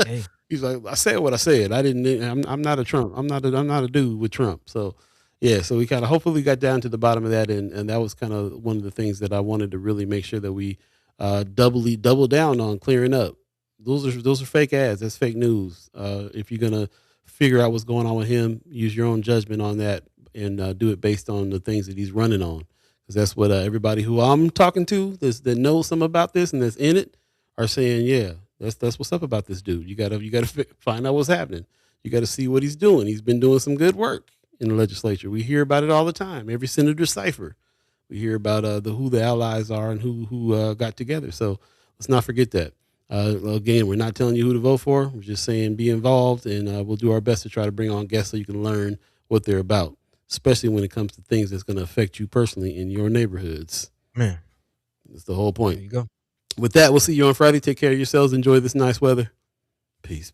Hey. He's like, I said what I said. I'm not a Trump. I'm not a dude with Trump. So. Yeah, so we kind of hopefully got down to the bottom of that, and that was kind of one of the things that I wanted to really make sure that we double down on clearing up. Those are fake ads. That's fake news. If you're gonna figure out what's going on with him, use your own judgment on that and do it based on the things that he's running on, because that's what everybody who I'm talking to that knows some about this and that's in it are saying. Yeah, that's what's up about this dude. You gotta find out what's happening. You got to see what he's doing. He's been doing some good work in the legislature. We hear about it all the time. Every senator cipher. We hear about who the allies are and who got together. So let's not forget that. Again, we're not telling you who to vote for. We're just saying be involved, and we'll do our best to try to bring on guests so you can learn what they're about, especially when it comes to things that's going to affect you personally in your neighborhoods. Man, that's the whole point. There you go. With that, we'll see you on Friday. Take care of yourselves. Enjoy this nice weather. Peace.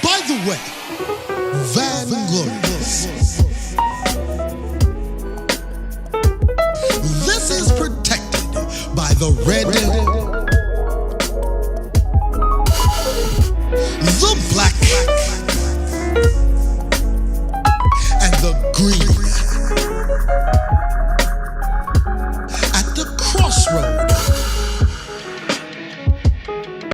By the way, Vanglorious. This is protected by the red